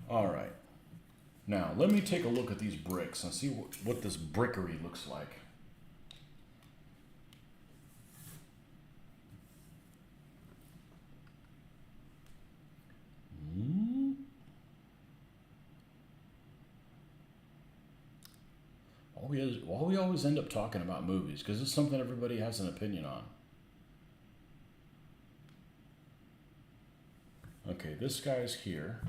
All right. Now, let me take a look at these bricks and see what this brickery looks like. Why we always end up talking about movies? Because it's something everybody has an opinion on. Okay, this guy's here.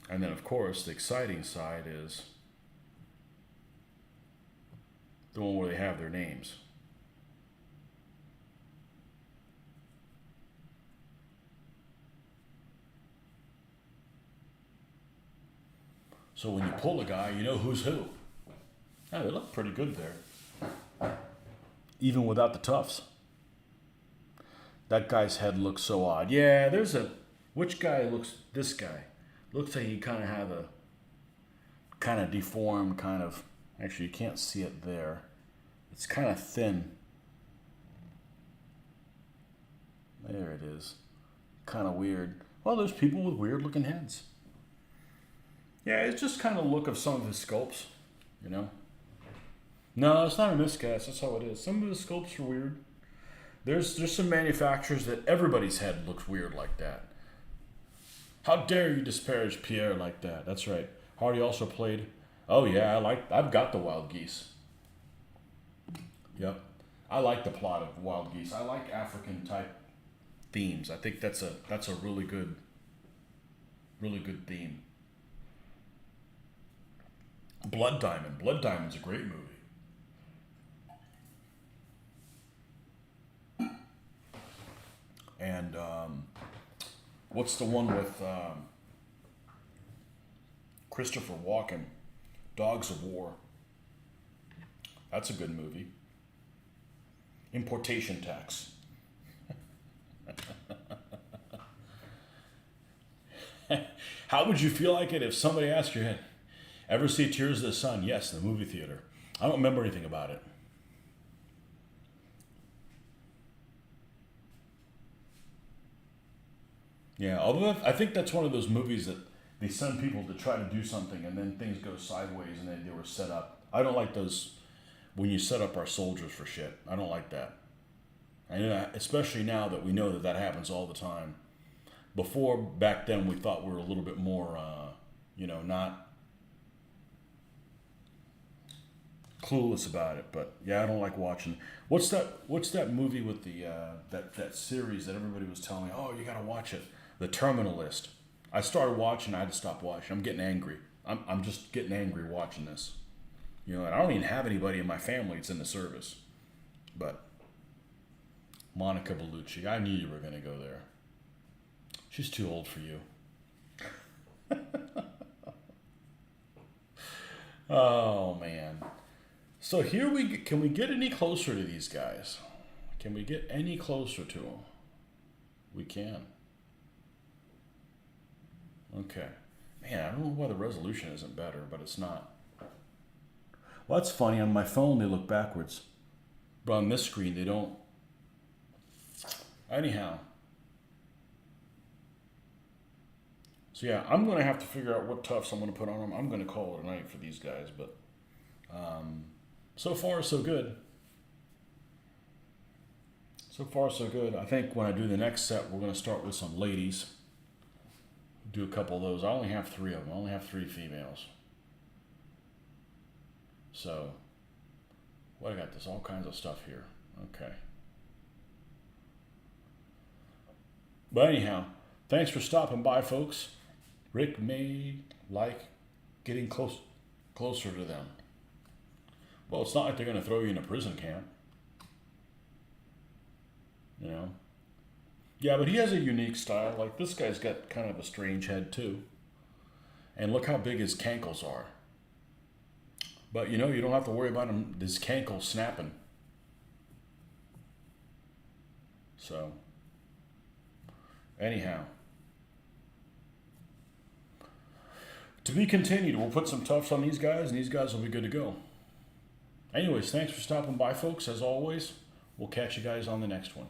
And then, of course, the exciting side is the one where they have their names. So when you pull a guy, you know who's who. Yeah, they look pretty good there. Even without the tufts. That guy's head looks so odd. Yeah, which guy looks, this guy? Looks like he kind of have a kind of deformed actually you can't see it there. It's kind of thin. There it is. Kind of weird. Well, there's people with weird looking heads. Yeah, it's just kind of look of some of his sculpts, No, it's not a miscast. That's how it is. Some of the sculpts are weird. There's some manufacturers that everybody's head looks weird like that. How dare you disparage Pierre like that? That's right. Hardy also played. Oh yeah, I've got the Wild Geese. Yep. I like the plot of Wild Geese. I like African type themes. I think that's a really good theme. Blood Diamond. Blood Diamond's a great movie. And what's the one with Christopher Walken? Dogs of War. That's a good movie. Importation Tax. How would you feel like it if somebody asked you, ever see Tears of the Sun? Yes, in the movie theater. I don't remember anything about it. Yeah, although I think that's one of those movies that they send people to try to do something and then things go sideways and then they were set up. I don't like those when you set up our soldiers for shit. I don't like that. And especially now that we know that happens all the time. Before, back then, we thought we were a little bit more, not clueless about it. But yeah, I don't like watching. What's that movie with the that series that everybody was telling me? Oh, you gotta watch it. The Terminal List. I started watching. I had to stop watching. I'm getting angry. I'm just getting angry watching this. And I don't even have anybody in my family that's in the service. But Monica Bellucci, I knew you were gonna go there. She's too old for you. Oh man. So here can we get any closer to these guys? Can we get any closer to them? We can. Okay. Man, I don't know why the resolution isn't better, but it's not. Well, that's funny. On my phone, they look backwards. But on this screen, they don't. Anyhow. So yeah, I'm going to have to figure out what tufts I'm going to put on them. I'm going to call it a night for these guys, but so far so good. So far so good. I think when I do the next set, we're going to start with some ladies. Do a couple of those. I only have 3 of them. I only have 3 females. So, what I got? There's all kinds of stuff here. Okay. But anyhow, thanks for stopping by, folks. Rick may like getting closer to them. Well, it's not like they're going to throw you in a prison camp. You know? Yeah, but he has a unique style. Like, this guy's got kind of a strange head, too. And look how big his cankles are. But, you know, you don't have to worry about his cankles snapping. So, anyhow. To be continued. We'll put some tufts on these guys, and these guys will be good to go. Anyways, thanks for stopping by, folks. As always, we'll catch you guys on the next one.